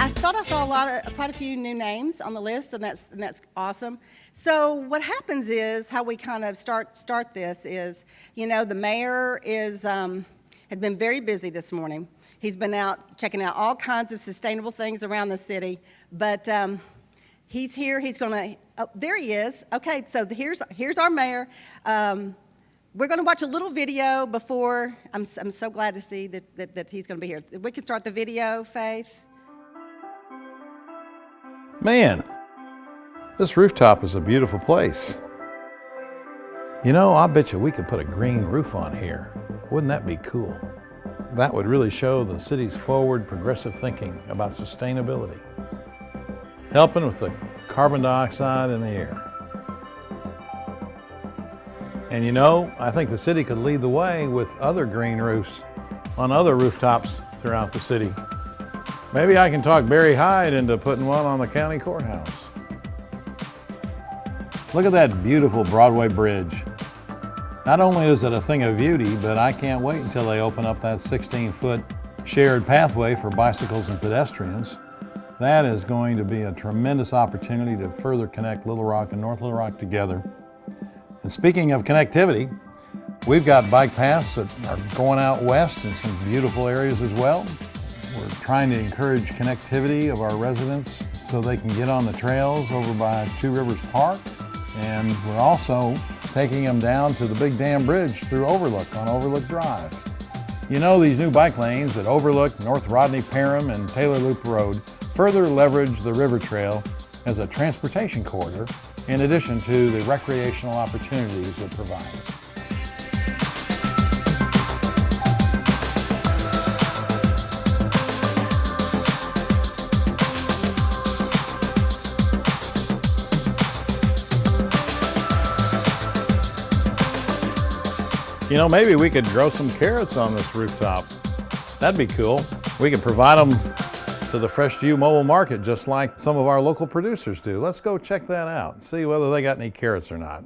I thought I saw quite a few new names on the list, and that's awesome. So what happens is, how we kind of start this is, the mayor has been very busy this morning. He's been out checking out all kinds of sustainable things around the city, but he's here. He's going to. Oh, there he is. Okay, so here's our mayor. We're going to watch a little video before. I'm so glad to see that he's going to be here. We can start the video, Faith. Man, this rooftop is a beautiful place. I bet you we could put a green roof on here. Wouldn't that be cool? That would really show the city's forward progressive thinking about sustainability, helping with the carbon dioxide in the air. And I think the city could lead the way with other green roofs on other rooftops throughout the city. Maybe I can talk Barry Hyde into putting one on the county courthouse. Look at that beautiful Broadway bridge. Not only is it a thing of beauty, but I can't wait until they open up that 16-foot shared pathway for bicycles and pedestrians. That is going to be a tremendous opportunity to further connect Little Rock and North Little Rock together. And speaking of connectivity, we've got bike paths that are going out west in some beautiful areas as well. We're trying to encourage connectivity of our residents so they can get on the trails over by Two Rivers Park. And we're also taking them down to the Big Dam Bridge through Overlook on Overlook Drive. These new bike lanes at Overlook, North Rodney Parham, and Taylor Loop Road further leverage the river trail as a transportation corridor in addition to the recreational opportunities it provides. Maybe we could grow some carrots on this rooftop. That'd be cool. We could provide them to the Fresh to You mobile market just like some of our local producers do. Let's go check that out and see whether they got any carrots or not.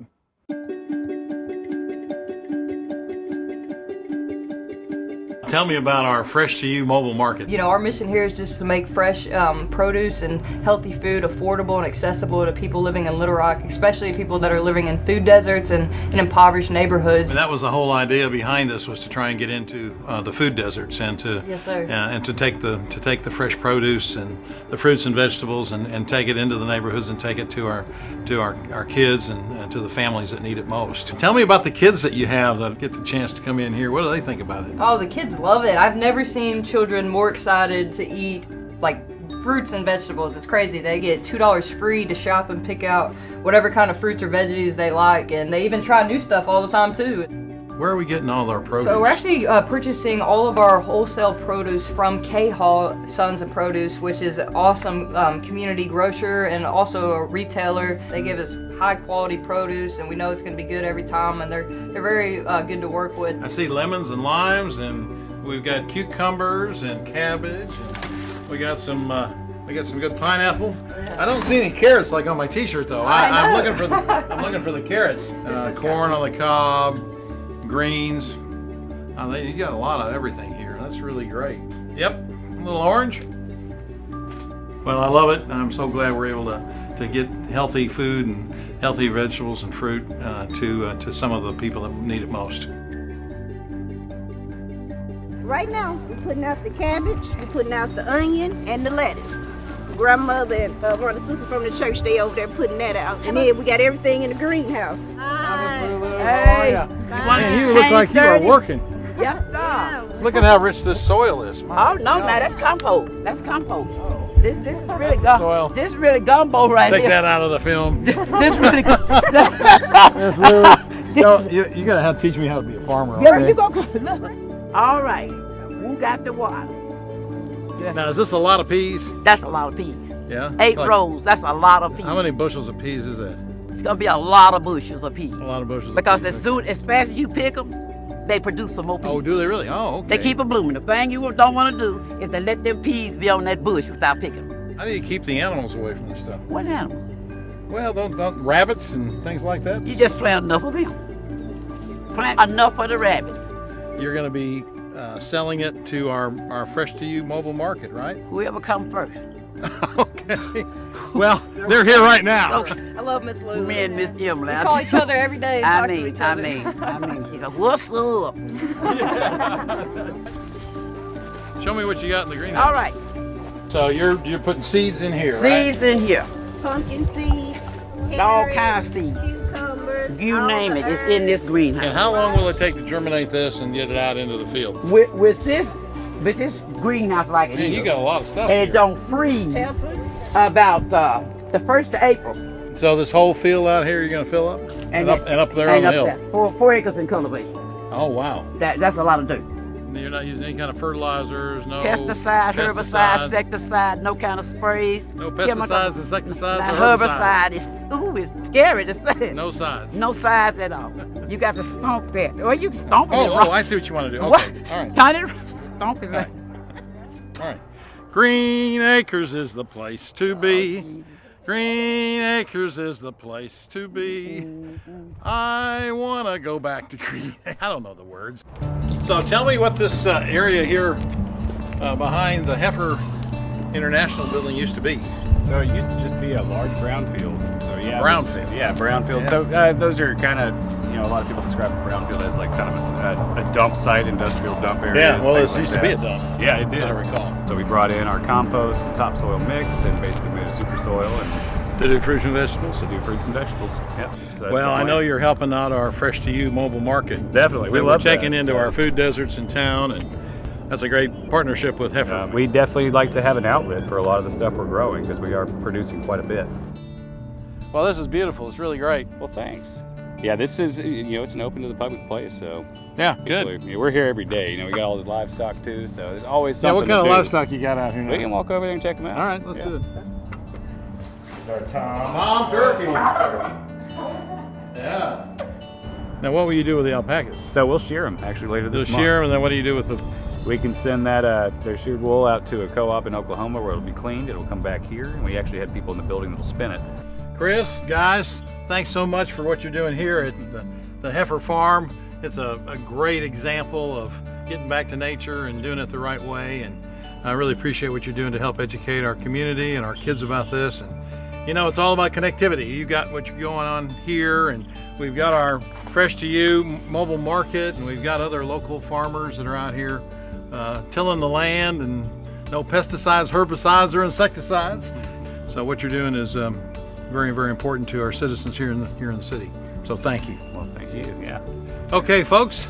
Tell me about our Fresh to You mobile market. Our mission here is just to make fresh produce and healthy food affordable and accessible to people living in Little Rock, especially people that are living in food deserts and in impoverished neighborhoods. And that was the whole idea behind this, was to try and get into the food deserts and to yes, sir. And to take the fresh produce and the fruits and vegetables and take it into the neighborhoods and take it to our kids and to the families that need it most. Tell me about the kids that you have that get the chance to come in here. What do they think about it? Oh, the kids love it. I've never seen children more excited to eat fruits and vegetables. It's crazy. They get $2 free to shop and pick out whatever kind of fruits or veggies they like, and they even try new stuff all the time too. Where are we getting all our produce? So we're actually purchasing all of our wholesale produce from K Hall Sons of Produce, which is an awesome community grocer and also a retailer. They give us high quality produce, and we know it's going to be good every time, and they're very good to work with. I see lemons and limes, and we've got cucumbers and cabbage. And we got some good pineapple. Yeah. I don't see any carrots like on my T-shirt though. I'm looking for the carrots. Corn on the cob. Greens. You got a lot of everything here. That's really great. Yep, a little orange. Well, I love it. I'm so glad we're able to get healthy food and healthy vegetables and fruit to some of the people that need it most. Right now, we're putting out the cabbage, we're putting out the onion, and the lettuce. Grandmother and one of the sisters from the church, they over there putting that out. And then we got everything in the greenhouse. Hey, you look like you are working. Yes, sir. Look at how rich this soil is. Oh, no, that's compost. That's compost. Oh. This is really gumbo right Take here. that out of the film. This really That's literally, you gotta have to teach me how to be a farmer. Okay? Yeah, you go. All right, we got the water. Now, is this a lot of peas? That's a lot of peas. Yeah? 8 rows, that's a lot of peas. How many bushels of peas is that? It's gonna be a lot of bushels of peas. A lot of bushels. Because as fast as you pick them, they produce some more peas. Oh, do they really? Oh, okay. They keep them blooming. The thing you don't want to do is to let them peas be on that bush without picking them. How do you keep the animals away from this stuff? What animal? Well, don't rabbits and things like that? You just plant enough of them. Plant enough for the rabbits. You're going to be selling it to our Fresh to You mobile market, right? Whoever comes first. Okay. Well, they're here right now. I love Miss Lulu. Me and Miss Emily. We call each other every day and talk to each other. I mean, she said, what's up? Show me what you got in the greenhouse. All right, So you're putting seeds in here, right? seeds in here. Pumpkin seed, All carrots, kinds of seeds. cucumbers, You all name the it, it's in this And greenhouse. how long will it take to germinate this and get it out into the field? With this greenhouse like it Man, you is, got a lot of stuff and it here. don't freeze peppers. about the 1st of April. So this whole field out here you're going to fill up? And up there on the hill? 4 acres in cultivation. Oh, wow. That's a lot of dirt. You're not using any kind of fertilizers, no Pesticide, herbicide, pesticides, insecticide, no kind of sprays. no chemical- pesticides, insecticides, That or herbicides. herbicide is, it's scary to say. No sides. No size at all. You got to stomp that. Or you can stomp it. Oh, I see what you want to do. What? Okay, all right. Turn it, stomp it. All right. All right. Green Acres is the place to be. Green Acres is the place to be. I want to go back to Green. I don't know the words. So tell me what this area here behind the Heifer International Building used to be. So it used to just be a large brownfield. So yeah, Brownfield. Yeah, brownfield. Yeah. So those are kind of, a lot of people describe a brownfield as like kind of a dump site, industrial dump area. Yeah, well, this used to be a dump. Yeah, it As did. I recall. So we brought in our compost and topsoil mix and basically made a super soil and To do fruits and vegetables. to do fruits and vegetables. Yep. So that's Well, the I know plan. you're helping out our Fresh to You mobile market. Definitely. We We're love checking that. into So, our food deserts in town, and that's a great partnership with Heifer. we definitely like to have an outlet for a lot of the stuff we're growing because we are producing quite a bit. Well, this is beautiful. It's really great. Well, thanks. Yeah, this is, it's an open to the public place, so Yeah, people good. are- we're here every day. We got all the livestock too, so there's always Yeah, something what kind to of do. livestock you got out here now? We can walk over there and check them out. All right, let's Yeah. do it. Our Tom Turkey. Yeah. Now, what will you do with the alpacas? So we'll shear them actually later this Just month. shear them, and then what do you do with the? We can send that their sheared wool out to a co-op in Oklahoma where it'll be cleaned. It'll come back here, and we actually had people in the building that'll spin it. Chris, guys, thanks so much for what you're doing here at the Heifer Farm. It's a great example of getting back to nature and doing it the right way. And I really appreciate what you're doing to help educate our community and our kids about this. And it's all about connectivity. You got what you're going on here, and we've got our Fresh to You mobile market, and we've got other local farmers that are out here tilling the land, and no pesticides, herbicides, or insecticides. So what you're doing is very, very important to our citizens here in the city. So thank you. Well, thank you. Yeah. Okay, folks,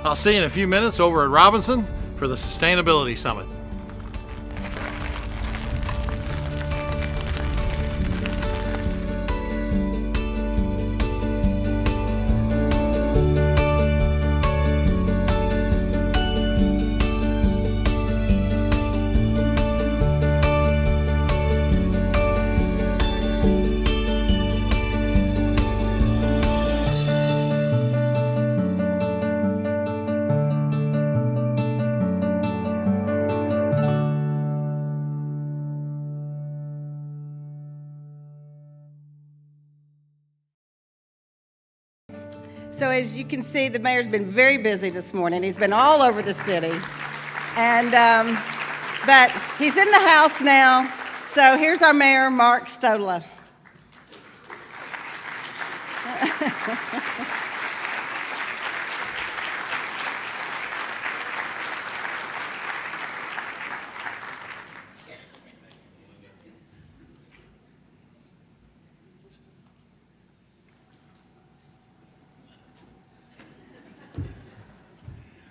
I'll see you in a few minutes over at Robinson for the Sustainability Summit. So as you can see, the mayor's been very busy this morning. He's been all over the city. And, but he's in the house now. So here's our mayor, Mark Stola.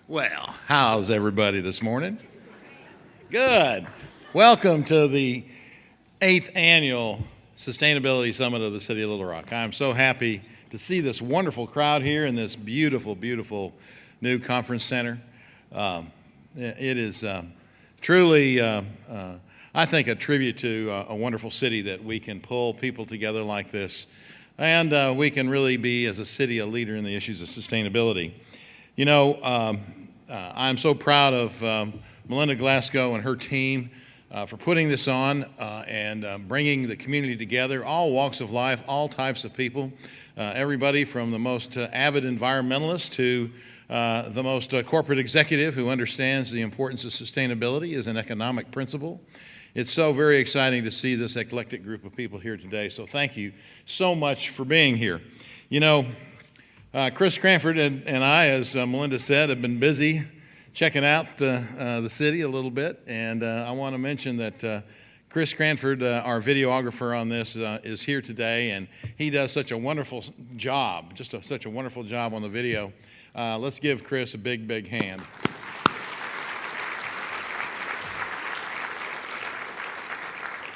Well, how's everybody this morning? Good. Welcome to the 8th annual Sustainability Summit of the City of Little Rock. I'm so happy to see this wonderful crowd here in this beautiful, beautiful new conference center. It is truly, I think, a tribute to a wonderful city that we can pull people together like this, and we can really be, as a city, a leader in the issues of sustainability. I'm so proud of Melinda Glasgow and her team for putting this on and bringing the community together, all walks of life, all types of people, everybody from the most avid environmentalist to the most corporate executive who understands the importance of sustainability as an economic principle. It's so very exciting to see this eclectic group of people here today. So thank you so much for being here. You know, Chris Cranford and I, as Melinda said, have been busy checking out the city a little bit. And I want to mention that Chris Cranford, our videographer on this, is here today. And he does such a wonderful job, such a wonderful job on the video. Let's give Chris a big, big hand.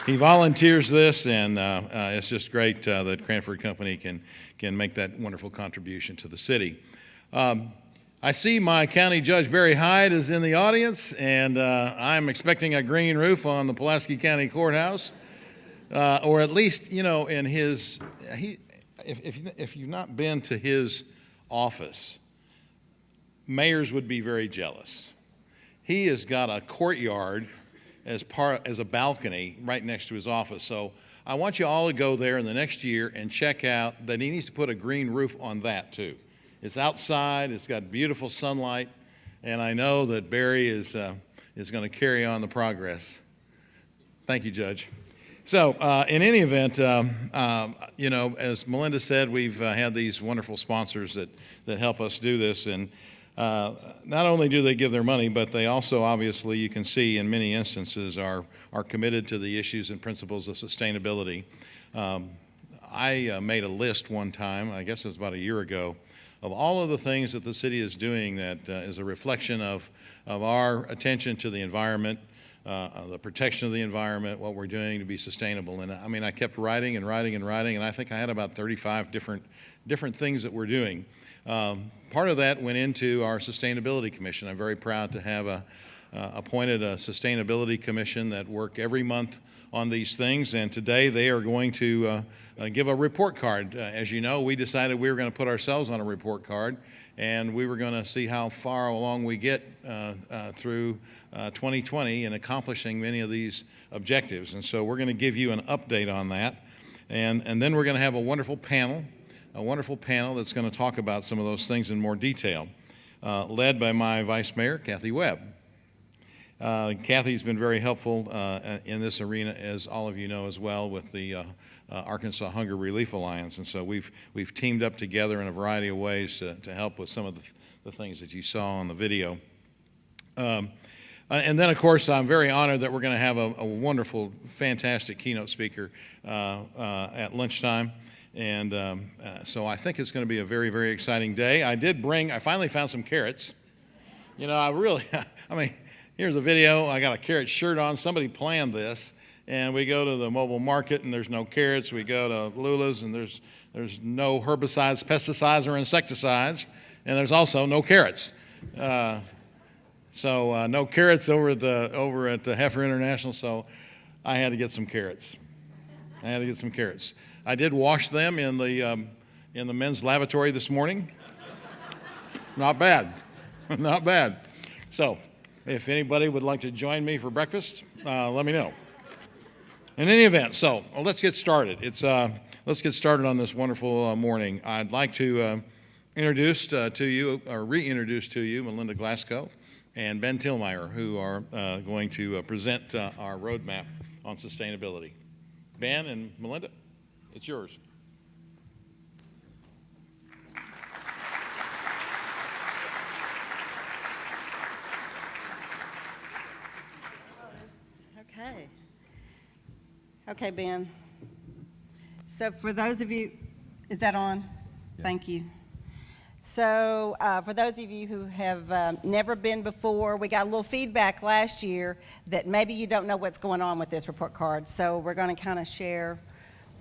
He volunteers this, and it's just great that Cranford Company can make that wonderful contribution to the city. I see my county judge, Barry Hyde, is in the audience, and I'm expecting a green roof on the Pulaski County Courthouse, or at least, you know, in his, if you've not been to his office, mayors would be very jealous. He has got a courtyard as a balcony right next to his office. So I want you all to go there in the next year and check out that he needs to put a green roof on that too. It's outside, it's got beautiful sunlight, and I know that Barry is going to carry on the progress. Thank you, Judge. So in any event, you know, as Melinda said, we've had these wonderful sponsors that help us do this, and not only do they give their money, but they also, obviously, you can see in many instances, are committed to the issues and principles of sustainability. I made a list one time, I guess it was about a year ago, of all of the things that the city is doing that is a reflection of our attention to the environment, the protection of the environment, what we're doing to be sustainable. And I mean, I kept writing and writing and writing, and I think I had about 35 different things that we're doing. Part of that went into our Sustainability Commission. I'm very proud to have appointed a Sustainability Commission that work every month on these things, and today they are going to give a report card. As you know, we decided we were going to put ourselves on a report card, and we were going to see how far along we get through 2020 in accomplishing many of these objectives. And so we're going to give you an update on that, and then we're going to have a wonderful panel that's going to talk about some of those things in more detail, led by my Vice Mayor, Kathy Webb. Kathy's been very helpful in this arena, as all of you know as well, with the Arkansas Hunger Relief Alliance, and so we've teamed up together in a variety of ways to help with some of the things that you saw on the video. And then, of course, I'm very honored that we're going to have a wonderful, fantastic keynote speaker at lunchtime. And so I think it's going to be a very, very exciting day. I finally found some carrots. You know, I mean, here's a video. I got a carrot shirt on. Somebody planned this. And we go to the mobile market, and there's no carrots. We go to Lula's, and there's no herbicides, pesticides, or insecticides. And there's also no carrots. So no carrots over at the Heifer International, so I had to get some carrots. I did wash them in the men's lavatory this morning. Not bad. Not bad. So if anybody would like to join me for breakfast, let me know. In any event, so let's get started. Let's get started on this wonderful morning. I'd like to reintroduce to you Melinda Glasgow and Ben Tillmeyer, who are going to present our roadmap on sustainability. Ben and Melinda, it's yours. Okay, Ben. So for those of you, is that on? Yeah. Thank you. So for those of you who have never been before, we got a little feedback last year that maybe you don't know what's going on with this report card. So we're going to kind of share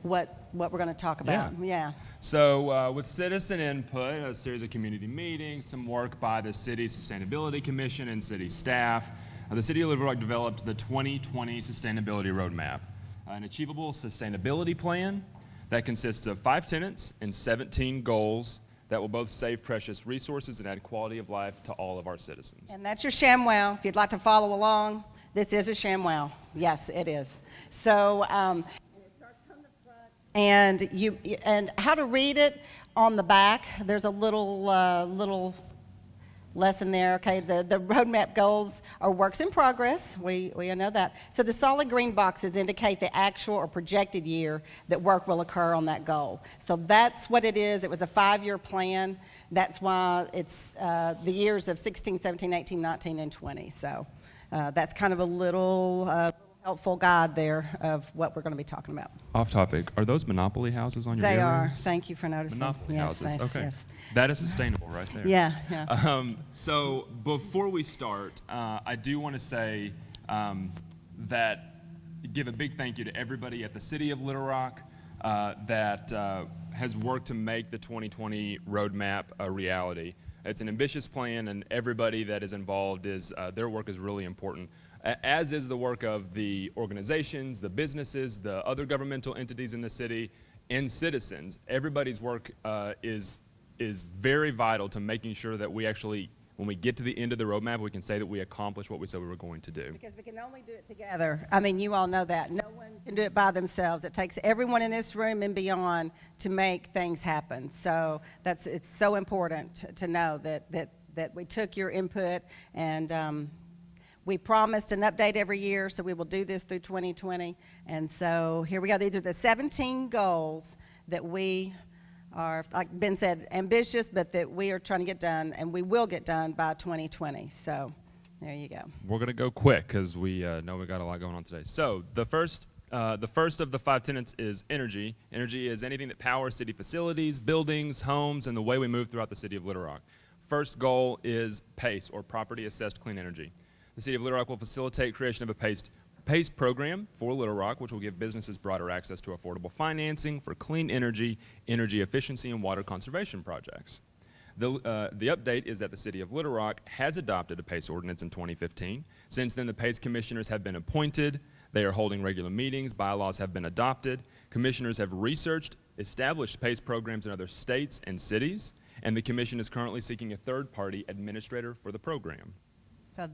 what we're going to talk about. Yeah. So with citizen input, a series of community meetings, some work by the City Sustainability Commission and city staff, the City of Little Rock developed the 2020 Sustainability Roadmap, an achievable sustainability plan that consists of 5 tenets and 17 goals that will both save precious resources and add quality of life to all of our citizens. And that's your ShamWow. If you'd like to follow along, this is a ShamWow. Yes, it is. So, and it starts from the front. And how to read it on the back. There's a little lesson there. Okay, the roadmap goals are works in progress. We know that. So the solid green boxes indicate the actual or projected year that work will occur on that goal. So that's what it is. It was a 5-year plan. That's why it's the years of 16, 17, 18, 19, and 20. So that's kind of a little helpful guide there of what we're going to be talking about. Off topic, are those monopoly houses on your They are. buildings? Thank you for noticing. Monopoly Yes, houses, yes, okay. yes. That is sustainable right there. Yeah. So before we start, I do want to say that give a big thank you to everybody at the City of Little Rock that has worked to make the 2020 roadmap a reality. It's an ambitious plan, and everybody that is involved their work is really important, as is the work of the organizations, the businesses, the other governmental entities in the city, and citizens. Everybody's work is very vital to making sure that we actually, when we get to the end of the roadmap, we can say that we accomplished what we said we were going to do. Because we can only do it together. I mean, you all know that. No one can do it by themselves. It takes everyone in this room and beyond to make things happen. So it's so important to know that we took your input, and we promised an update every year, so we will do this through 2020. And so here we go. These are the 17 goals that we are, like Ben said, ambitious, but that we are trying to get done, and we will get done by 2020. So there you go. We're going to go quick because we know we got a lot going on today. So the first of the 5 tenets is energy. Energy is anything that powers city facilities, buildings, homes, and the way we move throughout the city of Little Rock. First goal is PACE, or Property Assessed Clean Energy. The City of Little Rock will facilitate creation of a PACE program for Little Rock, which will give businesses broader access to affordable financing for clean energy, energy efficiency, and water conservation projects. The update is that the City of Little Rock has adopted a PACE ordinance in 2015. Since then, the PACE commissioners have been appointed. They are holding regular meetings. Bylaws have been adopted. Commissioners have researched established PACE programs in other states and cities, and the commission is currently seeking a third-party administrator for the program. So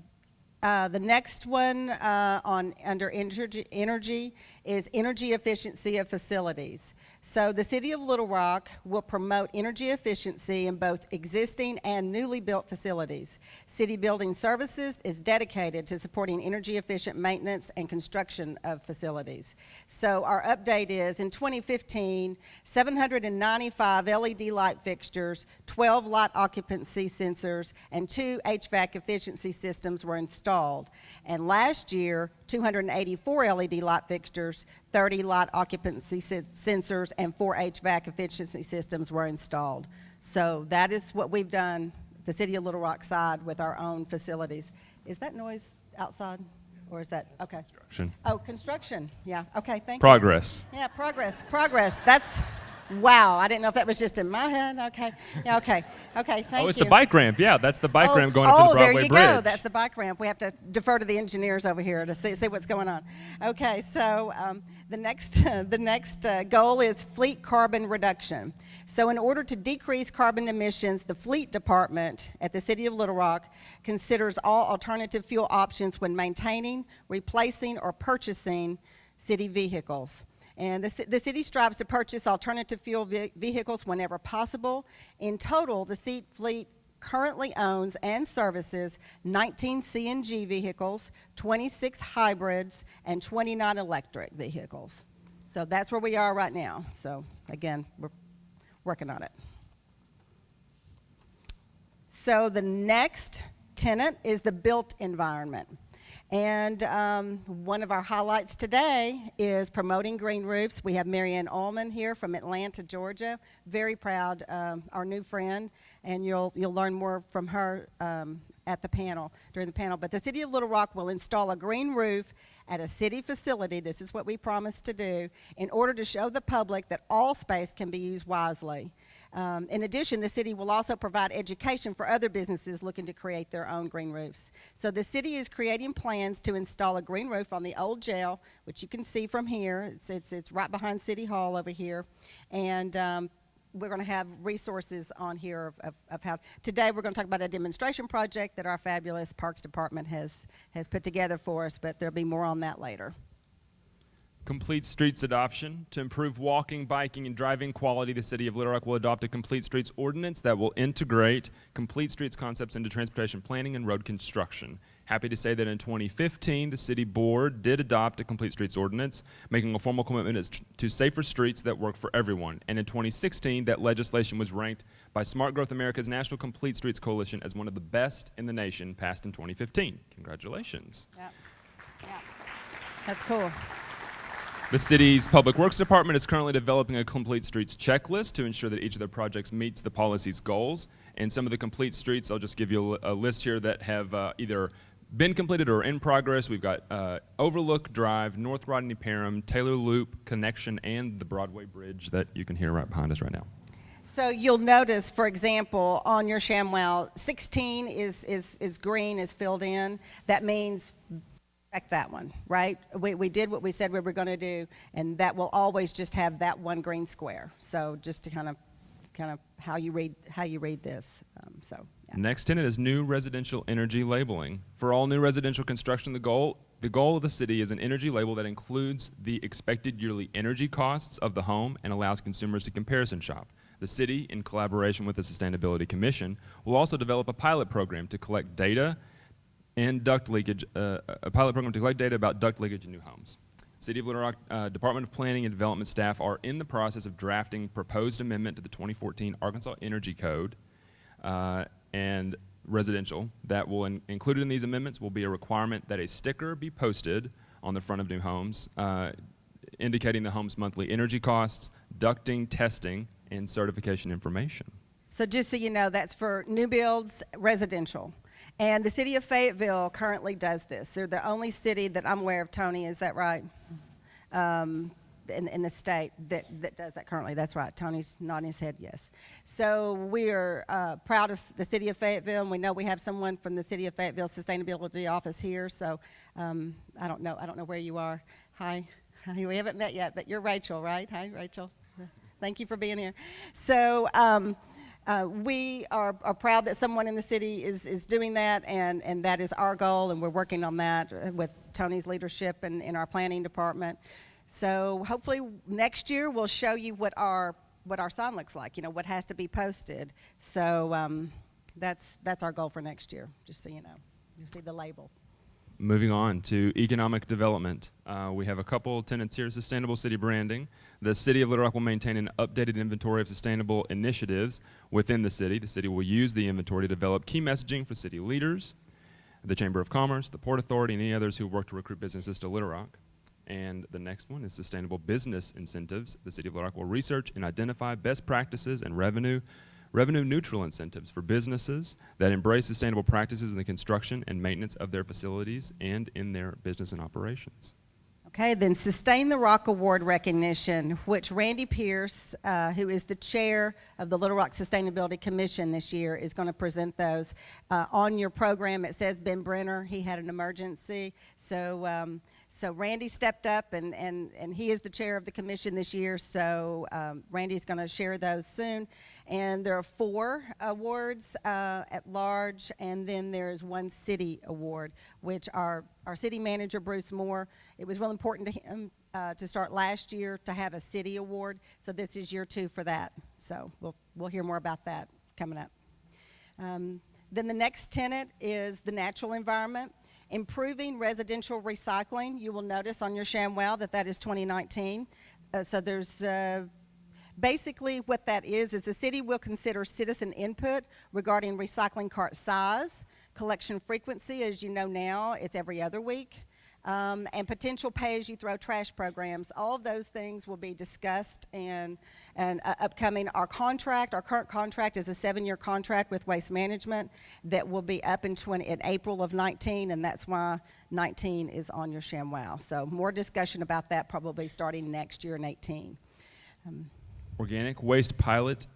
the next one under energy is energy efficiency of facilities. So the City of Little Rock will promote energy efficiency in both existing and newly built facilities. City Building Services is dedicated to supporting energy efficient maintenance and construction of facilities. So our update is, in 2015, 795 LED light fixtures, 12 light occupancy sensors, and 2 HVAC efficiency systems were installed. And last year, 284 LED light fixtures, 30 light occupancy sensors, and 4 HVAC efficiency systems were installed. So that is what we've done, the City of Little Rock side, with our own facilities. Is that noise outside, or is that, okay? Construction. Oh, construction, yeah, okay, thank you. Progress. Yeah, progress, that's, wow, I didn't know if that was just in my head, okay, yeah, okay, thank you. Oh, it's the bike ramp. Yeah, that's the bike ramp going up to the Broadway Bridge. Oh, there you go, that's the bike ramp. We have to defer to the engineers over here to see what's going on. Okay, so the next goal is fleet carbon reduction. So in order to decrease carbon emissions, the fleet department at the City of Little Rock considers all alternative fuel options when maintaining, replacing, or purchasing city vehicles. And the city strives to purchase alternative fuel vehicles whenever possible. In total, the city fleet currently owns and services 19 CNG vehicles, 26 hybrids, and 29 electric vehicles. So that's where we are right now. So again, we're working on it. So the next tenet is the built environment. And one of our highlights today is promoting green roofs. We have Marianne Ullman here from Atlanta, Georgia. Very proud, our new friend, and you'll learn more from her at the panel, during the panel. But the City of Little Rock will install a green roof at a city facility. This is what we promised to do in order to show the public that all space can be used wisely. In addition, the city will also provide education for other businesses looking to create their own green roofs. So the city is creating plans to install a green roof on the old jail, which you can see from here. It's right behind City Hall over here. And we're going to have resources on here of how. Today we're going to talk about a demonstration project that our fabulous Parks Department has put together for us, but there'll be more on that later. Complete Streets adoption. To improve walking, biking, and driving quality, the City of Little Rock will adopt a Complete Streets ordinance that will integrate Complete Streets concepts into transportation planning and road construction. Happy to say that in 2015, the City Board did adopt a Complete Streets ordinance, making a formal commitment to safer streets that work for everyone. And in 2016, that legislation was ranked by Smart Growth America's National Complete Streets Coalition as one of the best in the nation, passed in 2015. Congratulations. Yep. Yep. That's cool. The city's Public Works Department is currently developing a Complete Streets checklist to ensure that each of their projects meets the policy's goals. And some of the Complete Streets, I'll just give you a list here that have either been completed or in progress. We've got Overlook Drive, North Rodney Parham, Taylor Loop Connection, and the Broadway Bridge that you can hear right behind us right now. So you'll notice, for example, on your ShamWow, 16 is green, is filled in. That means check that one, right? We did what we said we were going to do, and that will always just have that one green square. So just to kind of how you read this. Yeah. Next tenant is new residential energy labeling. For all new residential construction, the goal of the city is an energy label that includes the expected yearly energy costs of the home and allows consumers to comparison shop. The city, in collaboration with the Sustainability Commission, will also develop a pilot program to collect data and duct leakage, a pilot program to collect data about duct leakage in new homes. City of Little Rock Department of Planning and Development staff are in the process of drafting proposed amendment to the 2014 Arkansas Energy Code and residential. That will included in these amendments will be a requirement that a sticker be posted on the front of new homes indicating the home's monthly energy costs, ducting, testing, and certification information. So just so you know, that's for new builds, residential. And the city of Fayetteville currently does this. They're the only city that I'm aware of, Tony, is that right? In the state that does that currently. That's right. Tony's nodding his head yes. So we are proud of the city of Fayetteville, and we know we have someone from the city of Fayetteville Sustainability Office here. So I don't know where you are. Hi. We haven't met yet, but you're Rachel, right? Hi, Rachel. Thank you for being here. So we are proud that someone in the city is doing that, and that is our goal, and we're working on that with Tony's leadership and in our planning department. So hopefully next year we'll show you what our sign looks like, what has to be posted. So that's our goal for next year, just so you know. You'll see the label. Moving on to economic development. We have a couple tenants here. Sustainable city branding. The City of Little Rock will maintain an updated inventory of sustainable initiatives within the city. The city will use the inventory to develop key messaging for city leaders, the Chamber of Commerce, the Port Authority, and any others who work to recruit businesses to Little Rock. And the next one is sustainable business incentives. The City of Little Rock will research and identify best practices and revenue neutral incentives for businesses that embrace sustainable practices in the construction and maintenance of their facilities and in their business and operations. Okay, then Sustain the Rock Award recognition, which Randy Pierce, who is the chair of the Little Rock Sustainability Commission this year, is going to present those. On your program, it says Ben Brenner. He had an emergency, so Randy stepped up, and he is the chair of the commission this year, so Randy's going to share those soon. And there are 4 awards at large, and then there's 1 city award, which our city manager, Bruce Moore, it was real important to him to start last year to have a city award, so this is year 2 for that. So we'll hear more about that coming up. Then the next tenet is the natural environment. Improving residential recycling. You will notice on your ShamWow that is 2019. So there's basically what that is the city will consider citizen input regarding recycling cart size, collection frequency. As you know now, it's every other week, and potential pay-as-you-throw trash programs. All of those things will be discussed and upcoming. Our current contract is a 7-year contract with Waste Management that will be up in April of 19, and that's why 19 is on your ShamWow. So more discussion about that probably starting next year in 18. Organic waste pilot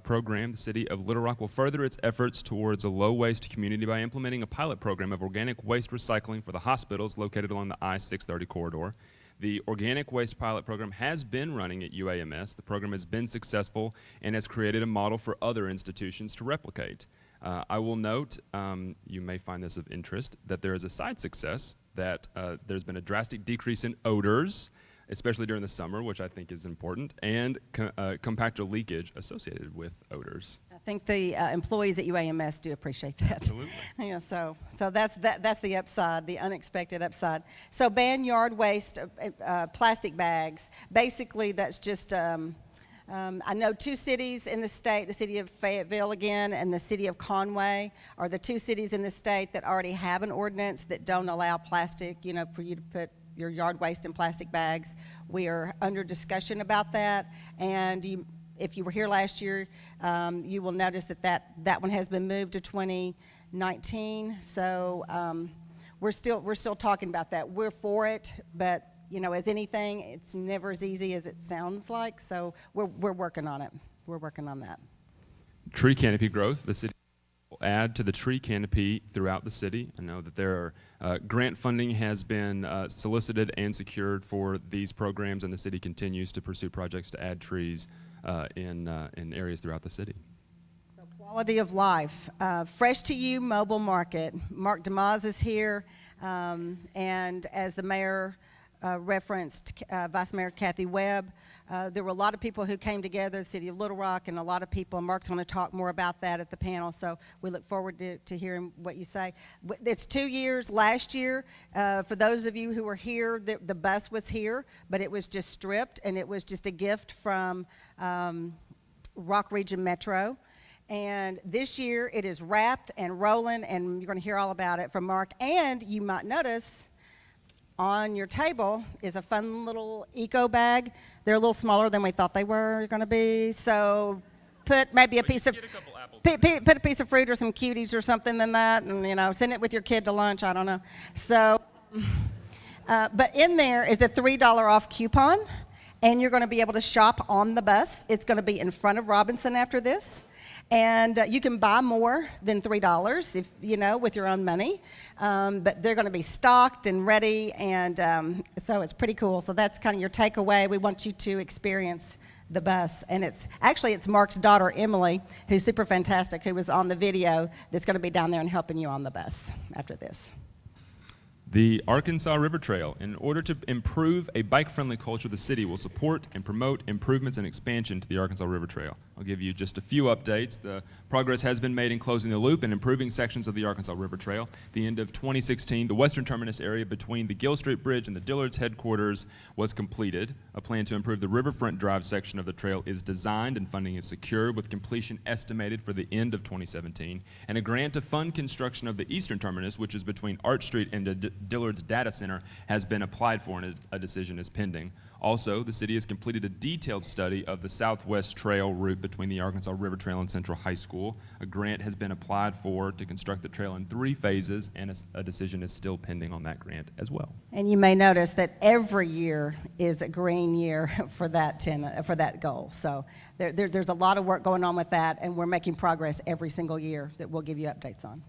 program. The City of Little Rock will further its efforts towards a low-waste community by implementing a pilot program of organic waste recycling for the hospitals located along the I-630 corridor. The organic waste pilot program has been running at UAMS. The program has been successful and has created a model for other institutions to replicate. I will note, you may find this of interest, that there is a side success, that there's been a drastic decrease in odors especially during the summer, which I think is important, and compactor leakage associated with odors. I think the employees at UAMS do appreciate that. Absolutely. Yeah, so that's the upside, the unexpected upside. So ban yard waste, plastic bags. Basically, that's just, I know 2 cities in the state, the city of Fayetteville again, and the city of Conway are the 2 cities in the state that already have an ordinance that don't allow plastic, for you to put your yard waste in plastic bags. We are under discussion about that, and if you were here last year, you will notice that one has been moved to 2019. So we're still talking about that. We're for it, but as anything, it's never as easy as it sounds like. So we're working on it. We're working on that. Tree canopy growth. The city will add to the tree canopy throughout the city. I know that there are grant funding has been solicited and secured for these programs, and the city continues to pursue projects to add trees in areas throughout the city. So quality of life. Fresh to You Mobile Market. Mark DeMaz is here, and as the mayor referenced, Vice Mayor Kathy Webb, there were a lot of people who came together, the city of Little Rock, and a lot of people. Mark's going to talk more about that at the panel, so we look forward to hearing what you say. It's 2 years. Last year, for those of you who were here, the bus was here, but it was just stripped, and it was just a gift from Rock Region Metro. And this year, it is wrapped and rolling, and you're going to hear all about it from Mark. And you might notice on your table is a fun little eco bag. They're a little smaller than we thought they were going to be. So put maybe a piece of put a piece of fruit or some cuties or something in that, and send it with your kid to lunch. I don't know. So, but in there is the $3 off coupon, and you're going to be able to shop on the bus. It's going to be in front of Robinson after this. And you can buy more than $3 if with your own money, but they're going to be stocked and ready, and so it's pretty cool. So that's kind of your takeaway. We want you to experience the bus, and it's Mark's daughter Emily, who's super fantastic, who was on the video, that's going to be down there and helping you on the bus after this. The Arkansas River Trail. In order to improve a bike-friendly culture, the city will support and promote improvements and expansion to the Arkansas River Trail. I'll give you just a few updates. The progress has been made in closing the loop and improving sections of the Arkansas River Trail. At the end of 2016, the western terminus area between the Gill Street Bridge and the Dillard's headquarters was completed. A plan to improve the Riverfront Drive section of the trail is designed and funding is secured, with completion estimated for the end of 2017. And a grant to fund construction of the eastern terminus, which is between Arch Street and the Dillard's Data Center, has been applied for, and a decision is pending. Also, the city has completed a detailed study of the Southwest Trail route between the Arkansas River Trail and Central High School. A grant has been applied for to construct the trail in 3 phases, and a decision is still pending on that grant as well. And you may notice that every year is a green year for that goal. So there's a lot of work going on with that, and we're making progress every single year that we'll give you updates on.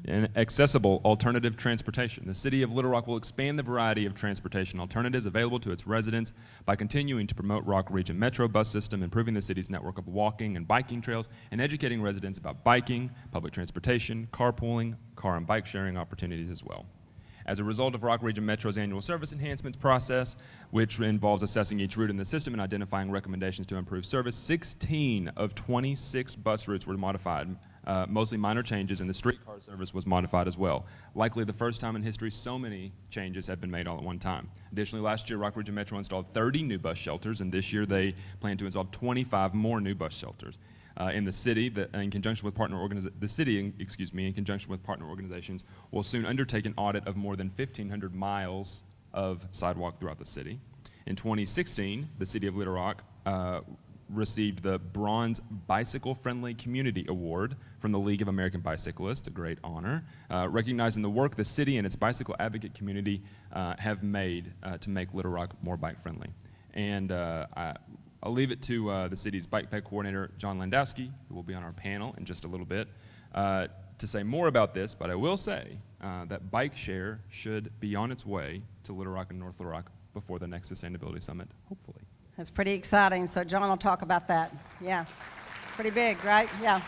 And accessible alternative transportation. The city of Little Rock will expand the variety of transportation alternatives available to its residents by continuing to promote Rock Region Metro bus system, improving the city's network of walking and biking trails, and educating residents about biking, public transportation, carpooling, car and bike sharing opportunities as well. As a result of Rock Region Metro's annual service enhancements process, which involves assessing each route in the system and identifying recommendations to improve service, 16 of 26 bus routes were modified. Mostly minor changes, and the streetcar service was modified as well. Likely the first time in history so many changes have been made all at one time. Additionally, last year, Rock Region Metro installed 30 new bus shelters, and this year they plan to install 25 more new bus shelters. In the city, in conjunction with partner organizations, will soon undertake an audit of more than 1,500 miles of sidewalk throughout the city. In 2016, the city of Little Rock received the Bronze Bicycle Friendly Community Award from the League of American Bicyclists, a great honor, recognizing the work the city and its bicycle advocate community have made to make Little Rock more bike friendly. And I'll leave it to the city's bike ped coordinator, John Landowski, who will be on our panel in just a little bit, to say more about this, but I will say that bike share should be on its way to Little Rock and North Little Rock before the next Sustainability Summit, hopefully. That's pretty exciting. So John will talk about that. Yeah, pretty big, right? Yeah.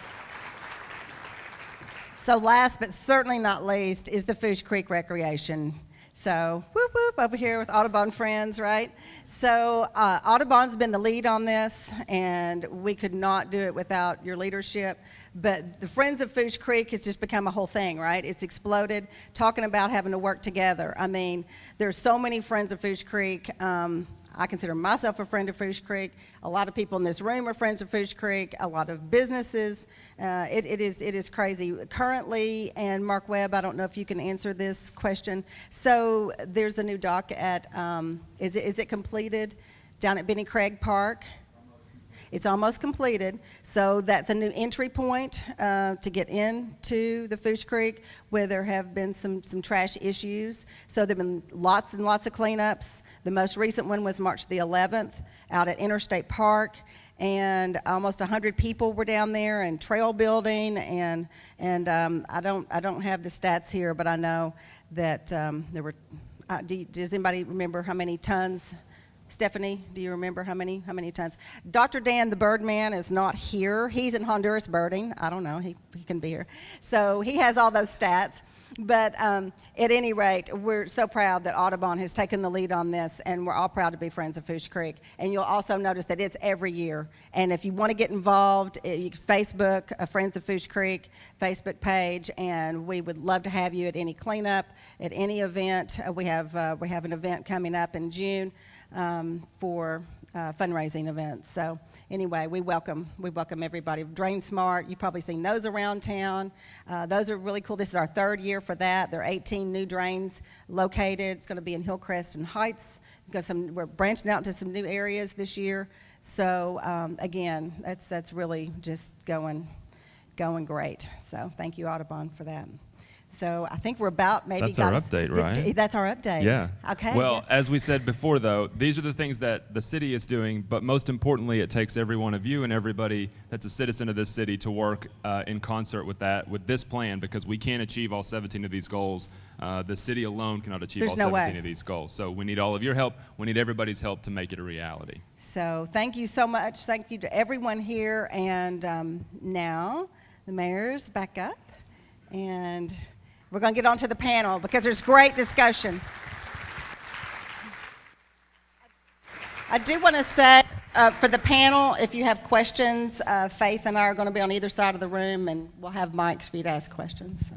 So last but certainly not least is the Fourche Creek Recreation So, whoop, whoop, over here with Audubon Friends, right? So, Audubon's been the lead on this, and we could not do it without your leadership. But the Friends of Fourche Creek has just become a whole thing, right? It's exploded, talking about having to work together. I mean, there's so many Friends of Fourche Creek. I consider myself a friend of Fourche Creek. A lot of people in this room are friends of Fourche Creek. A lot of businesses. It is crazy. Currently, and Mark Webb, I don't know if you can answer this question. So there's a new dock at, is it completed down at Benny Craig Park? It's almost completed, so that's a new entry point to get into the Fourche Creek, where there have been some trash issues. So there have been lots and lots of cleanups. The most recent one was March the 11th out at Interstate Park, and almost 100 people were down there, and trail building, and I don't have the stats here, but I know that there were. Does anybody remember how many tons? Stephanie, do you remember how many tons? Dr. Dan, the Birdman, is not here. He's in Honduras birding. I don't know. He can be here. So he has all those stats. But at any rate, we're so proud that Audubon has taken the lead on this, and we're all proud to be Friends of Fourche Creek. And you'll also notice that it's every year. And if you want to get involved, you can Facebook Friends of Fourche Creek Facebook page, and we would love to have you at any cleanup, at any event. We have an event coming up in June for fundraising events. So anyway, we welcome everybody. Drain Smart, you've probably seen those around town. Those are really cool. This is our third year for that. There are 18 new drains located. It's going to be in Hillcrest and Heights. We're branching out into some new areas this year. So again, that's really just going great. So thank you, Audubon, for that. So I think we're about maybe. That's our update, right? That's our update. Yeah. Okay. Well, as we said before, though, these are the things that the city is doing, but most importantly, it takes every one of you and everybody that's a citizen of this city to work in concert with this plan, because we can't achieve all 17 of these goals. The city alone cannot achieve There's all no 17 way. of these goals. So we need all of your help. We need everybody's help to make it a reality. So thank you so much. Thank you to everyone here. And now the mayor's back up, and we're going to get on to the panel because there's great discussion. I do want to say for the panel, if you have questions, Faith and I are going to be on either side of the room, and we'll have mics for you to ask questions. So.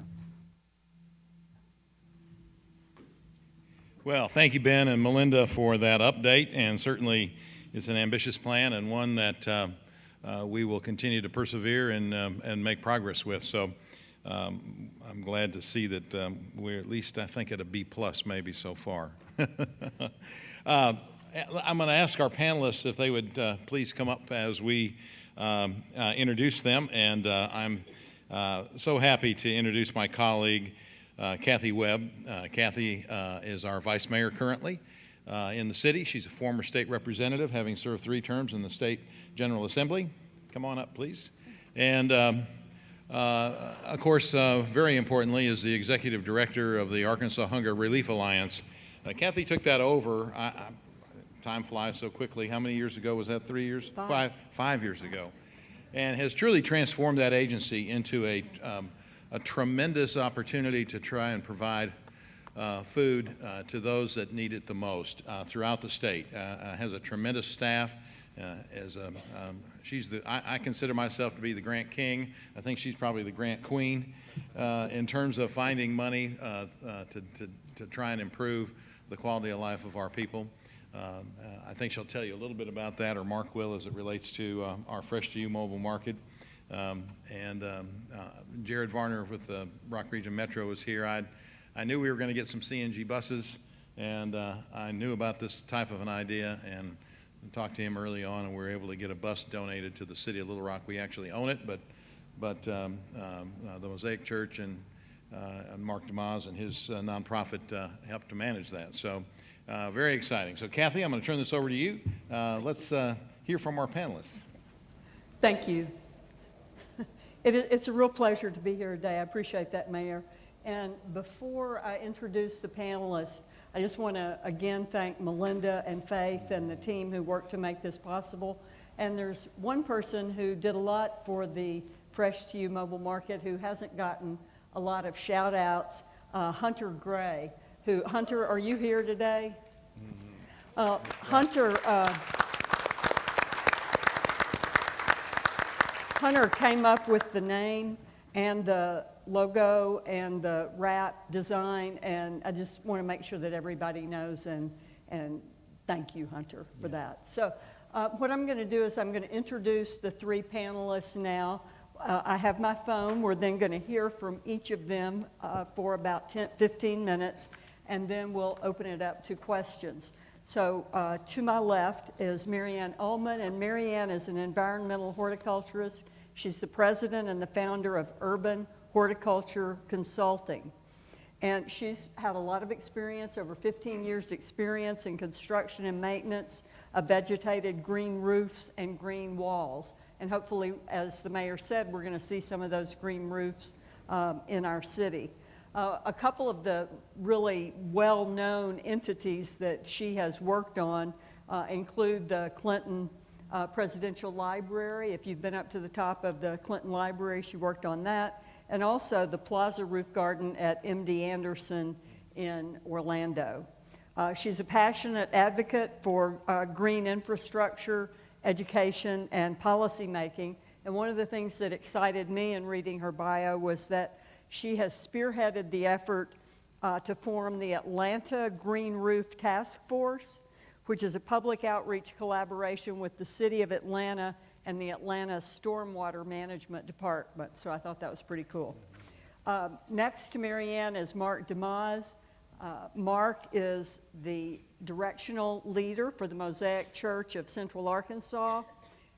Well, thank you, Ben and Melinda, for that update, and certainly it's an ambitious plan and one that we will continue to persevere and make progress with. So I'm glad to see that we're at least, I think, at a B+ maybe so far. I'm going to ask our panelists if they would please come up as we introduce them, and I'm so happy to introduce my colleague, Kathy Webb. Kathy is our vice mayor currently in the city. She's a former state representative, having served 3 terms in the state General Assembly. Come on up, please. And of course, very importantly, is the executive director of the Arkansas Hunger Relief Alliance. Kathy took that over. Time flies so quickly. How many years ago was that? 3 years? 5 years ago. And has truly transformed that agency into a tremendous opportunity to try and provide food to those that need it the most throughout the state. Has a tremendous staff. I consider myself to be the grant king. I think she's probably the grant queen in terms of finding money to try and improve the quality of life of our people. I think she'll tell you a little bit about that, or Mark will, as it relates to our Fresh to You mobile market. Jared Varner with the Rock Region Metro is here. I knew we were going to get some CNG buses, and I knew about this type of an idea, and talked to him early on, and we were able to get a bus donated to the city of Little Rock. We actually own it, but the Mosaic Church and Mark DeMaz and his nonprofit helped to manage that. So very exciting. So Kathy, I'm going to turn this over to you. Let's hear from our panelists. Thank you. It's a real pleasure to be here today. I appreciate that, Mayor. And before I introduce the panelists, I just want to again thank Melinda and Faith and the team who worked to make this possible. And there's one person who did a lot for the Fresh to You mobile market who hasn't gotten a lot of shout outs, Hunter Gray. Hunter, are you here today? Hunter came up with the name and the logo and the wrap design, and I just want to make sure that everybody knows, and thank you, Hunter, for that. So what I'm going to do is I'm going to introduce the three panelists now. I have my phone. We're then going to hear from each of them for about 15 minutes, and then we'll open it up to questions. So to my left is Marianne Ullman, and Marianne is an environmental horticulturist. She's the president and the founder of Urban Horticulture Consulting. And she's had a lot of experience, over 15 years experience in construction and maintenance of vegetated green roofs and green walls. And hopefully, as the mayor said, we're going to see some of those green roofs in our city. A couple of the really well-known entities that she has worked on include the Clinton Presidential Library. If you've been up to the top of the Clinton Library, she worked on that. And also the Plaza Roof Garden at MD Anderson in Orlando. She's a passionate advocate for green infrastructure, education, and policy making. And one of the things that excited me in reading her bio was that she has spearheaded the effort to form the Atlanta Green Roof Task Force, which is a public outreach collaboration with the City of Atlanta and the Atlanta Stormwater Management Department. So I thought that was pretty cool. Next to Marianne is Mark DeMaz. Mark is the directional leader for the Mosaic Church of Central Arkansas.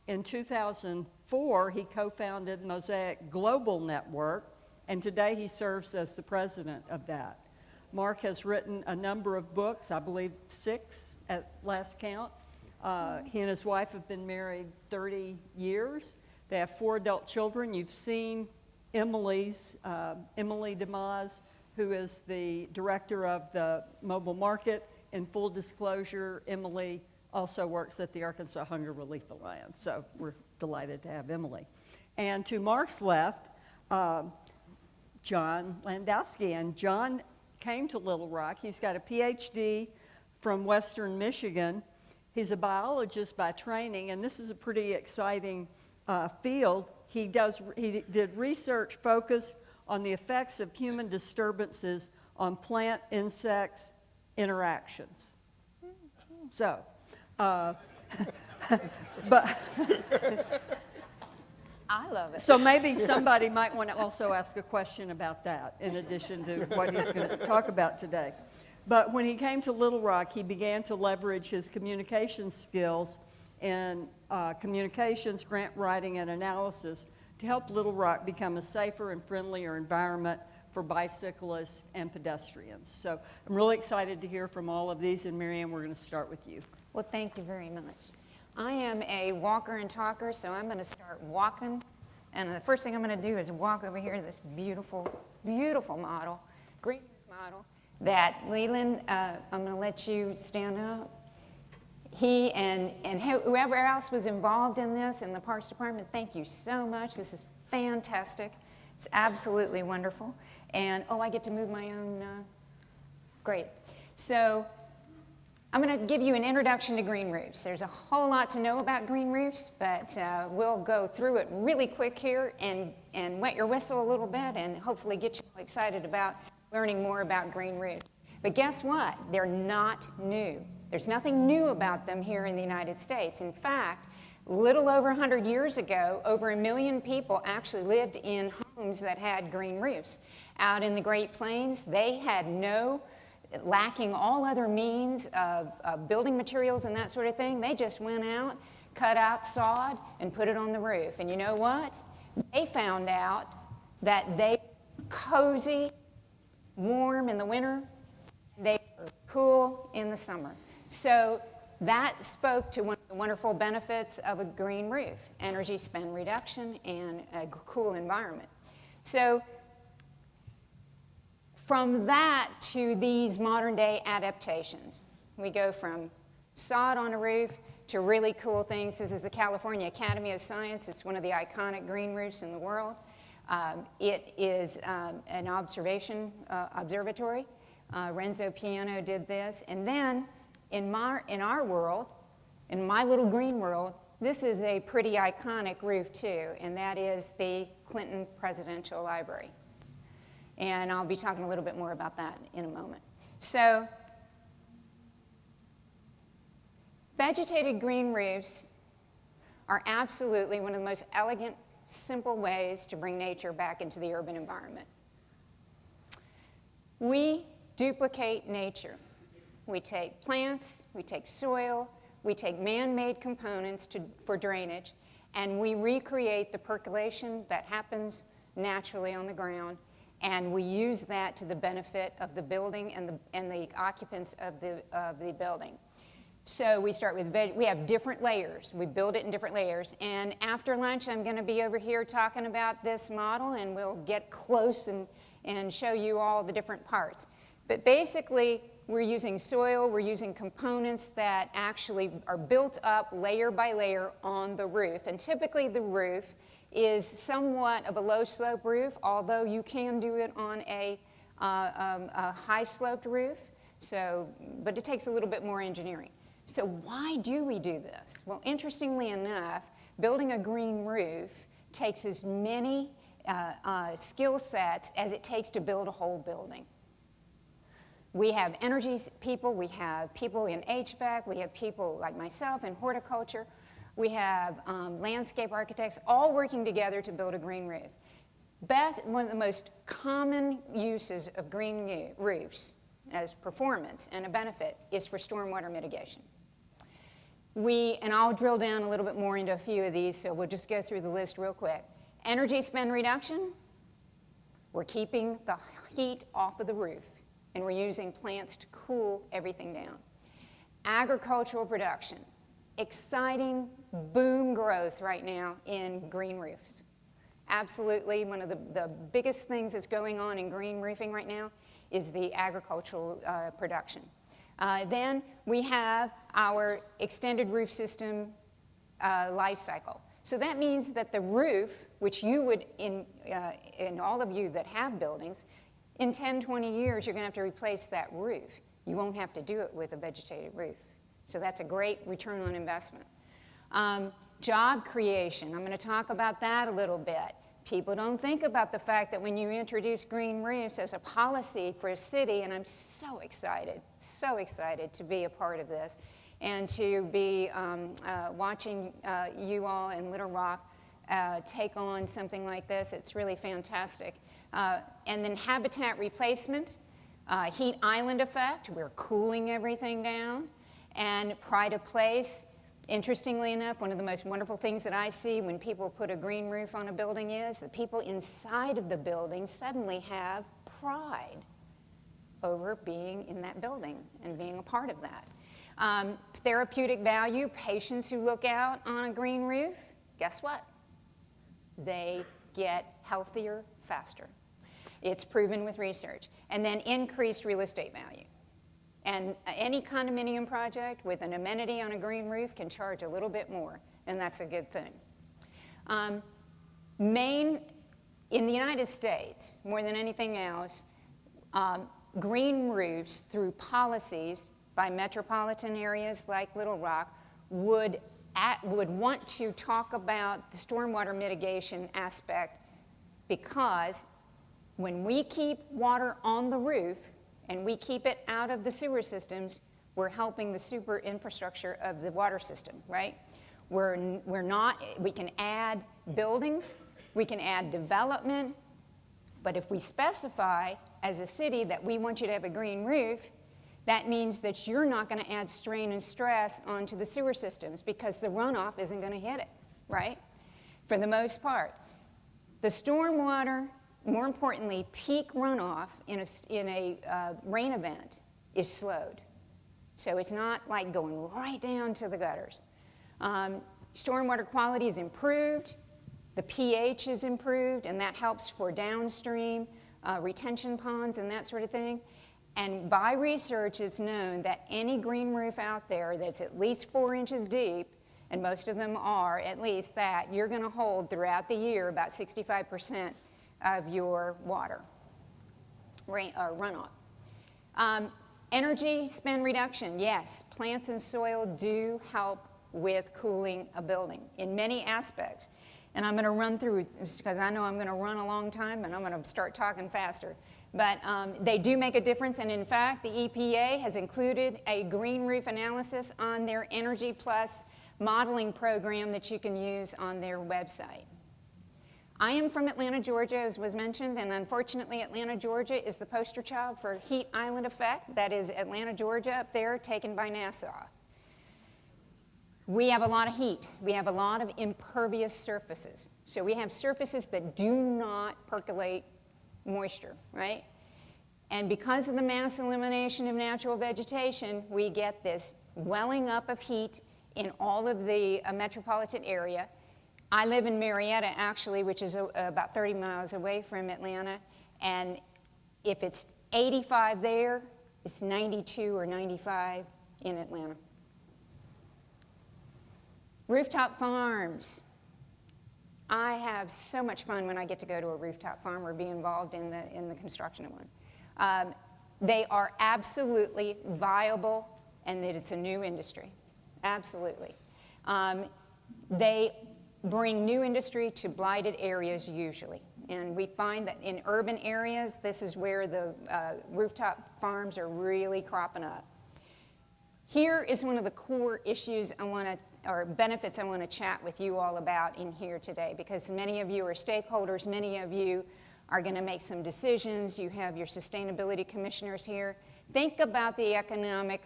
In 2004, he co-founded the Mosaic Global Network, and today he serves as the president of that. Mark has written a number of books, I believe 6 at last count. He and his wife have been married 30 years. They have 4 adult children. You've seen Emily DeMaz, who is the director of the mobile market. In full disclosure, Emily also works at the Arkansas Hunger Relief Alliance, so we're delighted to have Emily. And to Mark's left, John Landowski, and John came to Little Rock. He's got a PhD from Western Michigan. He's a biologist by training, and this is a pretty exciting field. He did research focused on the effects of human disturbances on plant-insects interactions. So, but I love it. so maybe somebody might want to also ask a question about that in addition to what he's going to talk about today. But when he came to Little Rock, he began to leverage his communication skills in communications, grant writing, and analysis to help Little Rock become a safer and friendlier environment for bicyclists and pedestrians. So I'm really excited to hear from all of these, and Marianne, we're going to start with you. Well, thank you very much. I am a walker and talker, so I'm going to start walking. And the first thing I'm going to do is walk over here to this beautiful, beautiful model, green model, that Leland, I'm going to let you stand up. He and whoever else was involved in this in the Parks Department, thank you so much. This is fantastic. It's absolutely wonderful. And, oh, I get to move my own, great. So I'm going to give you an introduction to green roofs. There's a whole lot to know about green roofs, but we'll go through it really quick here and wet your whistle a little bit and hopefully get you excited about learning more about green roofs. But guess what? They're not new. There's nothing new about them here in the United States. In fact, a little over 100 years ago, over 1 million people actually lived in homes that had green roofs. Out in the Great Plains, they had lacking all other means of building materials and that sort of thing. They just went out, cut out sod, and put it on the roof. And you know what? They found out that they were cozy, warm in the winter, they were cool in the summer. So that spoke to one of the wonderful benefits of a green roof: energy spend reduction and a cool environment. So from that to these modern day adaptations, we go from sod on a roof to really cool things. This is the California Academy of Science. It's one of the iconic green roofs in the world. It is an observatory. Renzo Piano did this. And then in our world, in my little green world, this is a pretty iconic roof too, and that is the Clinton Presidential Library. And I'll be talking a little bit more about that in a moment. So, vegetated green roofs are absolutely one of the most elegant, simple ways to bring nature back into the urban environment. We duplicate nature. We take plants, we take soil, we take man-made components for drainage, and we recreate the percolation that happens naturally on the ground, and we use that to the benefit of the building and the occupants of the building. So we start with, we have different layers. We build it in different layers, and after lunch I'm going to be over here talking about this model, and we'll get close and show you all the different parts. But basically, we're using soil, we're using components that actually are built up layer by layer on the roof. And typically the roof is somewhat of a low slope roof, although you can do it on a high sloped roof. But it takes a little bit more engineering. So why do we do this? Well, interestingly enough, building a green roof takes as many skill sets as it takes to build a whole building. We have energy people, we have people in HVAC, we have people like myself in horticulture, we have landscape architects, all working together to build a green roof. One of the most common uses of green roofs as performance and a benefit is for stormwater mitigation. And I'll drill down a little bit more into a few of these, so we'll just go through the list real quick. Energy spend reduction, we're keeping the heat off of the roof, and we're using plants to cool everything down. Agricultural production, exciting boom growth right now in green roofs. Absolutely, one of the biggest things that's going on in green roofing right now is the agricultural production. Then we have our extended roof system life cycle. So that means that the roof, which you would, in all of you that have buildings, in 10, 20 years, you're going to have to replace that roof. You won't have to do it with a vegetated roof. So that's a great return on investment. Job creation, I'm going to talk about that a little bit. People don't think about the fact that when you introduce green roofs as a policy for a city, and I'm so excited to be a part of this, and to be watching you all in Little Rock take on something like this. It's really fantastic. And then habitat replacement, heat island effect, we're cooling everything down, and pride of place. Interestingly enough, one of the most wonderful things that I see when people put a green roof on a building is the people inside of the building suddenly have pride over being in that building and being a part of that. Therapeutic value, patients who look out on a green roof, guess what? They get healthier faster. It's proven with research. And then increased real estate value. And any condominium project with an amenity on a green roof can charge a little bit more, and that's a good thing. In the United States, more than anything else, green roofs through policies by metropolitan areas like Little Rock would want to talk about the stormwater mitigation aspect, because when we keep water on the roof and we keep it out of the sewer systems, we're helping the super infrastructure of the water system, right? We can add buildings, we can add development, but if we specify as a city that we want you to have a green roof, that means that you're not going to add strain and stress onto the sewer systems because the runoff isn't going to hit it, right? For the most part. The stormwater, more importantly, peak runoff in a rain event is slowed. So it's not like going right down to the gutters. Stormwater quality is improved, the pH is improved, and that helps for downstream retention ponds and that sort of thing. And by research, it's known that any green roof out there that's at least 4 inches deep, and most of them are at least that, you're going to hold throughout the year about 65% of your water runoff. Energy spend reduction, yes, plants and soil do help with cooling a building in many aspects. And I'm going to run through, because I know I'm going to run a long time and I'm going to start talking faster. But they do make a difference, and in fact, the EPA has included a green roof analysis on their Energy Plus modeling program that you can use on their website. I am from Atlanta, Georgia, as was mentioned, and unfortunately Atlanta, Georgia is the poster child for heat island effect. That is Atlanta, Georgia up there, taken by NASA. We have a lot of heat. We have a lot of impervious surfaces. So we have surfaces that do not percolate moisture, right? And because of the mass elimination of natural vegetation, we get this welling up of heat in all of the metropolitan area. I live in Marietta, actually, which is about 30 miles away from Atlanta, and if it's 85 there, it's 92 or 95 in Atlanta. Rooftop farms. I have so much fun when I get to go to a rooftop farm or be involved in the construction of one. They are absolutely viable, and that it's a new industry. Absolutely. They bring new industry to blighted areas usually. And we find that in urban areas, this is where the rooftop farms are really cropping up. Here is one of the core issues or benefits I want to chat with you all about in here today, because many of you are stakeholders, many of you are going to make some decisions. You have your sustainability commissioners here. Think about the economic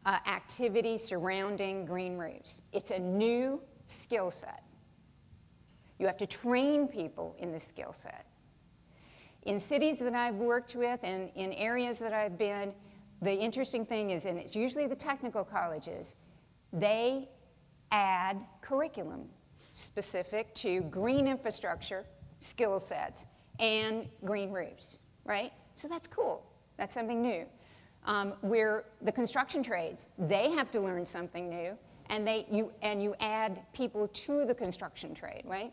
activity surrounding green roofs. It's a new skill set. You have to train people in the skill set. In cities that I've worked with and in areas that I've been, the interesting thing is, and it's usually the technical colleges, they add curriculum specific to green infrastructure, skill sets, and green roofs, right? So that's cool. That's something new. Where the construction trades, they have to learn something new, and you add people to the construction trade, right?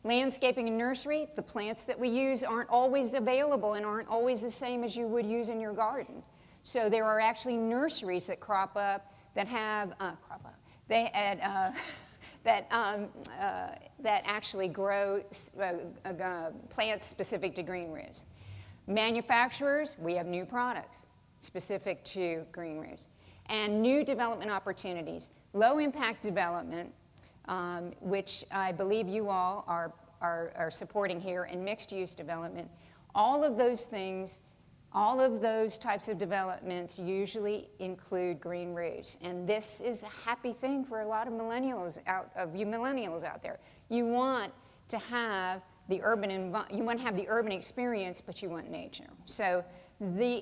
Landscaping and nursery, the plants that we use aren't always available and aren't always the same as you would use in your garden. So there are actually nurseries that crop up that have, that actually grow plants specific to green roofs. Manufacturers, we have new products specific to green roofs. And new development opportunities. Low impact development, which I believe you all are supporting here, and mixed use development. All of those things, all of those types of developments usually include green roofs. And this is a happy thing for a lot of millennials out there. You want to have the urban experience, but you want nature. So the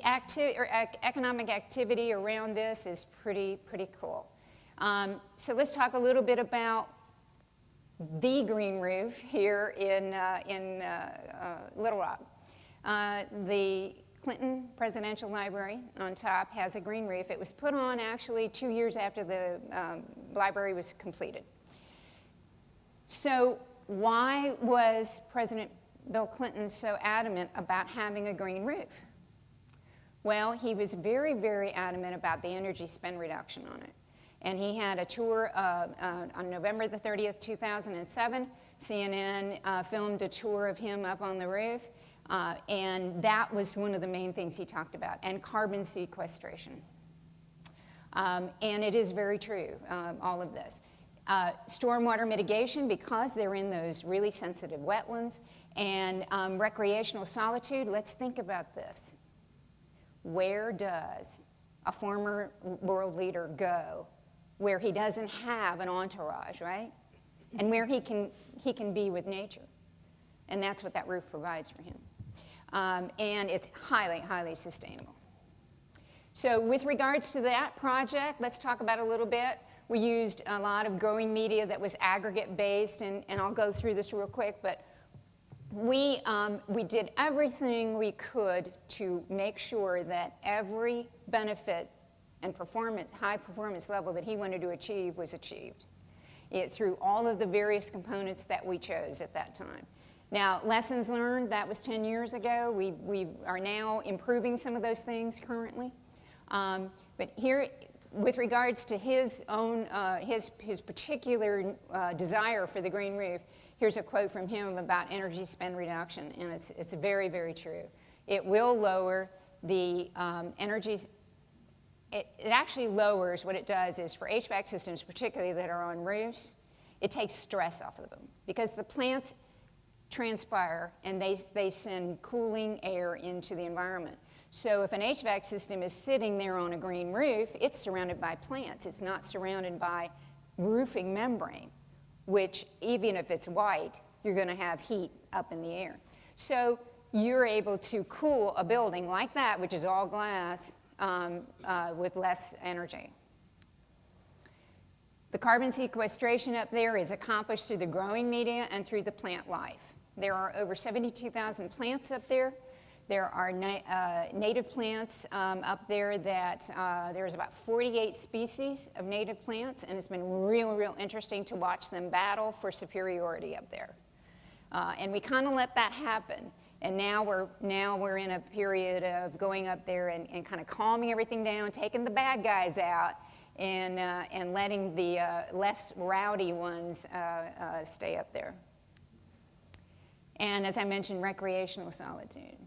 economic activity around this is pretty cool. So let's talk a little bit about the green roof here in Little Rock. The Clinton Presidential Library on top has a green roof. It was put on actually 2 years after the library was completed. So why was President Bill Clinton so adamant about having a green roof? Well, he was very, very adamant about the energy spend reduction on it. And he had a tour on November the 30th, 2007. CNN filmed a tour of him up on the roof. And that was one of the main things he talked about, and carbon sequestration. And it is very true, all of this. Stormwater mitigation, because they're in those really sensitive wetlands, and recreational solitude. Let's think about this. Where does a former world leader go where he doesn't have an entourage, right? And where he can be with nature? And that's what that roof provides for him. And it's highly, highly sustainable. So with regards to that project, let's talk about it a little bit. We used a lot of growing media that was aggregate based, and I'll go through this real quick, but we did everything we could to make sure that every benefit and high performance level that he wanted to achieve was achieved through all of the various components that we chose at that time. Now, lessons learned, that was 10 years ago. We are now improving some of those things currently. But here, with regards to his own, his particular desire for the green roof, here's a quote from him about energy spend reduction, and it's very, very true. It will lower the energy. It actually lowers, what it does is for HVAC systems, particularly that are on roofs, it takes stress off of them because the plants transpire and they send cooling air into the environment. So if an HVAC system is sitting there on a green roof, it's surrounded by plants. It's not surrounded by roofing membrane, which even if it's white, you're going to have heat up in the air. So you're able to cool a building like that, which is all glass, with less energy. The carbon sequestration up there is accomplished through the growing media and through the plant life. There are over 72,000 plants up there. There are native plants up there that there's about 48 species of native plants, and it's been real interesting to watch them battle for superiority up there. And we kind of let that happen. And now we're in a period of going up there and kind of calming everything down, taking the bad guys out, and letting the less rowdy ones stay up there. And as I mentioned, recreational solitude.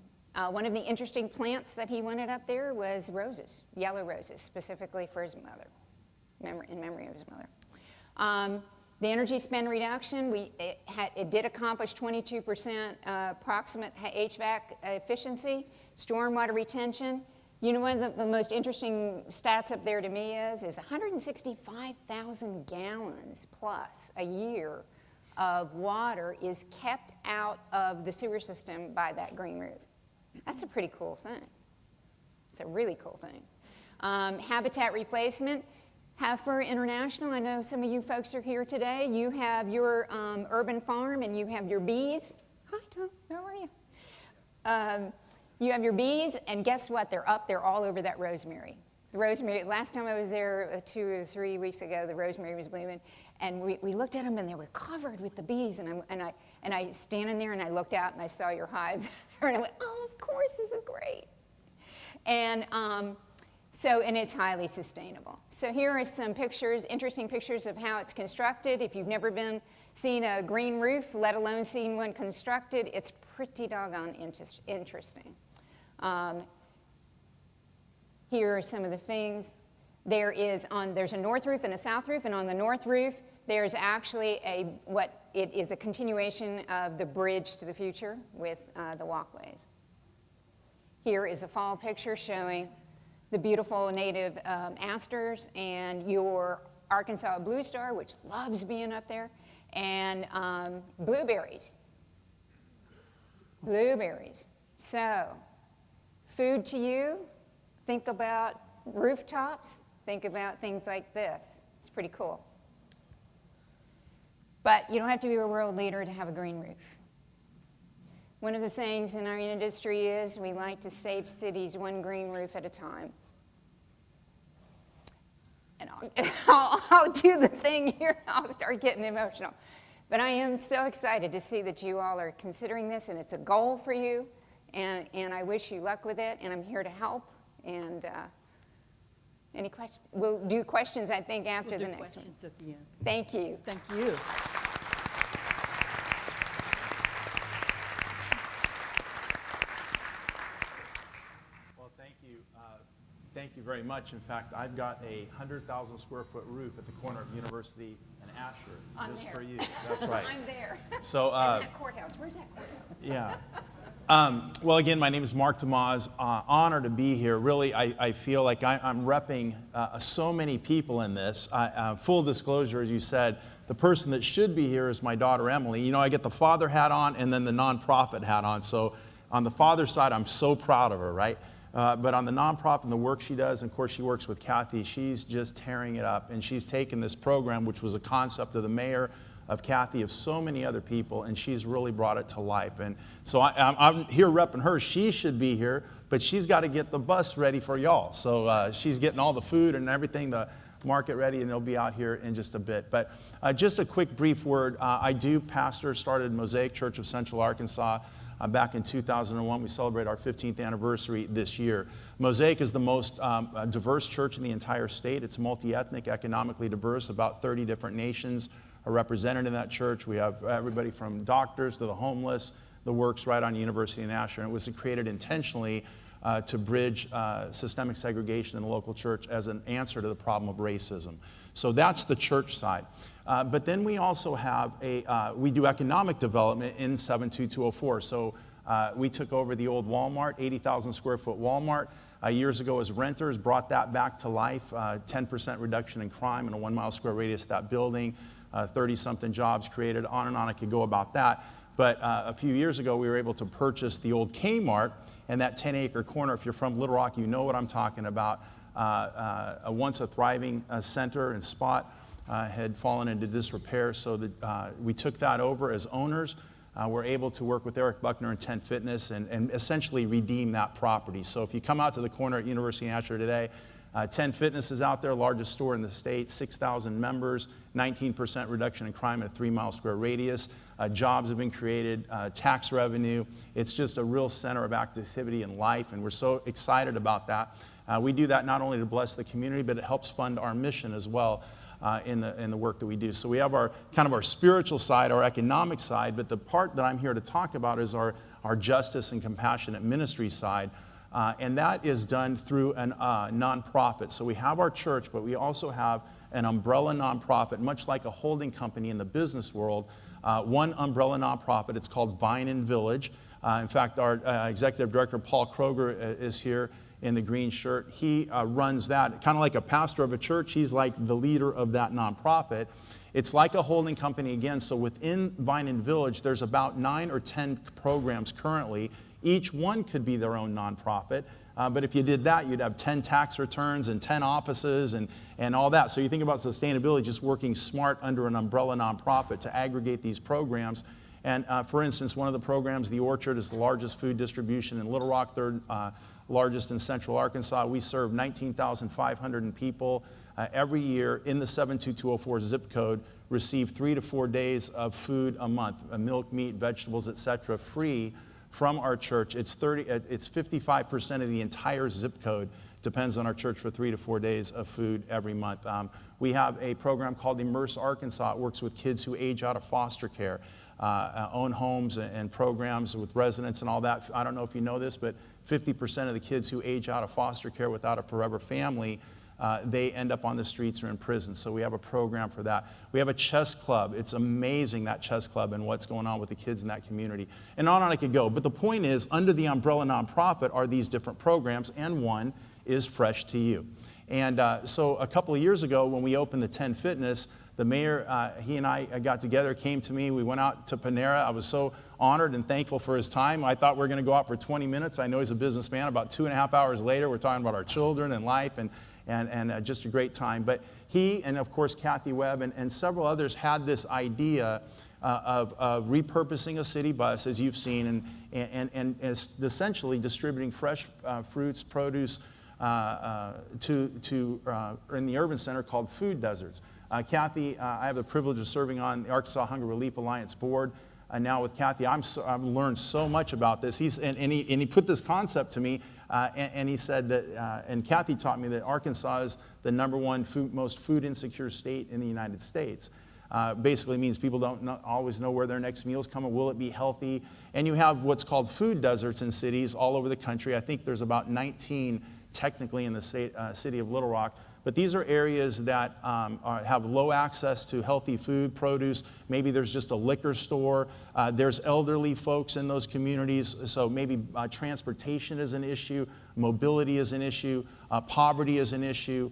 One of the interesting plants that he wanted up there was roses, yellow roses, specifically for his mother, in memory of his mother. The energy spend reduction, it did accomplish 22% approximate HVAC efficiency, stormwater retention. You know, one of the most interesting stats up there to me is 165,000 gallons plus a year of water is kept out of the sewer system by that green roof. That's a pretty cool thing. It's a really cool thing. Habitat replacement. Heifer International, I know some of you folks are here today. You have your urban farm and you have your bees. Hi, Tom, how are you? You have your bees, and guess what? They're all over that rosemary. The rosemary, last time I was there 2 or 3 weeks ago, the rosemary was blooming, and we looked at them and they were covered with the bees, and I standing there and I looked out and I saw your hives there, and I went, oh, of course, this is great. And and it's highly sustainable. So here are some pictures, interesting pictures of how it's constructed. If you've never seen a green roof, let alone seen one constructed, it's pretty doggone interesting. Here are some of the things. There's a north roof and a south roof, and on the north roof, there's actually it is a continuation of the bridge to the future with the walkways. Here is a fall picture showing the beautiful native asters and your Arkansas blue star, which loves being up there, and blueberries. Blueberries. So, food to you, think about rooftops, think about things like this. It's pretty cool. But you don't have to be a world leader to have a green roof. One of the sayings in our industry is we like to save cities one green roof at a time. And I'll do the thing here, I'll start getting emotional. But I am so excited to see that you all are considering this, and it's a goal for you, and I wish you luck with it, and I'm here to help. And any questions? We'll do questions, I think, after the next one. At the end. Thank you. Thank you. Well, thank you. Thank you very much. In fact, I've got a 100,000 square foot roof at the corner of University and Asher, just for you. That's right. I'm there. So, and that courthouse. Where's that courthouse? Yeah. Well, again, my name is Mark Tamaz. Honor to be here. Really, I feel like I'm repping so many people in this. Full disclosure, as you said, the person that should be here is my daughter, Emily. You know, I get the father hat on and then the nonprofit hat on. So on the father's side, I'm so proud of her, right? But on the nonprofit and the work she does, and of course she works with Kathy, she's just tearing it up. And she's taken this program, which was a concept of the mayor, of Kathy, of so many other people, and she's really brought it to life. And so I'm here repping her. She should be here, but she's got to get the bus ready for y'all. So she's getting all the food and everything, the market ready, and they'll be out here in just a bit. But just a quick brief word. I do started Mosaic Church of Central Arkansas back in 2001. We celebrate our 15th anniversary this year. Mosaic is the most diverse church in the entire state. It's multi-ethnic, economically diverse. About 30 different nations are represented in that church. We have everybody from doctors to the homeless, the works right on University of Nashville. And it was created intentionally to bridge systemic segregation in the local church as an answer to the problem of racism. So that's the church side. But then we also have we do economic development in 72204. So we took over the old Walmart, 80,000 square foot Walmart years ago as renters, brought that back to life, 10% reduction in crime in a 1 mile square radius of that building, 30-something jobs created, on and on I could go about that. But a few years ago, we were able to purchase the old Kmart and that 10-acre corner. If you're from Little Rock, you know what I'm talking about. Once a thriving center and spot had fallen into disrepair, so that we took that over as owners. We're able to work with Eric Buckner and 10 Fitness and essentially redeem that property. So if you come out to the corner at University of Nashville today, 10 Fitness is out there, largest store in the state, 6,000 members, 19% reduction in crime in a 3 mile square radius. Jobs have been created, tax revenue. It's just a real center of activity and life, and we're so excited about that. We do that not only to bless the community, but it helps fund our mission as well in the work that we do. So we have our kind of our spiritual side, our economic side, but the part that I'm here to talk about is our justice and compassionate ministry side. And that is done through a nonprofit. So we have our church, but we also have an umbrella nonprofit, much like a holding company in the business world. One umbrella nonprofit, it's called Vine and Village. In fact, our executive director, Paul Kroger, is here in the green shirt. He runs that, kind of like a pastor of a church. He's like the leader of that nonprofit. It's like a holding company again. So within Vine and Village, there's about 9 or 10 programs currently. Each one could be their own nonprofit, but if you did that, you'd have 10 tax returns and 10 offices and all that. So you think about sustainability, just working smart under an umbrella nonprofit to aggregate these programs. And for instance, one of the programs, The Orchard, is the largest food distribution in Little Rock, third largest in Central Arkansas. We serve 19,500 people every year in the 72204 zip code, receive 3 to 4 days of food a month, milk, meat, vegetables, etc., free from our church. It's 55% of the entire zip code depends on our church for 3 to 4 days of food every month. We have a program called Immerse Arkansas. It works with kids who age out of foster care, own homes and programs with residents and all that. I don't know if you know this, but 50% of the kids who age out of foster care without a forever family, they end up on the streets or in prison. So we have a program for that. We have a chess club. It's amazing, that chess club, and what's going on with the kids in that community. And on I could go. But the point is, under the umbrella nonprofit are these different programs, and one is Fresh to You. And so a couple of years ago, when we opened the 10 Fitness, the mayor, he and I got together, came to me. We went out to Panera. I was so honored and thankful for his time. I thought we were going to go out for 20 minutes. I know he's a businessman. About 2.5 hours later, we're talking about our children and life and just a great time. But he and, of course, Kathy Webb and several others had this idea of repurposing a city bus, as you've seen, and essentially distributing fresh fruits, produce in the urban center called food deserts. Kathy, I have the privilege of serving on the Arkansas Hunger Relief Alliance board. Now with Kathy, I've learned so much about this. He put this concept to me. And he said that, and Kathy taught me that Arkansas is the #1 most food insecure state in the United States. Basically means people don't always know where their next meal's coming. Will it be healthy? And you have what's called food deserts in cities all over the country. I think there's about 19 technically in the city of Little Rock. But these are areas that have low access to healthy food, produce. Maybe there's just a liquor store. There's elderly folks in those communities, so maybe transportation is an issue, mobility is an issue, poverty is an issue,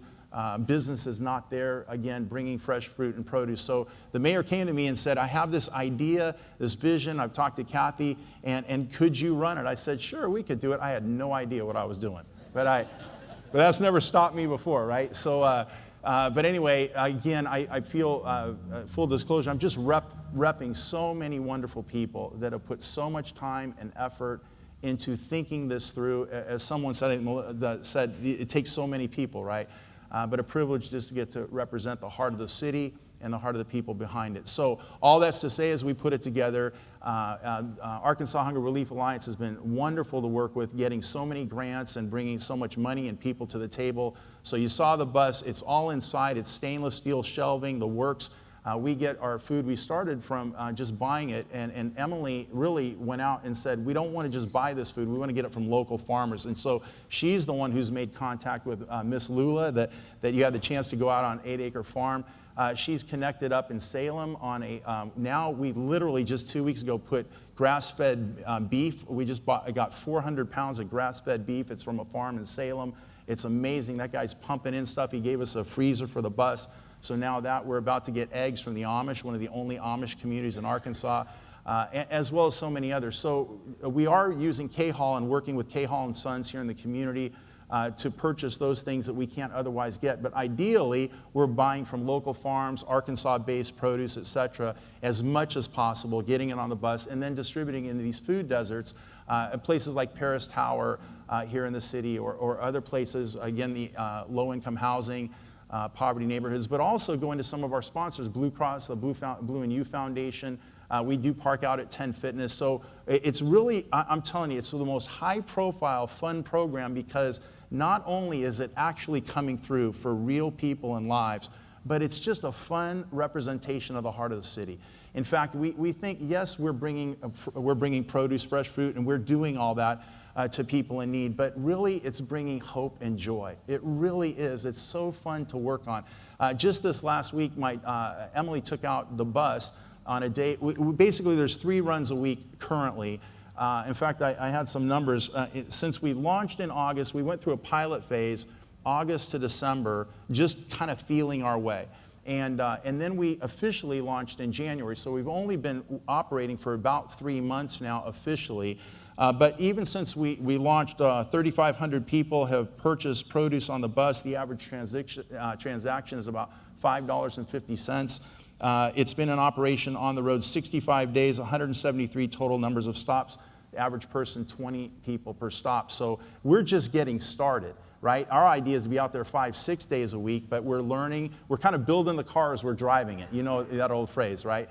business is not there, again, bringing fresh fruit and produce. So the mayor came to me and said, I have this idea, this vision. I've talked to Kathy, and could you run it? I said, sure, we could do it. I had no idea what I was doing, but that's never stopped me before, right? So, but anyway, again, I feel, full disclosure, I'm just repping so many wonderful people that have put so much time and effort into thinking this through. As someone said, it takes so many people, right? but a privilege just to get to represent the heart of the city and the heart of the people behind it. So all that's to say, as we put it together, Arkansas Hunger Relief Alliance has been wonderful to work with, getting so many grants and bringing so much money and people to the table. So you saw the bus, it's all inside, it's stainless steel shelving, the works. We get our food, we started from just buying it, and Emily really went out and said, we don't want to just buy this food, we want to get it from local farmers. And so she's the one who's made contact with Miss Lula, that you had the chance to go out on 8-acre farm. She's connected up in Salem on now we literally just 2 weeks ago put grass-fed beef. We just got 400 pounds of grass-fed beef. It's from a farm in Salem. It's amazing. That guy's pumping in stuff. He gave us a freezer for the bus. So now that we're about to get eggs from the Amish, one of the only Amish communities in Arkansas, as well as so many others. So we are using K-Hall and working with K-Hall and Sons here in the community to purchase those things that we can't otherwise get. But ideally, we're buying from local farms, Arkansas-based produce, et cetera, as much as possible, getting it on the bus, and then distributing it into these food deserts at places like Paris Tower here in the city, or other places, again, the low-income housing, poverty neighborhoods, but also going to some of our sponsors, Blue Cross, the Blue and You Foundation. We do park out at 10 Fitness. So it's really, I'm telling you, it's the most high-profile, fun program, because not only is it actually coming through for real people and lives, but it's just a fun representation of the heart of the city. In fact, we think, yes, we're bringing produce, fresh fruit, and we're doing all that to people in need, but really it's bringing hope and joy. It really is. It's so fun to work on. Just this last week, Emily took out the bus on a day. Basically, there's 3 runs a week currently. In fact, I had some numbers. Since we launched in August, we went through a pilot phase, August to December, just kind of feeling our way. And then we officially launched in January. So we've only been operating for about 3 months now officially. But even since we launched, 3,500 people have purchased produce on the bus. The average transaction is about $5.50. It's been in operation on the road 65 days, 173 total numbers of stops. The average person, 20 people per stop. So we're just getting started, right? Our idea is to be out there 5-6 days a week, but we're learning. We're kind of building the car as we're driving it. You know that old phrase, right?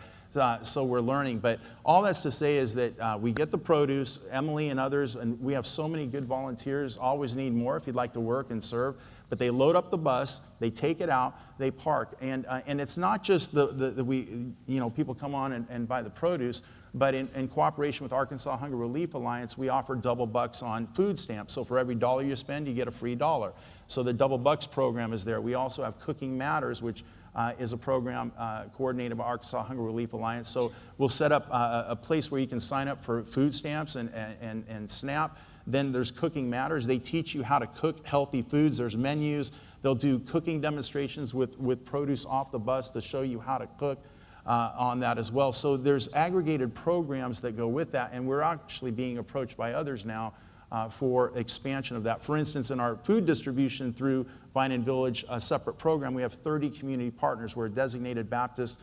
So we're learning. But all that's to say is that we get the produce, Emily and others, and we have so many good volunteers, always need more if you'd like to work and serve. But they load up the bus, they take it out, they park. And it's not just people come on and buy the produce, but in cooperation with Arkansas Hunger Relief Alliance, we offer double bucks on food stamps. So for every $1 you spend, you get a free $1. So the double bucks program is there. We also have Cooking Matters, which is a program coordinated by Arkansas Hunger Relief Alliance. So we'll set up a place where you can sign up for food stamps and SNAP. Then there's Cooking Matters. They teach you how to cook healthy foods. There's menus. They'll do cooking demonstrations with produce off the bus to show you how to cook on that as well. So there's aggregated programs that go with that, and we're actually being approached by others now for expansion of that. For instance, in our food distribution through Vine and Village, a separate program, we have 30 community partners. We're a designated Baptist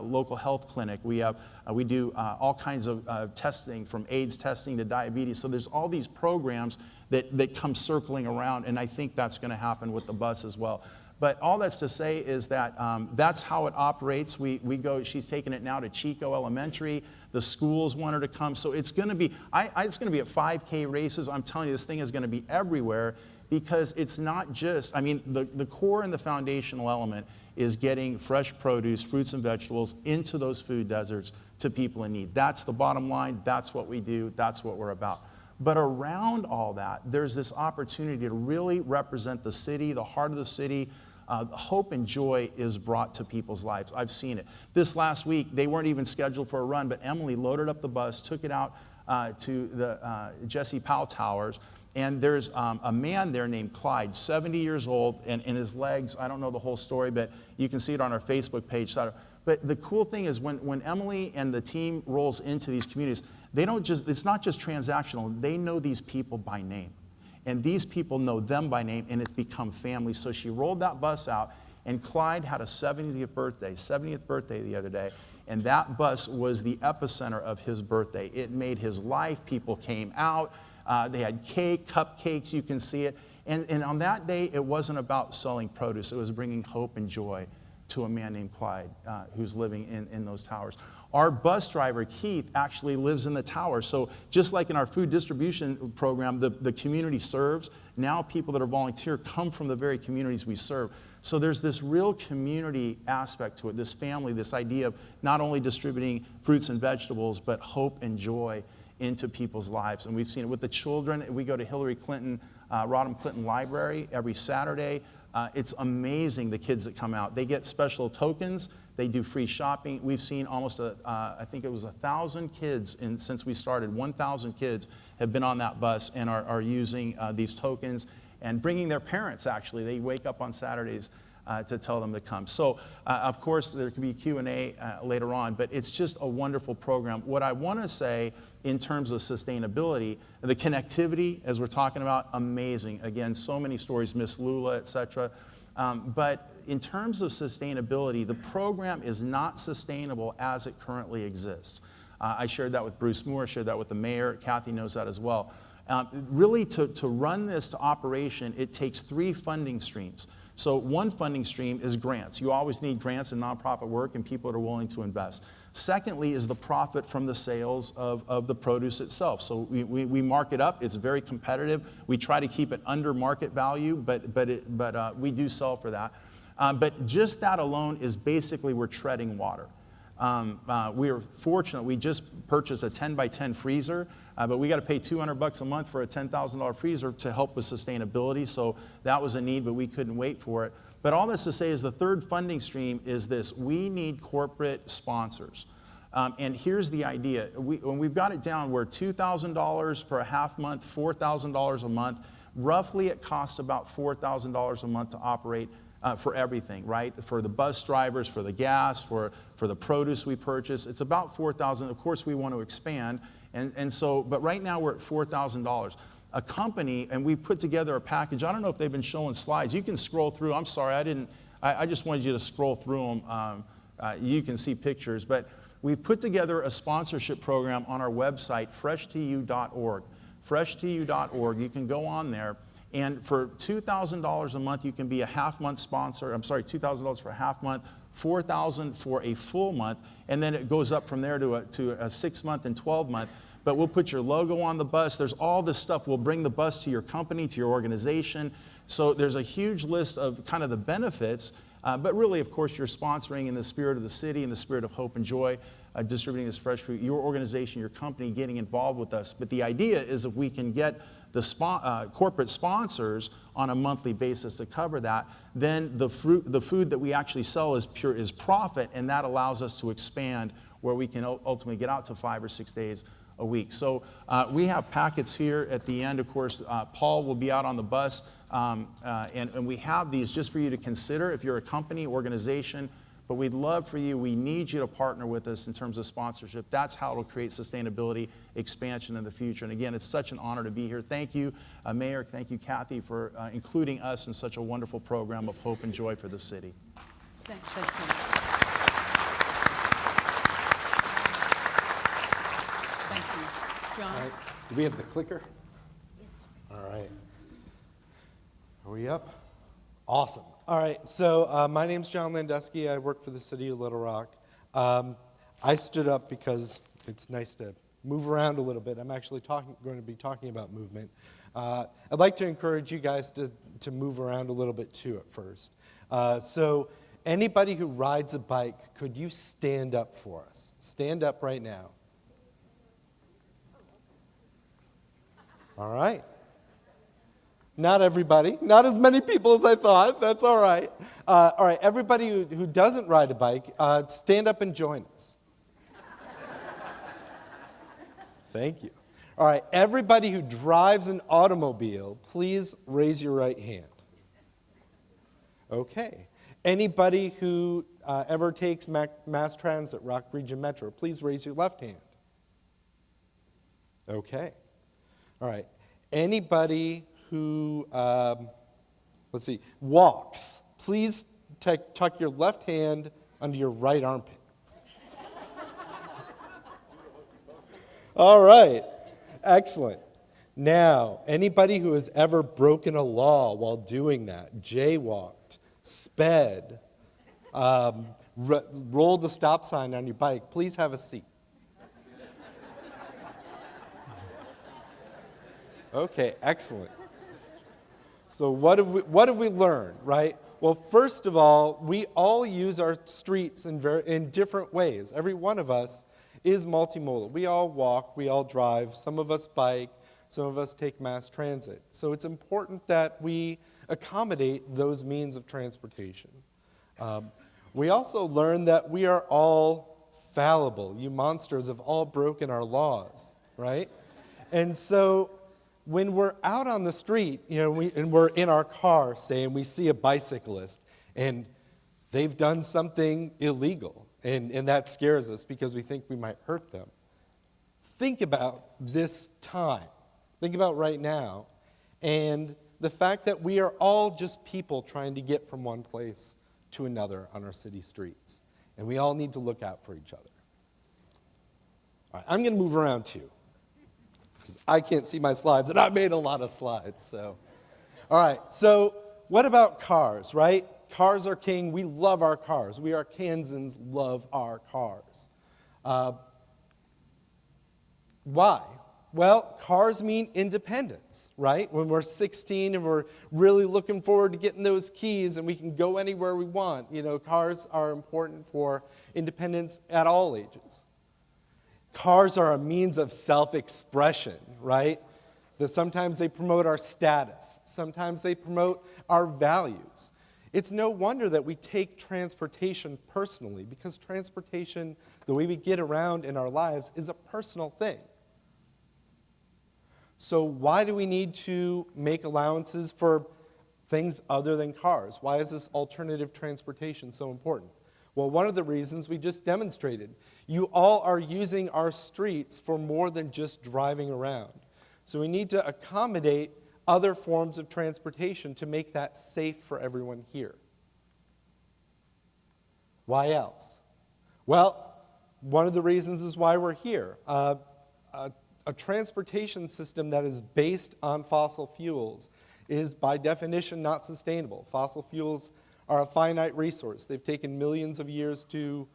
local health clinic. We do all kinds of testing, from AIDS testing to diabetes. So there's all these programs that come circling around, and I think that's going to happen with the bus as well. But all that's to say is that that's how it operates. We go. She's taking it now to Chico Elementary. The schools want her to come. So it's going to be, it's going to be at 5K races. I'm telling you, this thing is going to be everywhere, because it's not just, the core and the foundational element is getting fresh produce, fruits and vegetables into those food deserts to people in need. That's the bottom line. That's what we do. That's what we're about. But around all that, there's this opportunity to really represent the city, the heart of the city. Hope and joy is brought to people's lives. I've seen it. This last week, they weren't even scheduled for a run, but Emily loaded up the bus, took it out to the Jesse Powell Towers, and there's a man there named Clyde, 70 years old, and in his legs, I don't know the whole story, but you can see it on our Facebook page. But the cool thing is when Emily and the team rolls into these communities, it's not just transactional, they know these people by name. And these people know them by name, and it's become family. So she rolled that bus out, and Clyde had a 70th birthday the other day, and that bus was the epicenter of his birthday. It made his life. People came out. They had cake, cupcakes, you can see it. And on that day, it wasn't about selling produce. It was bringing hope and joy to a man named Clyde who's living in those towers. Our bus driver, Keith, actually lives in the tower. So just like in our food distribution program, the community serves. Now people that are volunteer come from the very communities we serve. So there's this real community aspect to it, this family, this idea of not only distributing fruits and vegetables, but hope and joy into people's lives. And we've seen it with the children. We go to Hillary Clinton, Rodham Clinton Library every Saturday. It's amazing, the kids that come out. They get special tokens. They do free shopping. We've seen almost, I think it was 1,000 kids since we started. 1,000 kids have been on that bus and are using these tokens and bringing their parents, actually. They wake up on Saturdays to tell them to come. So, of course, there can be Q&A later on, but it's just a wonderful program. What I want to say in terms of sustainability, the connectivity, as we're talking about, amazing. Again, so many stories, Miss Lula, et cetera. But in terms of sustainability, the program is not sustainable as it currently exists. I shared that with Bruce Moore, shared that with the mayor. Kathy knows that as well. Really, to run this to operation, it takes 3 funding streams. So one funding stream is grants. You always need grants in nonprofit work and people that are willing to invest. Secondly is the profit from the sales of the produce itself. So we mark it up. It's very competitive. We try to keep it under market value, but we do sell for that. But just that alone is basically we're treading water. We are fortunate. We just purchased a 10 by 10 freezer, but we got to pay $200 a month for a $10,000 freezer to help with sustainability. So that was a need, but we couldn't wait for it. But all this to say is the third funding stream is this: we need corporate sponsors. And here's the idea. When we've got it down, we're $2,000 for a half month, $4,000 a month. Roughly, it costs about $4,000 a month to operate for everything, right? For the bus drivers, for the gas, for the produce we purchase. It's about $4,000. Of course, we want to expand. And so, but right now we're at $4,000. A company, and we put together a package. I don't know if they've been showing slides. You can scroll through. I'm sorry, I just wanted you to scroll through them. You can see pictures. But we've put together a sponsorship program on our website, freshtu.org. Freshtu.org. You can go on there. And for $2,000 a month, you can be a half-month sponsor. I'm sorry, $2,000 for a half month, $4,000 for a full month, and then it goes up from there to a 6-month and 12-month. But we'll put your logo on the bus. There's all this stuff. We'll bring the bus to your company, to your organization. So there's a huge list of kind of the benefits. But really, of course, you're sponsoring in the spirit of the city, in the spirit of hope and joy, distributing this fresh food. Your organization, your company getting involved with us. But the idea is if we can get the corporate sponsors on a monthly basis to cover that, then the food that we actually sell is profit, and that allows us to expand where we can ultimately get out to 5 or 6 days a week. So we have packets here at the end. Of course, Paul will be out on the bus, and we have these just for you to consider if you're a company, organization. But we'd love for you, we need you to partner with us in terms of sponsorship. That's how it'll create sustainability, expansion in the future. And again, it's such an honor to be here. Thank you, Mayor. Thank you, Kathy, for including us in such a wonderful program of hope and joy for the city. Thank you. John? All right. Do we have the clicker? Yes. All right. Are we up? Awesome. All right, so my name's John Landusky. I work for the city of Little Rock. I stood up because it's nice to move around a little bit. I'm actually going to be talking about movement. I'd like to encourage you guys to move around a little bit too at first. So anybody who rides a bike, could you stand up for us? Stand up right now. All right. Not everybody, not as many people as I thought. That's all right. All right, everybody who doesn't ride a bike, stand up and join us. Thank you. All right, everybody who drives an automobile, please raise your right hand. Okay. Anybody who ever takes mass transit, Rock Region Metro, please raise your left hand. Okay. All right. Anybody who, walks, please tuck your left hand under your right armpit. All right, excellent. Now, anybody who has ever broken a law while doing that, jaywalked, sped, rolled the stop sign on your bike, please have a seat. Okay, excellent. So what have we learned, right? Well, first of all, we all use our streets in different ways. Every one of us is multimodal. We all walk, we all drive, some of us bike, some of us take mass transit. So it's important that we accommodate those means of transportation. We also learn that we are all fallible. You monsters have all broken our laws, right? And so when we're out on the street, and we're in our car, say, and we see a bicyclist, and they've done something illegal, and that scares us because we think we might hurt them. Think about this time. Think about right now, and the fact that we are all just people trying to get from one place to another on our city streets, and we all need to look out for each other. All right, I'm going to move around too, because I can't see my slides, and I made a lot of slides. So, all right. So, what about cars? Right? Cars are king. We love our cars. We Arkansans love our cars. Why? Well, cars mean independence, right? When we're 16 and we're really looking forward to getting those keys and we can go anywhere we want, cars are important for independence at all ages. Cars are a means of self-expression, right? That sometimes they promote our status. Sometimes they promote our values. It's no wonder that we take transportation personally, because transportation, the way we get around in our lives, is a personal thing. So why do we need to make allowances for things other than cars? Why is this alternative transportation so important? Well, one of the reasons we just demonstrated. You all are using our streets for more than just driving around. So we need to accommodate other forms of transportation to make that safe for everyone here. Why else? Well, one of the reasons is why we're here. A transportation system that is based on fossil fuels is by definition not sustainable. Fossil fuels are a finite resource. They've taken millions of years to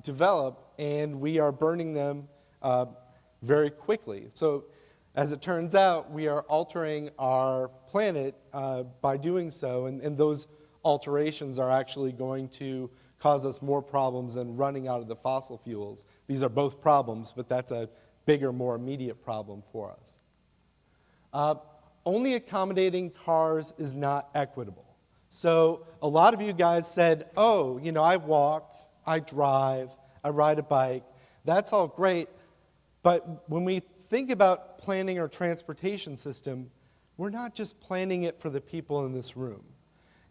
develop, and we are burning them very quickly. So as it turns out, we are altering our planet by doing so, and those alterations are actually going to cause us more problems than running out of the fossil fuels. These are both problems, but that's a bigger, more immediate problem for us. Only accommodating cars is not equitable. So a lot of you guys said, oh, I walk, I drive, I ride a bike. That's all great. But when we think about planning our transportation system, we're not just planning it for the people in this room.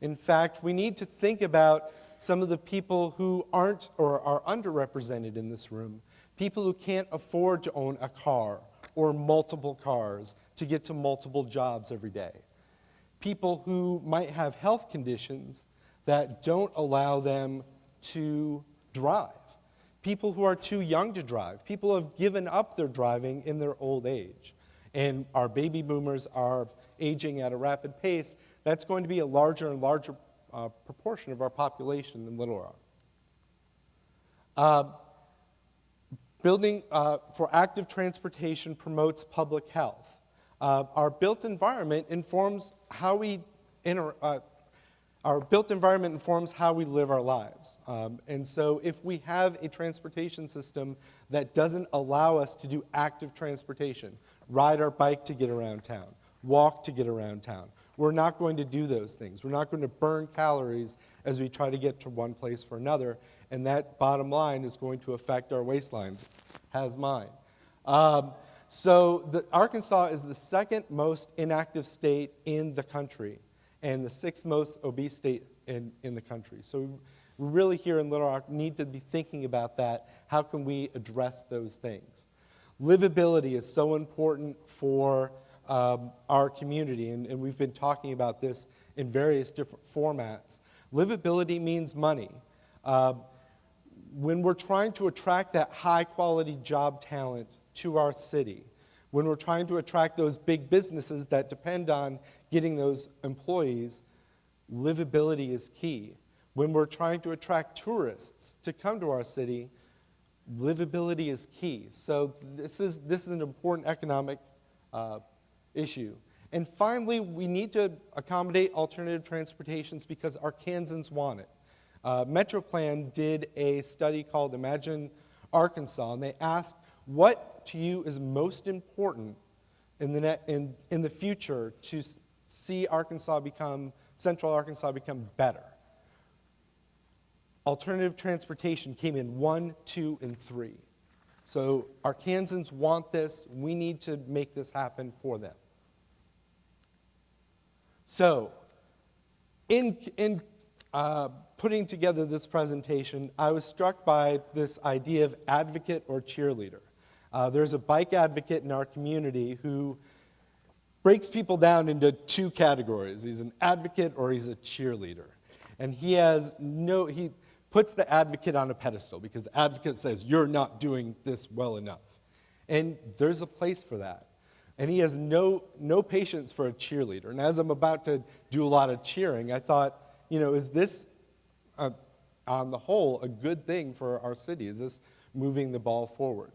In fact, we need to think about some of the people who aren't or are underrepresented in this room. People who can't afford to own a car or multiple cars to get to multiple jobs every day. People who might have health conditions that don't allow them to drive. People who are too young to drive. People who have given up their driving in their old age. And our baby boomers are aging at a rapid pace. That's going to be a larger and larger proportion of our population in Little Rock. Building for active transportation promotes public health. Our built environment informs how we live our lives. And so if we have a transportation system that doesn't allow us to do active transportation, ride our bike to get around town, walk to get around town, we're not going to do those things. We're not going to burn calories as we try to get to one place for another, and that bottom line is going to affect our waistlines. Has mine. So Arkansas is the second most inactive state in the country and the sixth most obese state in the country. So we really here in Little Rock need to be thinking about that. How can we address those things? Livability is so important for our community, and we've been talking about this in various different formats. Livability means money. When we're trying to attract that high-quality job talent to our city, When we're trying to attract those big businesses that depend on getting those employees, livability is key. When we're trying to attract tourists to come to our city, livability is key. So this is an important economic issue. And finally, we need to accommodate alternative transportations because Arkansans want it. MetroPlan did a study called Imagine Arkansas, and they asked, what to you is most important in the future to see Central Arkansas become better? Alternative transportation came in 1, 2, and 3. So Arkansans want this. We need to make this happen for them. So in putting together this presentation, I was struck by this idea of advocate or cheerleader. There's a bike advocate in our community who breaks people down into 2 categories. He's an advocate or he's a cheerleader. And he puts the advocate on a pedestal because the advocate says, you're not doing this well enough. And there's a place for that. And he has no patience for a cheerleader. And as I'm about to do a lot of cheering, I thought, is this, on the whole, a good thing for our city? Is this moving the ball forward?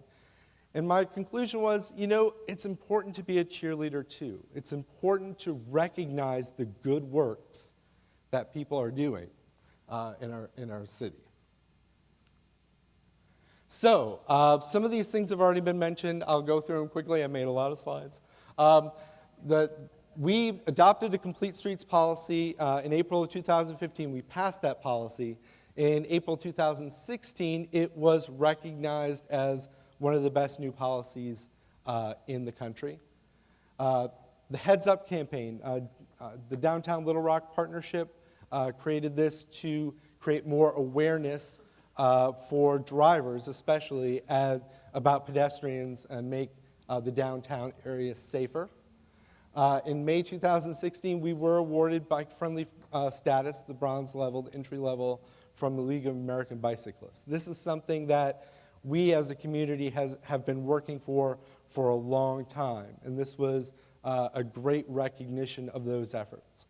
And my conclusion was, it's important to be a cheerleader too. It's important to recognize the good works that people are doing in our city. So, some of these things have already been mentioned. I'll go through them quickly. I made a lot of slides. We adopted a complete streets policy in April of 2015. We passed that policy. In April 2016, it was recognized as one of the best new policies in the country. The Heads Up campaign, the Downtown Little Rock Partnership created this to create more awareness for drivers, especially about pedestrians and make the downtown area safer. In May 2016, we were awarded bike-friendly status, the bronze level, the entry level, from the League of American Bicyclists. This is something that we as a community have been working for a long time, and this was a great recognition of those efforts.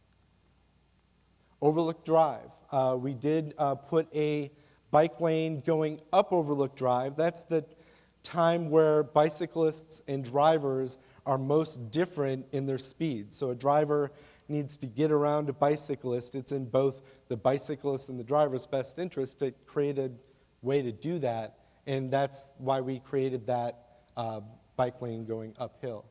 Overlook Drive. We did put a bike lane going up Overlook Drive. That's the time where bicyclists and drivers are most different in their speed. So a driver needs to get around a bicyclist. It's in both the bicyclist and the driver's best interest to create a way to do that, and that's why we created that bike lane going uphill.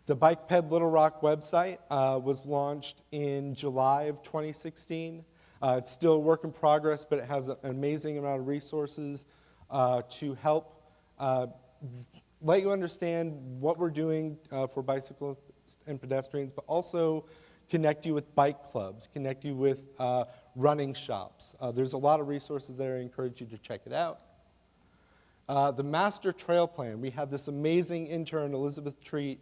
The Bike Ped Little Rock website was launched in July of 2016. It's still a work in progress, but it has an amazing amount of resources to help let you understand what we're doing for bicyclists and pedestrians, but also connect you with bike clubs, connect you with running shops. There's a lot of resources there. I encourage you to check it out. The Master Trail Plan. We had this amazing intern, Elizabeth Treat,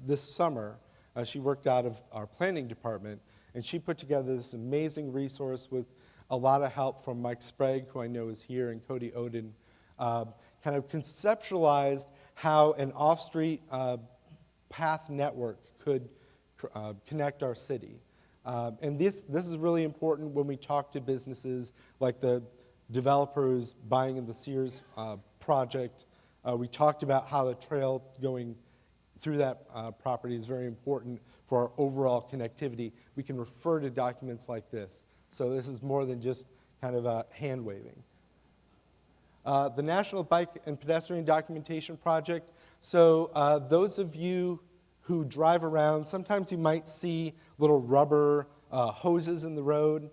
this summer. She worked out of our planning department, and she put together this amazing resource with a lot of help from Mike Sprague, who I know is here, and Cody Oden, kind of conceptualized how an off-street path network could connect our city. And this is really important when we talk to businesses like the developers buying in the Sears project. We talked about how the trail going through that property is very important for our overall connectivity. We can refer to documents like this. So this is more than just kind of a hand waving. The National Bike and Pedestrian Documentation Project. So those of you who drive around, sometimes you might see little rubber hoses in the road.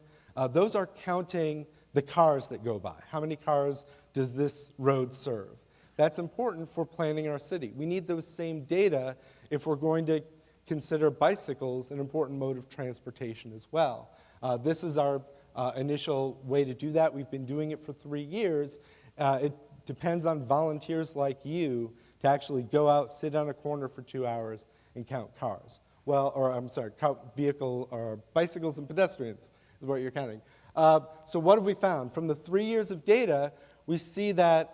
Those are counting the cars that go by. How many cars does this road serve? That's important for planning our city. We need those same data if we're going to consider bicycles an important mode of transportation as well. This is our initial way to do that. We've been doing it for 3 years. It depends on volunteers like you to actually go out, sit on a corner for 2 hours and count cars. Count vehicle or bicycles and pedestrians is what you're counting. So what have we found? From the 3 years of data, we see that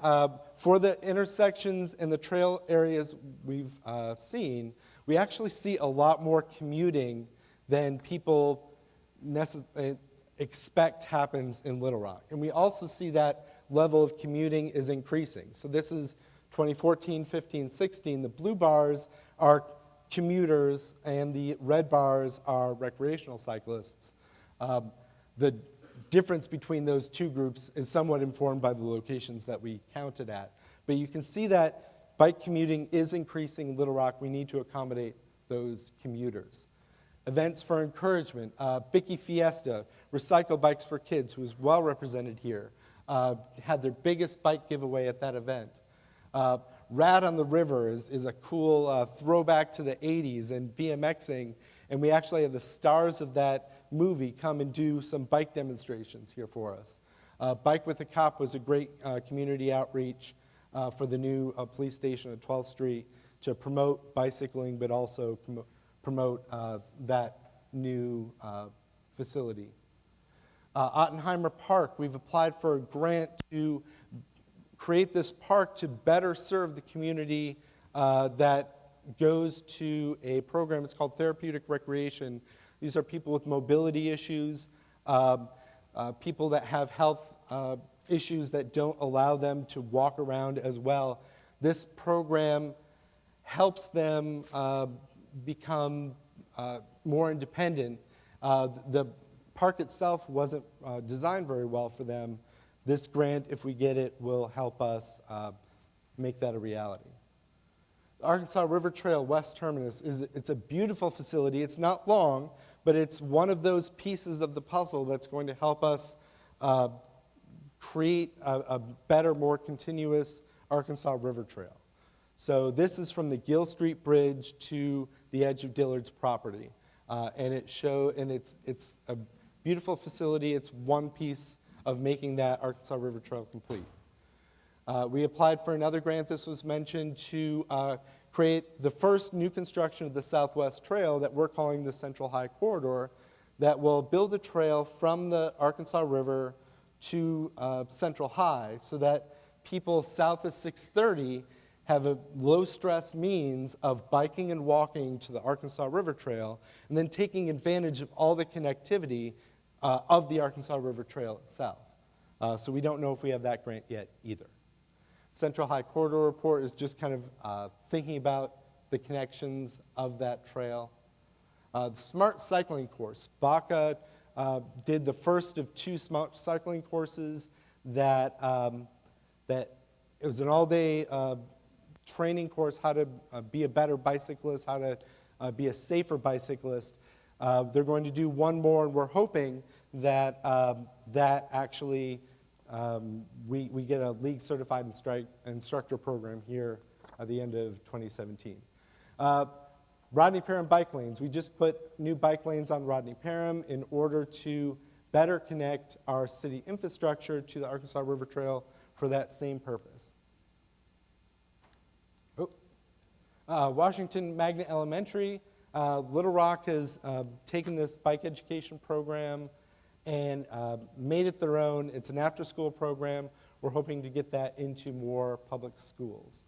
for the intersections and the trail areas we've seen, we actually see a lot more commuting than people expect happens in Little Rock. And we also see that level of commuting is increasing. So this is 2014, 15, 16. The blue bars are commuters and the red bars are recreational cyclists. The difference between those two groups is somewhat informed by the locations that we counted at. But you can see that bike commuting is increasing in Little Rock. We need to accommodate those commuters. Events for encouragement, Bicky Fiesta, Recycle Bikes for Kids, who is well represented here, had their biggest bike giveaway at that event. Rad on the River is a cool throwback to the 80s and BMXing, and we actually have the stars of that movie come and do some bike demonstrations here for us. Bike with a Cop was a great community outreach for the new police station at 12th Street to promote bicycling, but also promote that new facility. Ottenheimer Park, we've applied for a grant to create this park to better serve the community that goes to a program. It's called Therapeutic Recreation. These are people with mobility issues, people that have health issues that don't allow them to walk around as well. This program helps them become more independent. The park itself wasn't designed very well for them. This grant, if we get it, will help us make that a reality. The Arkansas River Trail West Terminus, it's a beautiful facility. It's not long, but it's one of those pieces of the puzzle that's going to help us create a better, more continuous Arkansas River Trail. So this is from the Gill Street Bridge to the edge of Dillard's property. And it's a beautiful facility. It's one piece of making that Arkansas River Trail complete. We applied for another grant, this was mentioned, to create the first new construction of the Southwest Trail that we're calling the Central High Corridor that will build a trail from the Arkansas River to Central High so that people south of 630 have a low-stress means of biking and walking to the Arkansas River Trail and then taking advantage of all the connectivity of the Arkansas River Trail itself. So we don't know if we have that grant yet either. Central High Corridor Report is just kind of thinking about the connections of that trail. The Smart Cycling Course. Baca did the first of 2 smart cycling courses that it was an all-day training course, how to be a better bicyclist, how to be a safer bicyclist. They're going to do one more, and we're hoping that that actually we get a league-certified instructor program here at the end of 2017. Rodney Parham bike lanes. We just put new bike lanes on Rodney Parham in order to better connect our city infrastructure to the Arkansas River Trail for that same purpose. Washington Magnet Elementary. Little Rock has taken this bike education program and made it their own. It's an after-school program. We're hoping to get that into more public schools.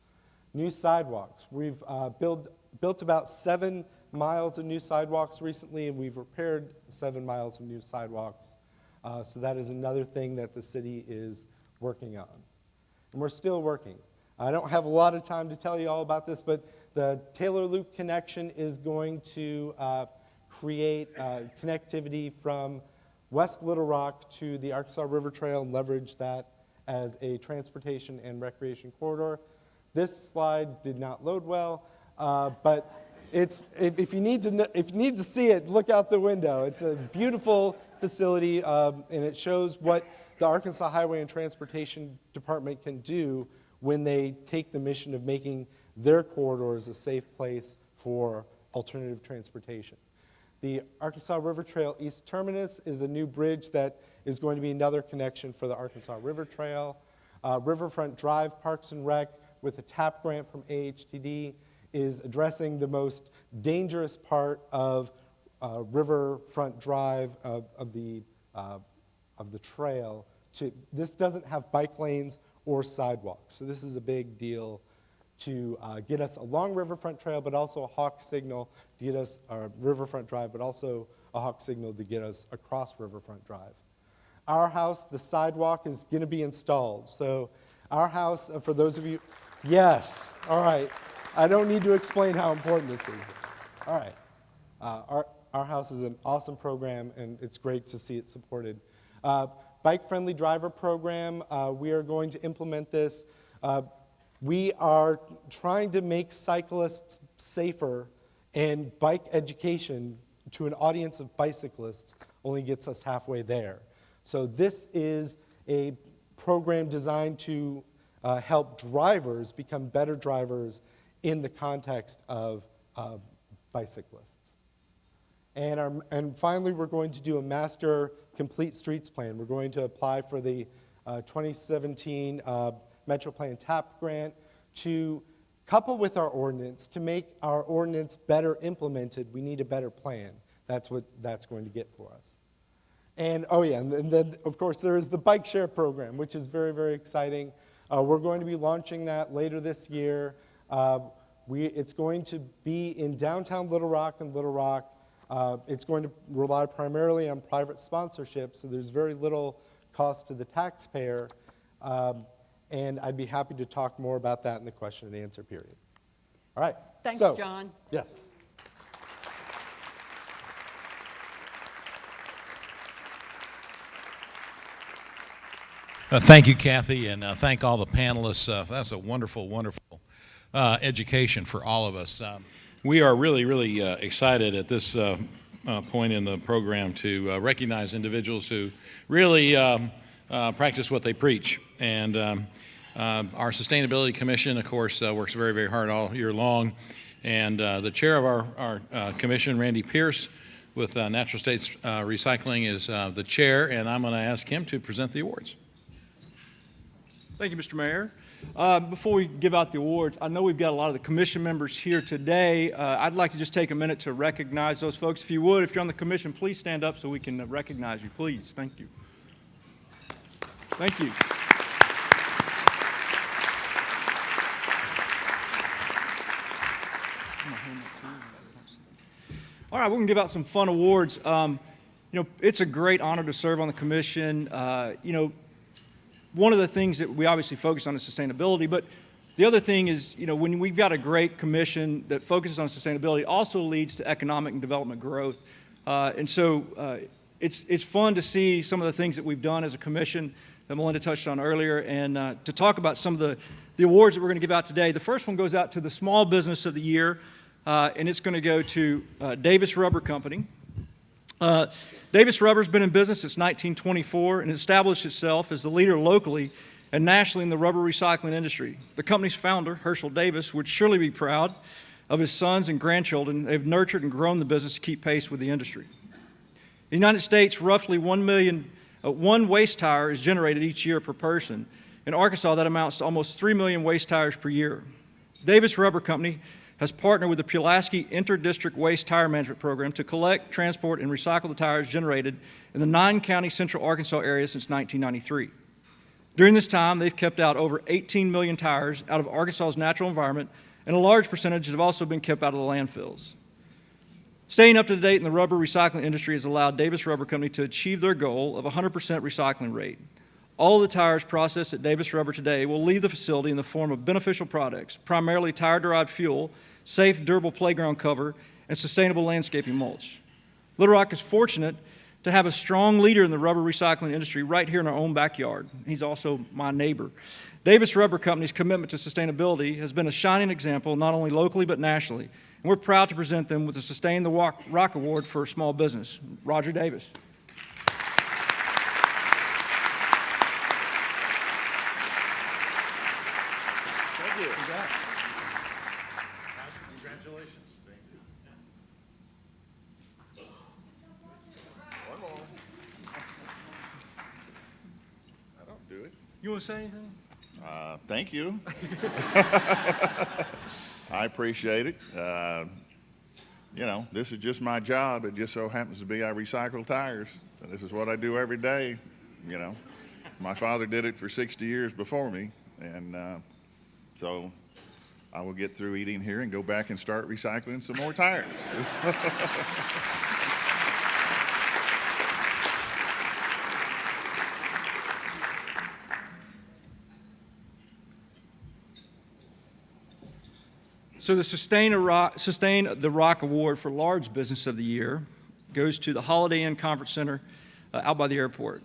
New sidewalks. We've built about 7 miles of new sidewalks recently, and we've repaired 7 miles of new sidewalks. So that is another thing that the city is working on. And we're still working. I don't have a lot of time to tell you all about this, but the Taylor Loop connection is going to create connectivity from West Little Rock to the Arkansas River Trail and leverage that as a transportation and recreation corridor. This slide did not load well, but if you need to see it, look out the window. It's a beautiful facility, and it shows what the Arkansas Highway and Transportation Department can do when they take the mission of making their corridors a safe place for alternative transportation. The Arkansas River Trail East Terminus is a new bridge that is going to be another connection for the Arkansas River Trail. Riverfront Drive Parks and Rec with a TAP grant from AHTD is addressing the most dangerous part of Riverfront Drive of the trail. This doesn't have bike lanes or sidewalks. So this is a big deal to get us along Riverfront Trail, but also a hawk signal to get us, or Riverfront Drive, but also a hawk signal to get us across Riverfront Drive. Our house, the sidewalk is going to be installed. So our house, for those of you, yes, all right. I don't need to explain how important this is. All right. Our house is an awesome program, and it's great to see it supported. Bike-friendly driver program, we are going to implement this. We are trying to make cyclists safer, and bike education to an audience of bicyclists only gets us halfway there. So this is a program designed to help drivers become better drivers in the context of bicyclists. And finally, we're going to do a master complete streets plan. We're going to apply for the 2017 Metro Plan TAP grant to couple with our ordinance. To make our ordinance better implemented, we need a better plan. That's what that's going to get for us. And oh yeah, and then of course there is the bike share program, which is very, very exciting. We're going to be launching that later this year. It's going to be in downtown Little Rock and Little Rock. It's going to rely primarily on private sponsorship, so there's very little cost to the taxpayer. And I'd be happy to talk more about that in the question and answer period. All right. Thanks, so, John. Yes. Thank you, Kathy, and thank all the panelists. That's a wonderful, wonderful education for all of us. We are really, really excited at this point in the program to recognize individuals who really practice what they preach. And our Sustainability Commission, of course, works very, very hard all year long. And the chair of our commission, Randy Pierce, with Natural States Recycling, is the chair, and I'm going to ask him to present the awards. Thank you, Mr. Mayor. Before we give out the awards, I know we've got a lot of the commission members here today. I'd like to just take a minute to recognize those folks. If you would, if you're on the commission, please stand up so we can recognize you, please. Thank you. Thank you. All right, we're going to give out some fun awards. It's a great honor to serve on the commission. One of the things that we obviously focus on is sustainability, but the other thing is, when we've got a great commission that focuses on sustainability, it also leads to economic and development growth. And so it's fun to see some of the things that we've done as a commission that Melinda touched on earlier, and to talk about some of the awards that we're going to give out today. The first one goes out to the Small Business of the Year, and it's going to go to Davis Rubber Company. Davis Rubber's been in business since 1924 and established itself as the leader locally and nationally in the rubber recycling industry. The company's founder, Herschel Davis, would surely be proud of his sons and grandchildren. They've nurtured and grown the business to keep pace with the industry. In the United States, roughly 1 waste tire is generated each year per person. In Arkansas, that amounts to almost 3 million waste tires per year. Davis Rubber Company has partnered with the Pulaski Inter-District Waste Tire Management Program to collect, transport, and recycle the tires generated in the 9-county central Arkansas area since 1993. During this time, they've kept out over 18 million tires out of Arkansas's natural environment, and a large percentage have also been kept out of the landfills. Staying up to date in the rubber recycling industry has allowed Davis Rubber Company to achieve their goal of 100% recycling rate. All of the tires processed at Davis Rubber today will leave the facility in the form of beneficial products, primarily tire-derived fuel, safe, durable playground cover, and sustainable landscaping mulch. Little Rock is fortunate to have a strong leader in the rubber recycling industry right here in our own backyard. He's also my neighbor. Davis Rubber Company's commitment to sustainability has been a shining example not only locally but nationally, and we're proud to present them with the Sustain the Rock Award for Small Business. Roger Davis. You want to say anything? Thank you. I appreciate it. This is just my job. It just so happens to be I recycle tires. This is what I do every day, My father did it for 60 years before me, and so I will get through eating here and go back and start recycling some more tires. So the Sustain the Rock Award for Large Business of the Year goes to the Holiday Inn Conference Center out by the airport.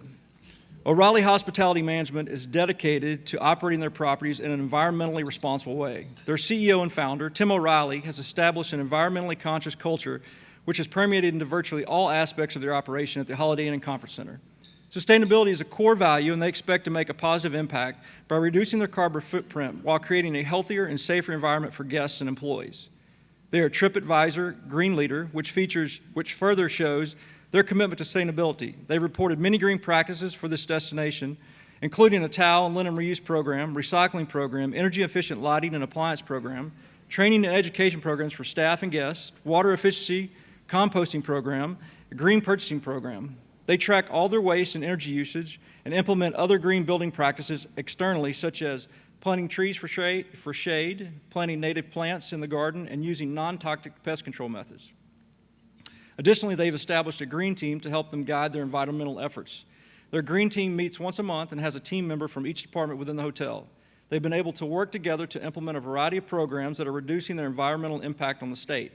O'Reilly Hospitality Management is dedicated to operating their properties in an environmentally responsible way. Their CEO and founder, Tim O'Reilly, has established an environmentally conscious culture which has permeated into virtually all aspects of their operation at the Holiday Inn and Conference Center. Sustainability is a core value, and they expect to make a positive impact by reducing their carbon footprint while creating a healthier and safer environment for guests and employees. They are TripAdvisor Green Leader, which further shows their commitment to sustainability. They've reported many green practices for this destination, including a towel and linen reuse program, recycling program, energy-efficient lighting and appliance program, training and education programs for staff and guests, water efficiency, composting program, a green purchasing program. They track all their waste and energy usage and implement other green building practices externally, such as planting trees for shade, planting native plants in the garden, and using non-toxic pest control methods. Additionally, they've established a green team to help them guide their environmental efforts. Their green team meets once a month and has a team member from each department within the hotel. They've been able to work together to implement a variety of programs that are reducing their environmental impact on the state.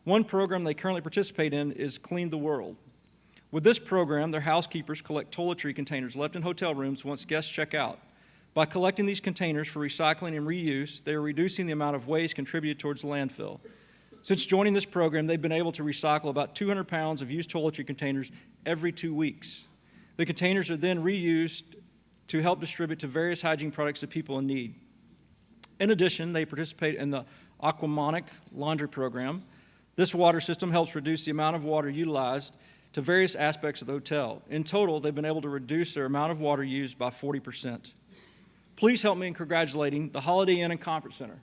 One program they currently participate in is Clean the World. With this program, their housekeepers collect toiletry containers left in hotel rooms once guests check out. By collecting these containers for recycling and reuse, they are reducing the amount of waste contributed towards the landfill. Since joining this program, they've been able to recycle about 200 pounds of used toiletry containers every 2 weeks. The containers are then reused to help distribute to various hygiene products to people in need. In addition, they participate in the Aquamonic laundry program. This water system helps reduce the amount of water utilized to various aspects of the hotel. In total, they've been able to reduce their amount of water used by 40%. Please help me in congratulating the Holiday Inn and Conference Center.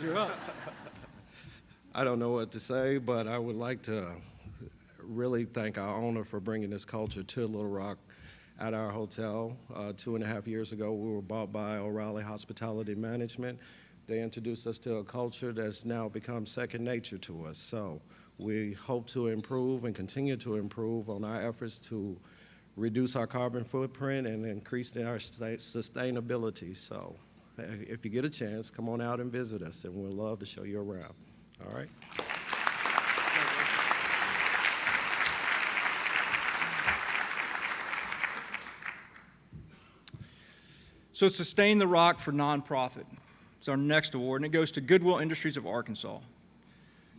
You're up. I don't know what to say, but I would like to really thank our owner for bringing this culture to Little Rock at our hotel. 2.5 years ago, we were bought by O'Reilly Hospitality Management. They introduced us to a culture that's now become second nature to us. So we hope to improve and continue to improve on our efforts to reduce our carbon footprint and increase our sustainability. So if you get a chance, come on out and visit us, and we'd love to show you around. All right? So Sustain the Rock for Nonprofit is our next award, and it goes to Goodwill Industries of Arkansas.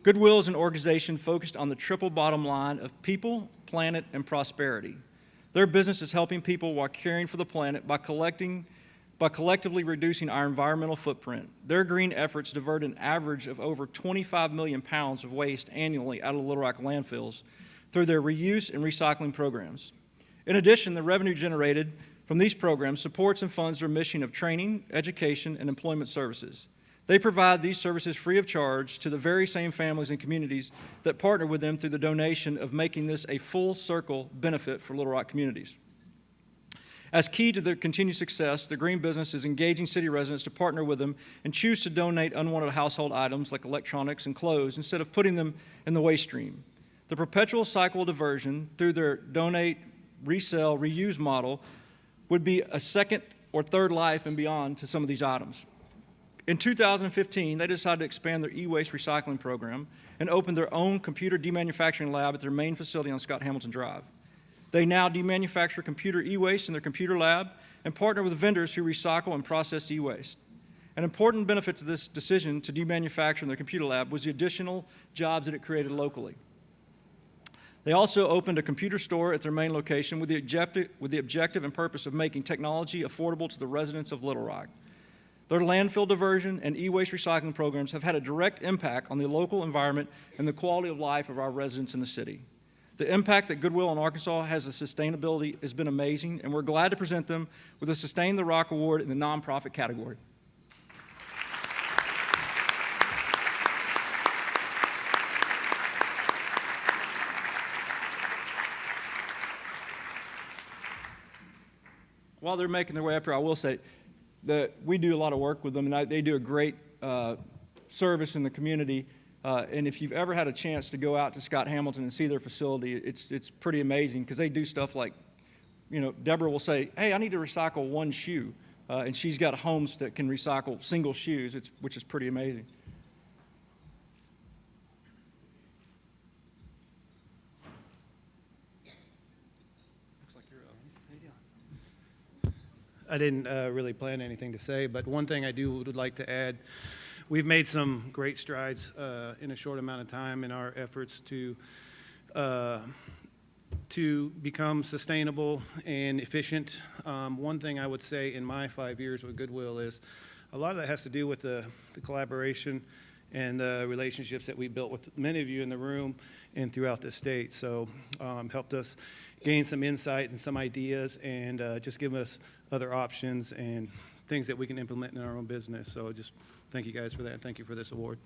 Goodwill is an organization focused on the triple bottom line of people, planet, and prosperity. Their business is helping people while caring for the planet by collectively reducing our environmental footprint. Their green efforts divert an average of over 25 million pounds of waste annually out of the Little Rock landfills through their reuse and recycling programs. In addition, the revenue generated from these programs supports and funds their mission of training, education, and employment services. They provide these services free of charge to the very same families and communities that partner with them through the donation of making this a full circle benefit for Little Rock communities. As key to their continued success, the green business is engaging city residents to partner with them and choose to donate unwanted household items like electronics and clothes instead of putting them in the waste stream. The perpetual cycle of diversion through their donate, resell, reuse model would be a second or third life and beyond to some of these items. In 2015, they decided to expand their e-waste recycling program and opened their own computer demanufacturing lab at their main facility on Scott Hamilton Drive. They now demanufacture computer e-waste in their computer lab and partner with vendors who recycle and process e-waste. An important benefit to this decision to demanufacture in their computer lab was the additional jobs that it created locally. They also opened a computer store at their main location with the objective and purpose of making technology affordable to the residents of Little Rock. Their landfill diversion and e-waste recycling programs have had a direct impact on the local environment and the quality of life of our residents in the city. The impact that Goodwill in Arkansas has on sustainability has been amazing, and we're glad to present them with a Sustain the Rock Award in the nonprofit category. While they're making their way up here, I will say that we do a lot of work with them, and they do a great service in the community. And if you've ever had a chance to go out to Scott Hamilton and see their facility, it's pretty amazing because they do stuff like, you know, Deborah will say, hey, I need to recycle one shoe. And she's got homes that can recycle single shoes, which is pretty amazing. I didn't really plan anything to say, but one thing I would like to add, we've made some great strides in a short amount of time in our efforts to become sustainable and efficient. One thing I would say in my 5 years with Goodwill is a lot of that has to do with the collaboration and the relationships that we built with many of you in the room and throughout the state. So helped us gain some insights and some ideas and just give us other options and things that we can implement in our own business. So just thank you guys for that, and thank you for this award.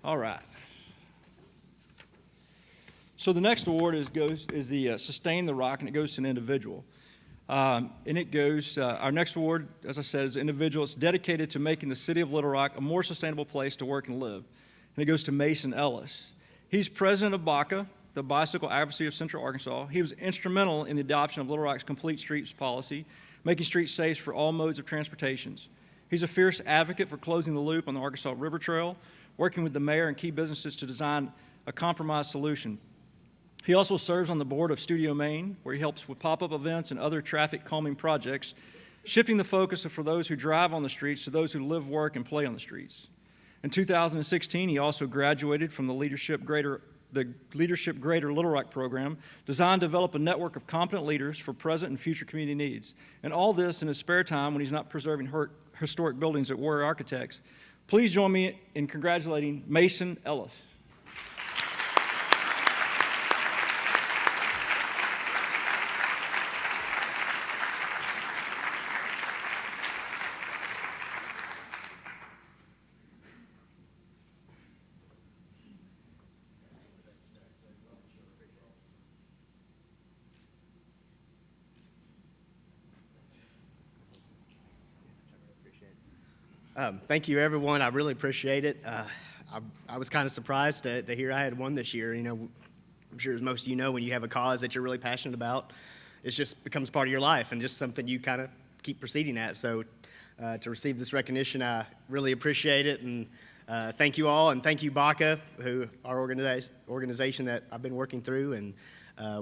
All right. So the next award is the Sustain the Rock, and it goes to an individual. And it goes, our next award, as I said, is an individual. It's dedicated to making the city of Little Rock a more sustainable place to work and live. And it goes to Mason Ellis. He's president of BACA, the Bicycle Advocacy of Central Arkansas. He was instrumental in the adoption of Little Rock's complete streets policy, making streets safe for all modes of transportation. He's a fierce advocate for closing the loop on the Arkansas River Trail, working with the mayor and key businesses to design a compromise solution. He also serves on the board of Studio Maine, where he helps with pop-up events and other traffic calming projects, shifting the focus for those who drive on the streets to those who live, work, and play on the streets. In 2016, he also graduated from the Leadership Greater Little Rock program, designed to develop a network of competent leaders for present and future community needs. And all this in his spare time when he's not preserving historic buildings at Warrior Architects. Please join me in congratulating Mason Ellis. Thank you, everyone. I really appreciate it. I was kind of surprised to hear I had won this year. You know, I'm sure as most of you know, when you have a cause that you're really passionate about, it just becomes part of your life and just something you kind of keep proceeding at. So to receive this recognition, I really appreciate it. And thank you all, and thank you, BACA, who our organization that I've been working through, and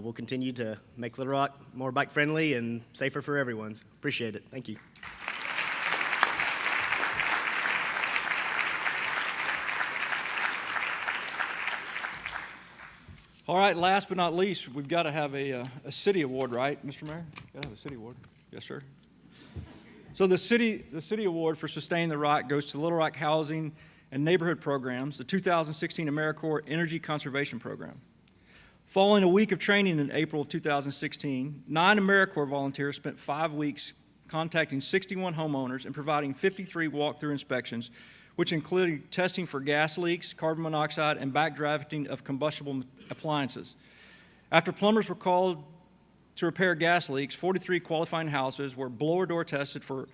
we'll continue to make Little Rock more bike-friendly and safer for everyone. So appreciate it. Thank you. All right, last but not least, we've got to have a city award, right, Mr. Mayor? Got to have a city award. Yes, sir. So the city award for Sustain the Rock goes to Little Rock Housing and Neighborhood Programs, the 2016 AmeriCorps Energy Conservation Program. Following a week of training in April of 2016, 9 AmeriCorps volunteers spent 5 weeks contacting 61 homeowners and providing 53 walkthrough inspections, which included testing for gas leaks, carbon monoxide, and backdrafting of combustible appliances. After plumbers were called to repair gas leaks, 43 qualifying houses were blower door tested for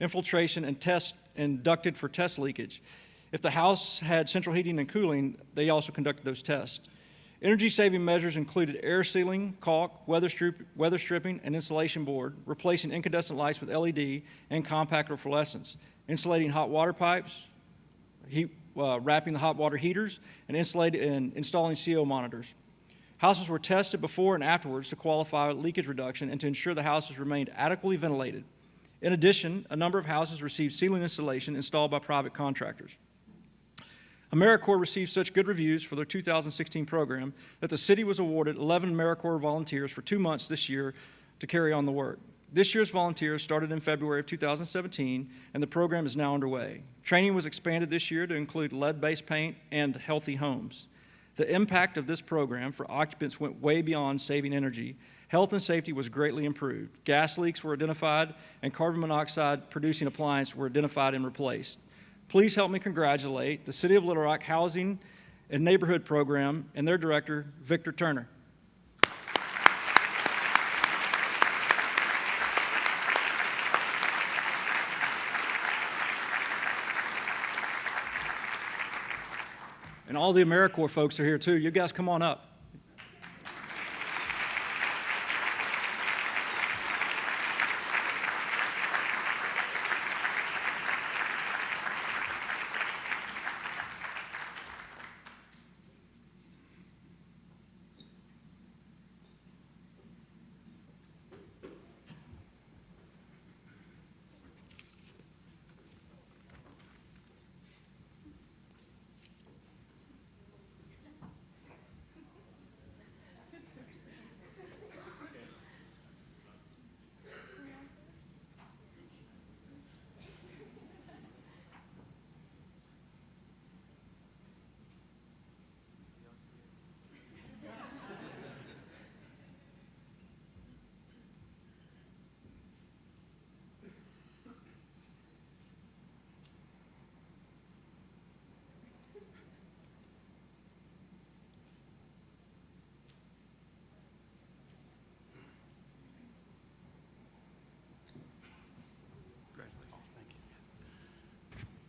infiltration and ducted for test leakage. If the house had central heating and cooling, they also conducted those tests. Energy-saving measures included air sealing, caulk, weather stripping, and insulation board, replacing incandescent lights with LED and compact fluorescents, insulating hot water pipes, wrapping the hot water heaters, and installing CO monitors. Houses were tested before and afterwards to qualify leakage reduction and to ensure the houses remained adequately ventilated. In addition, a number of houses received ceiling insulation installed by private contractors. AmeriCorps received such good reviews for their 2016 program that the city was awarded 11 AmeriCorps volunteers for 2 months this year to carry on the work. This year's volunteers started in February of 2017, and the program is now underway. Training was expanded this year to include lead-based paint and healthy homes. The impact of this program for occupants went way beyond saving energy. Health and safety was greatly improved. Gas leaks were identified, and carbon monoxide producing appliances were identified and replaced. Please help me congratulate the City of Little Rock Housing and Neighborhood Program and their director, Victor Turner. And all the AmeriCorps folks are here too. You guys come on up.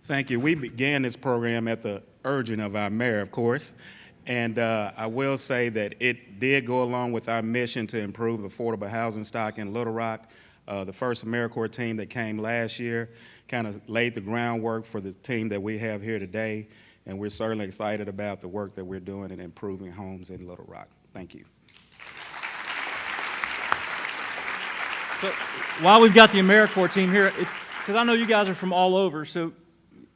Thank you. We began this program at the urging of our mayor, of course, and I will say that it did go along with our mission to improve affordable housing stock in Little Rock. The first AmeriCorps team that came last year kind of laid the groundwork for the team that we have here today, and we're certainly excited about the work that we're doing in improving homes in Little Rock. Thank you. So while we've got the AmeriCorps team here, because I know you guys are from all over, so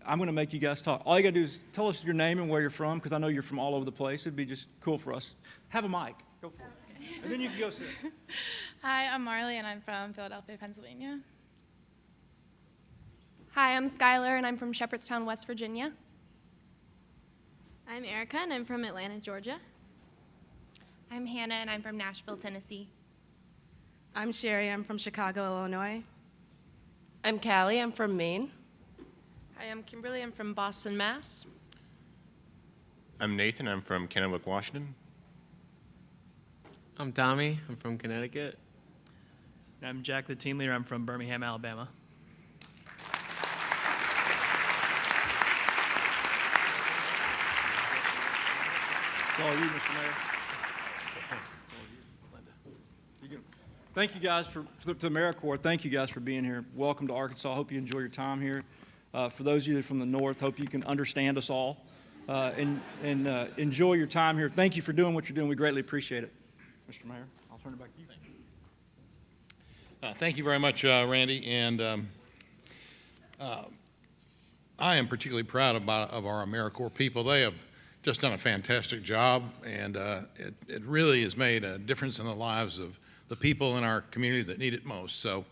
I'm going to make you guys talk. All you got to do is tell us your name and where you're from, because I know you're from all over the place. It'd be just cool for us. Have a mic. Go for it. And then you can go sit. Hi, I'm Marley, and I'm from Philadelphia, Pennsylvania. Hi, I'm Skylar, and I'm from Shepherdstown, West Virginia. I'm Erica, and I'm from Atlanta, Georgia. I'm Hannah, and I'm from Nashville, Tennessee. I'm Sherry, I'm from Chicago, Illinois. I'm Callie, I'm from Maine. Hi, I'm Kimberly, I'm from Boston, Mass. I'm Nathan, I'm from Kennewick, Washington. I'm Tommy, I'm from Connecticut. I'm Jack, the team leader, I'm from Birmingham, Alabama. It's all you, Mr. Mayor. Thank you guys to AmeriCorps. Thank you guys for being here. Welcome to Arkansas. Hope you enjoy your time here. For those of you from the north, hope you can understand us all and enjoy your time here. Thank you for doing what you're doing. We greatly appreciate it. Mr. Mayor, I'll turn it back to you. Thank you very much, Randy. And I am particularly proud of our AmeriCorps people. They have just done a fantastic job, and it really has made a difference in the lives of the people in our community that need it most. So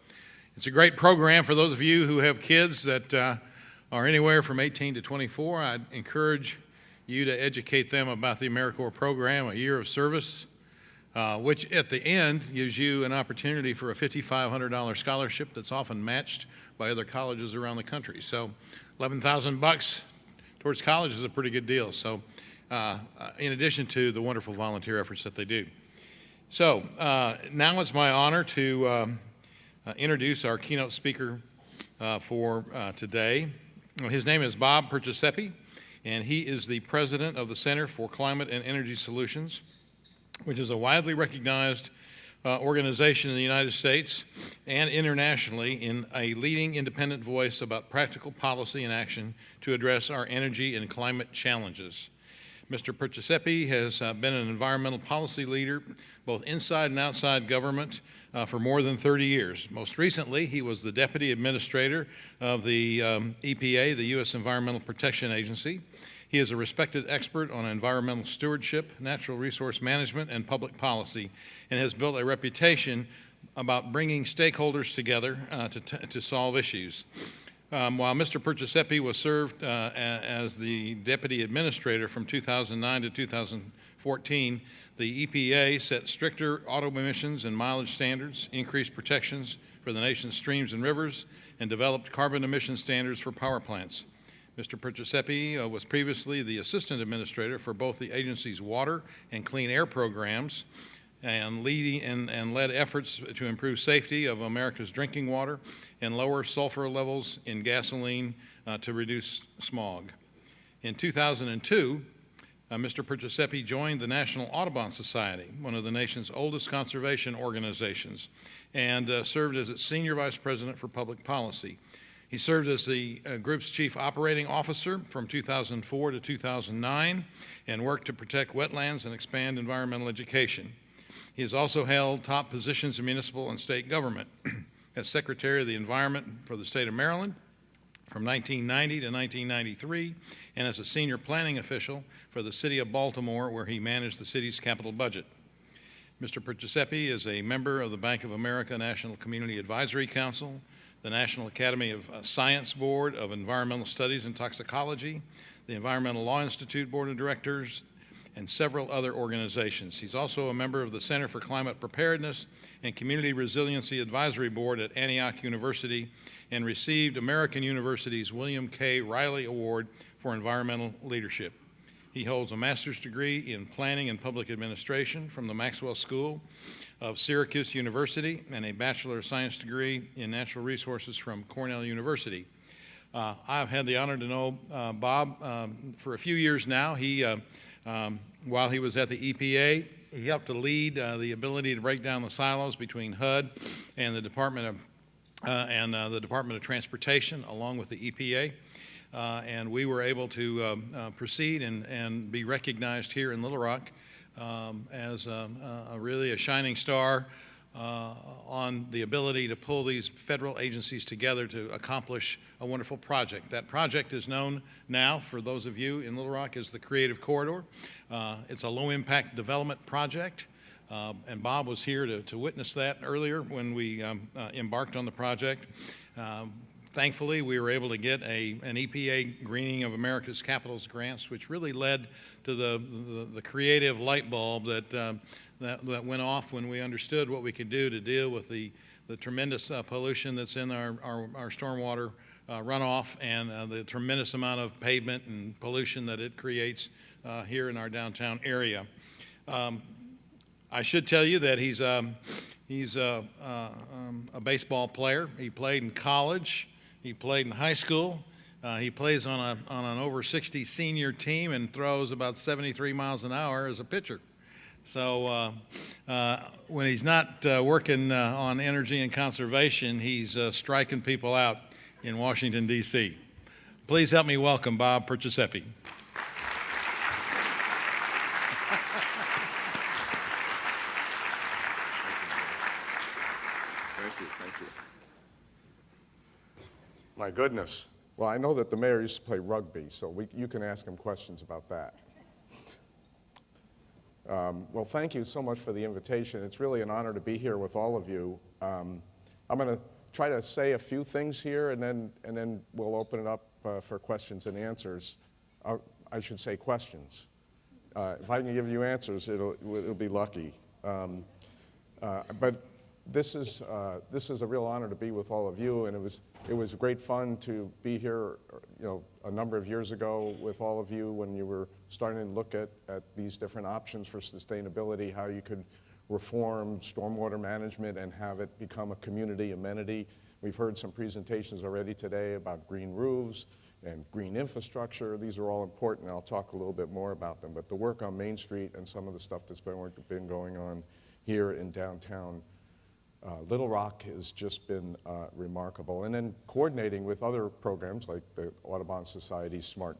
it's a great program for those of you who have kids that are anywhere from 18 to 24. I'd encourage you to educate them about the AmeriCorps program, a year of service, which at the end gives you an opportunity for a $5,500 scholarship that's often matched by other colleges around the country. So $11,000 towards college is a pretty good deal. So in addition to the wonderful volunteer efforts that they do. So now it's my honor to introduce our keynote speaker for today. His name is Bob Perciasepe, and he is the president of the Center for Climate and Energy Solutions, which is a widely recognized organization in the United States and internationally in a leading independent voice about practical policy and action to address our energy and climate challenges. Mr. Perciasepe has been an environmental policy leader both inside and outside government for more than 30 years. Most recently, he was the deputy administrator of the EPA, the U.S. Environmental Protection Agency. He is a respected expert on environmental stewardship, natural resource management, and public policy, and has built a reputation about bringing stakeholders together to solve issues. While Mr. Perciasepi was served as the Deputy Administrator from 2009 to 2014, the EPA set stricter auto emissions and mileage standards, increased protections for the nation's streams and rivers, and developed carbon emission standards for power plants. Mr. Perciasepi was previously the Assistant Administrator for both the agency's water and clean air programs, and led efforts to improve safety of America's drinking water and lower sulfur levels in gasoline to reduce smog. In 2002, Mr. Perciasepi joined the National Audubon Society, one of the nation's oldest conservation organizations, and served as its Senior Vice President for Public Policy. He served as the group's Chief Operating Officer from 2004 to 2009 and worked to protect wetlands and expand environmental education. He has also held top positions in municipal and state government as Secretary of the Environment for the state of Maryland from 1990 to 1993, and as a senior planning official for the city of Baltimore, where he managed the city's capital budget. Mr. Perciasepi is a member of the Bank of America National Community Advisory Council, the National Academy of Science Board of Environmental Studies and Toxicology, the Environmental Law Institute Board of Directors, and several other organizations. He's also a member of the Center for Climate Preparedness and Community Resiliency Advisory Board at Antioch University, and received American University's William K. Riley Award for Environmental Leadership. He holds a master's degree in planning and public administration from the Maxwell School of Syracuse University and a Bachelor of Science degree in natural resources from Cornell University. I've had the honor to know Bob for a few years now. He, while he was at the EPA, he helped to lead the ability to break down the silos between HUD and the Department of Transportation, along with the EPA. And we were able to proceed and be recognized here in Little Rock as really a shining star on the ability to pull these federal agencies together to accomplish a wonderful project. That project is known now, for those of you in Little Rock, as the Creative Corridor. It's a low-impact development project, and Bob was here to witness that earlier when we embarked on the project. Thankfully, we were able to get an EPA Greening of America's Capitals grants, which really led to the creative light bulb that went off when we understood what we could do to deal with the tremendous pollution that's in our stormwater runoff and the tremendous amount of pavement and pollution that it creates here in our downtown area. I should tell you that he's a baseball player. He played in college. He played in high school. He plays on an over 60 senior team and throws about 73 miles an hour as a pitcher. So when he's not working on energy and conservation, he's striking people out in Washington, D.C. Please help me welcome Bob Perciasepi. Thank you. My goodness. Well, I know that the mayor used to play rugby, so you can ask him questions about that. Well, thank you so much for the invitation. It's really an honor to be here with all of you. I'm going to try to say a few things here, and then we'll open it up for questions and answers. I should say questions. If I can give you answers, it'll be lucky. But this is a real honor to be with all of you, and it was great fun to be here, a number of years ago with all of you when you were starting to look at these different options for sustainability, how you could reform stormwater management and have it become a community amenity. We've heard some presentations already today about green roofs and green infrastructure. These are all important, and I'll talk a little bit more about them. But the work on Main Street and some of the stuff that's been going on here in downtown Little Rock has just been remarkable. And then coordinating with other programs like the Audubon Society's Smart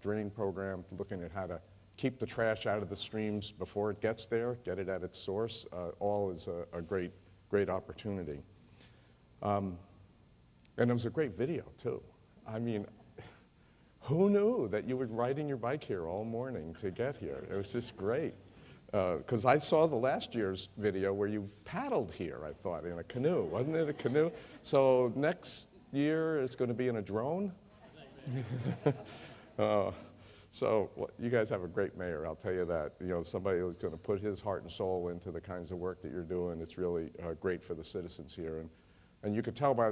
Drain program, looking at how to keep the trash out of the streams before it gets there, get it at its source, all is a great opportunity. And it was a great video, too. I mean, who knew that you were riding your bike here all morning to get here? It was just great. Because I saw the last year's video where you paddled here, I thought, in a canoe. Wasn't it a canoe? So next year it's going to be in a drone? You guys have a great mayor, I'll tell you that. You know, somebody who's going to put his heart and soul into the kinds of work that you're doing. It's really great for the citizens here. And you could tell by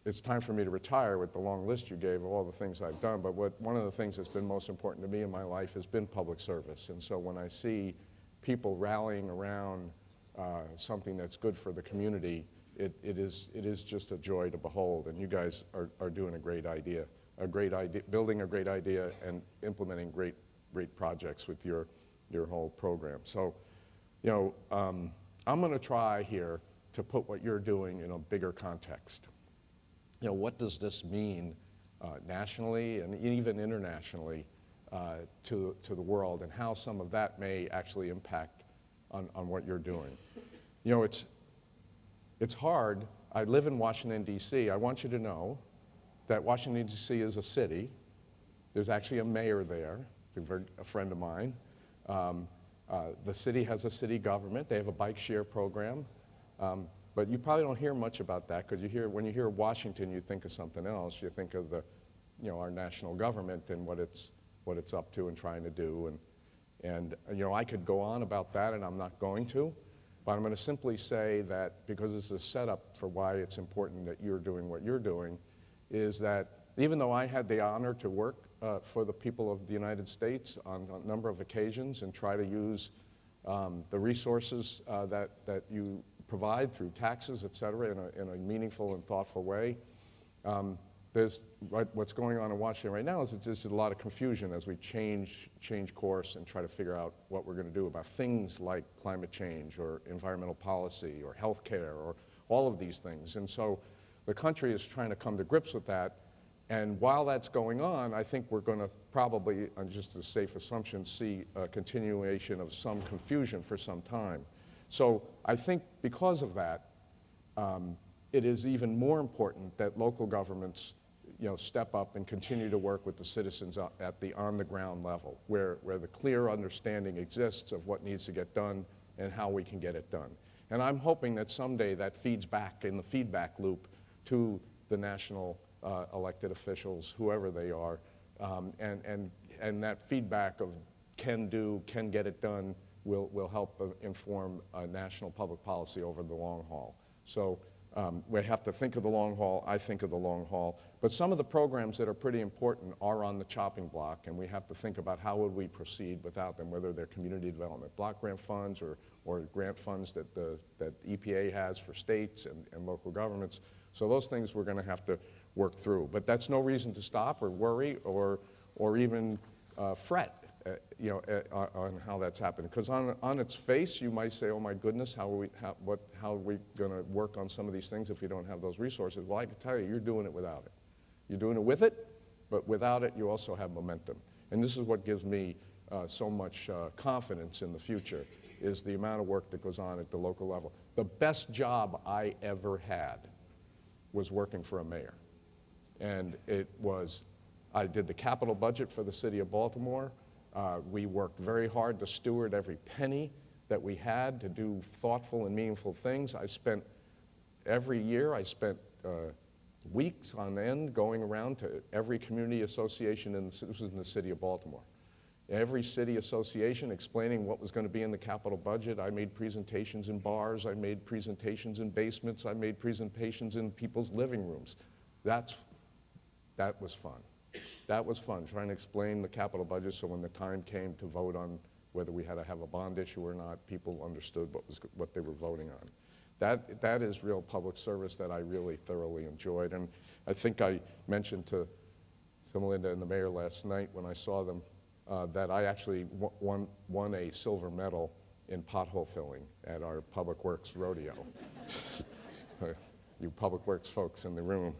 it's time for me to retire with the long list you gave of all the things I've done, but one of the things that's been most important to me in my life has been public service. And so when I see people rallying around something that's good for the community, it is just a joy to behold. And you guys are doing a great idea, building a great idea and implementing great projects with your whole program. So, you know, I'm going to try here to put what you're doing in a bigger context. You know, what does this mean nationally and even internationally to the world, and how some of that may actually impact on what you're doing? You know, it's hard. I live in Washington, D.C. I want you to know that Washington, D.C. is a city. There's actually a mayor there, a friend of mine. The city has a city government. They have a bike share program. But you probably don't hear much about that, because when you hear Washington, you think of something else. You think of our national government and what it's up to and trying to do. And I could go on about that, and I'm not going to. But I'm going to simply say that, because it's a setup for why it's important that you're doing what you're doing, is that even though I had the honor to work for the people of the United States on a number of occasions and try to use the resources that you provide through taxes, et cetera, in a meaningful and thoughtful way. What's going on in Washington right now is there's a lot of confusion as we change course and try to figure out what we're going to do about things like climate change or environmental policy or health care or all of these things. And so the country is trying to come to grips with that. And while that's going on, I think we're going to probably, on just a safe assumption, see a continuation of some confusion for some time. So I think because of that, it is even more important that local governments, step up and continue to work with the citizens at the on-the-ground level, where the clear understanding exists of what needs to get done and how we can get it done. And I'm hoping that someday that feeds back in the feedback loop to the national elected officials, whoever they are, and that feedback of can get it done will help inform national public policy over the long haul. So we have to think of the long haul. I think of the long haul. But some of the programs that are pretty important are on the chopping block, and we have to think about how would we proceed without them, whether they're community development block grant funds or grant funds that EPA has for states and local governments. So those things we're going to have to work through. But that's no reason to stop or worry or even fret. On how that's happened, because on its face you might say, oh my goodness, how are we going to work on some of these things if we don't have those resources? Well, I can tell you, you're doing it without it. You're doing it with it, but without it you also have momentum. And this is what gives me so much confidence in the future, is the amount of work that goes on at the local level. The best job I ever had was working for a mayor, and I did the capital budget for the city of Baltimore. We worked very hard to steward every penny that we had to do thoughtful and meaningful things. Every year I spent weeks on end going around to every community association, this was in the city of Baltimore. Every city association explaining what was going to be in the capital budget. I made presentations in bars, I made presentations in basements, I made presentations in people's living rooms. That was fun. That was fun, trying to explain the capital budget so when the time came to vote on whether we had to have a bond issue or not, people understood what they were voting on. That is real public service that I really thoroughly enjoyed. And I think I mentioned to Melinda and the mayor last night when I saw them that I actually won a silver medal in pothole filling at our Public Works rodeo. You Public Works folks in the room,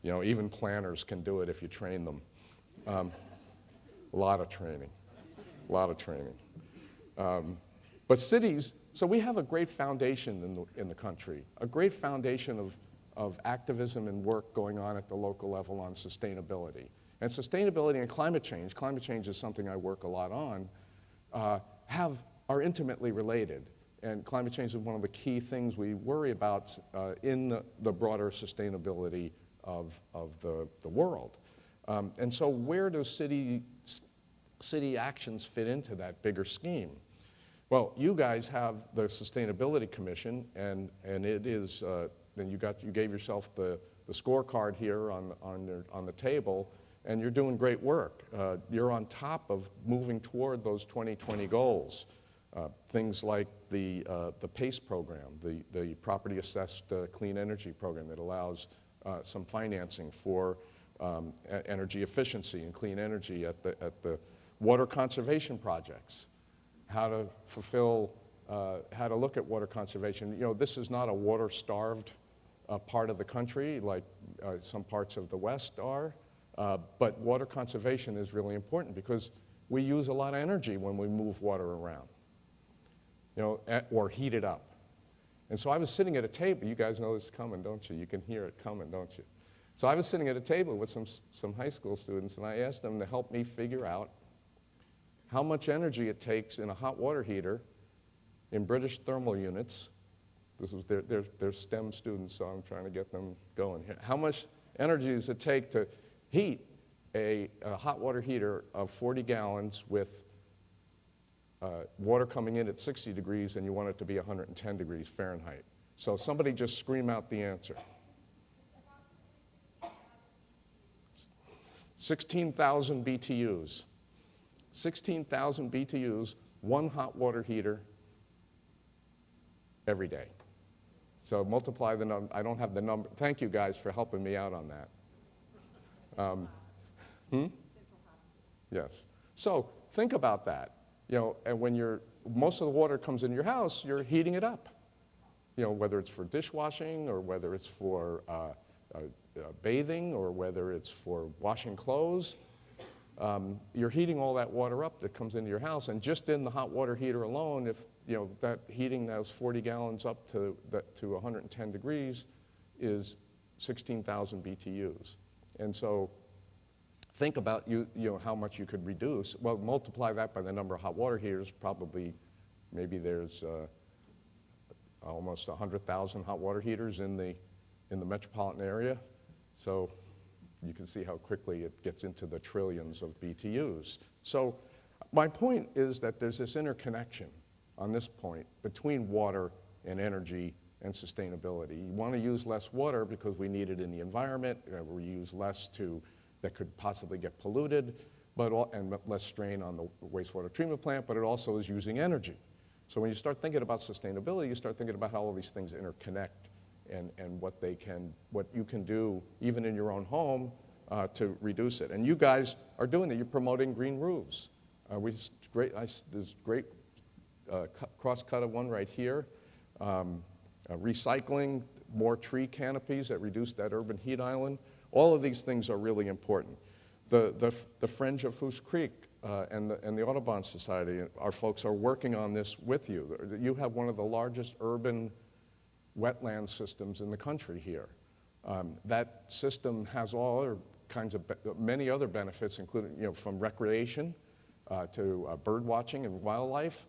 even planners can do it if you train them. A lot of training. But cities, so we have a great foundation in the country, a great foundation of activism and work going on at the local level on sustainability. And sustainability and climate change is something I work a lot on, are intimately related. And climate change is one of the key things we worry about in the broader sustainability of the world. And so where do city actions fit into that bigger scheme? Well, you guys have the Sustainability Commission, and it is, then you gave yourself the scorecard here on the table, and you're doing great work. You're on top of moving toward those 2020 goals. Things like the PACE program, the Property Assessed Clean Energy program that allows some financing for energy efficiency and clean energy at the water conservation projects. How to look at water conservation. You know, this is not a water-starved part of the country like some parts of the West are, but water conservation is really important because we use a lot of energy when we move water around, you know, or heat it up. And so I was sitting at a table. You guys know this is coming, don't you? You can hear it coming, don't you? So I was sitting at a table with some high school students, and I asked them to help me figure out how much energy it takes in a hot water heater in British thermal units. This was they're STEM students, so I'm trying to get them going here. How much energy does it take to heat a hot water heater of 40 gallons with water coming in at 60 degrees and you want it to be 110 degrees Fahrenheit? So somebody just scream out the answer. 16,000 BTUs. 16,000 BTUs, one hot water heater every day. So multiply the number. I don't have the number. Thank you guys for helping me out on that. Yes. So think about that. You know, and when most of the water comes in your house, you're heating it up. You know, whether it's for dishwashing or whether it's for bathing or whether it's for washing clothes. You're heating all that water up that comes into your house, and just in the hot water heater alone, if you know that heating those 40 gallons up to 110 degrees is 16,000 BTUs. And so think about you know how much you could reduce. Well, multiply that by the number of hot water heaters. Probably, maybe there's almost 100,000 hot water heaters in the metropolitan area. So you can see how quickly it gets into the trillions of BTUs. So my point is that there's this interconnection on this point between water and energy and sustainability. You want to use less water because we need it in the environment. We use less that could possibly get polluted, and less strain on the wastewater treatment plant, but it also is using energy. So when you start thinking about sustainability, you start thinking about how all these things interconnect and what you can do even in your own home to reduce it. And you guys are doing that. You're promoting green roofs. There's great cross-cut of one right here. Recycling, more tree canopies that reduce that urban heat island. All of these things are really important. The Fringe of Fourche Creek and the Audubon Society, our folks are working on this with you. You have one of the largest urban wetland systems in the country here. That system has all other kinds of many other benefits, including from recreation to bird watching and wildlife,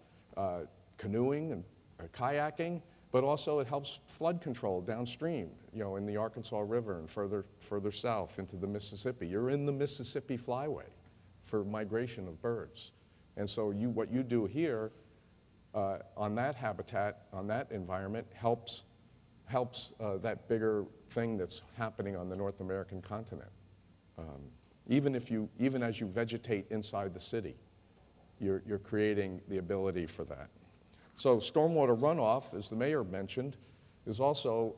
canoeing and kayaking, but also it helps flood control downstream, in the Arkansas River and further south into the Mississippi. You're in the Mississippi flyway for migration of birds. And so what you do here on that habitat, on that environment, helps that bigger thing that's happening on the North American continent. Even as you vegetate inside the city, you're creating the ability for that. So stormwater runoff, as the mayor mentioned, is also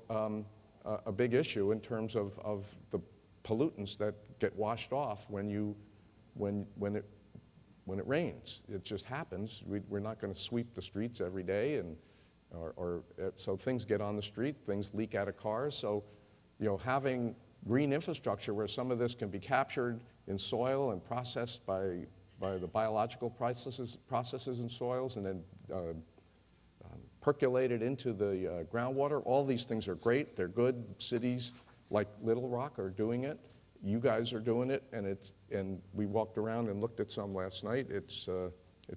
a big issue in terms of the pollutants that get washed off when it rains. It just happens. We're not going to sweep the streets every day, so things get on the street, things leak out of cars. So, having green infrastructure where some of this can be captured in soil and processed by the biological processes in soils and then percolated into the groundwater. All these things are great. They're good. Cities like Little Rock are doing it. you guys are doing it, and we walked around and looked at some last night. It's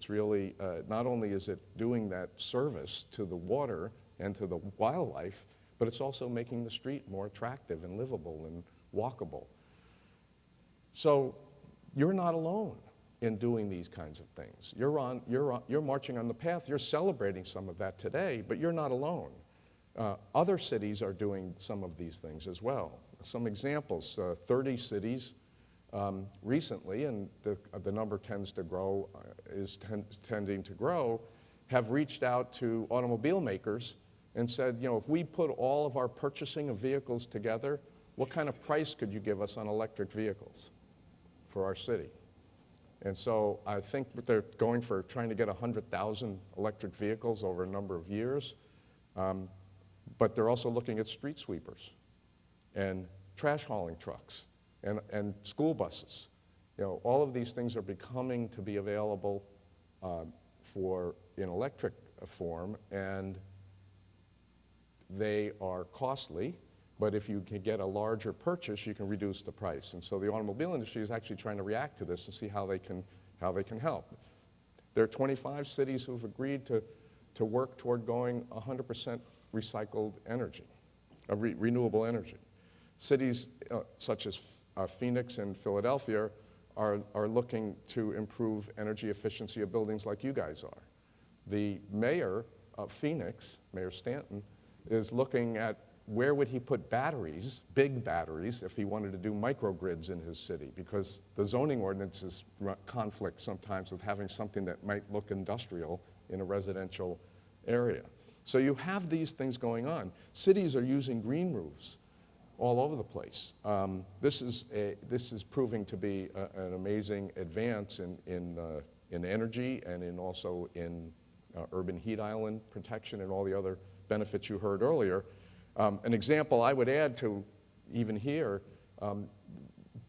really, not only is it doing that service to the water and to the wildlife, but it's also making the street more attractive and livable and walkable. So you're not alone in doing these kinds of things. You're marching on the path. You're celebrating some of that today, but you're not alone. Other cities are doing some of these things as well. Some examples, 30 cities recently, and the number tends to grow, tending to grow, have reached out to automobile makers and said, you know, if we put all of our purchasing of vehicles together, what kind of price could you give us on electric vehicles for our city? And so I think they're going for trying to get 100,000 electric vehicles over a number of years, but they're also looking at street sweepers and trash hauling trucks and school buses. You know, all of these things are becoming to be available in electric form, and they are costly, but if you can get a larger purchase, you can reduce the price. And so the automobile industry is actually trying to react to this and see how they can help. There are 25 cities who've agreed to work toward going 100% recycled energy, renewable energy. Cities such as Phoenix and Philadelphia are looking to improve energy efficiency of buildings like you guys are. The mayor of Phoenix, Mayor Stanton, is looking at where would he put batteries, big batteries, if he wanted to do microgrids in his city, because the zoning ordinances conflict sometimes with having something that might look industrial in a residential area. So you have these things going on. Cities are using green roofs all over the place. This is proving to be an amazing advance in energy and also in urban heat island protection and all the other benefits you heard earlier. An example I would add to even here,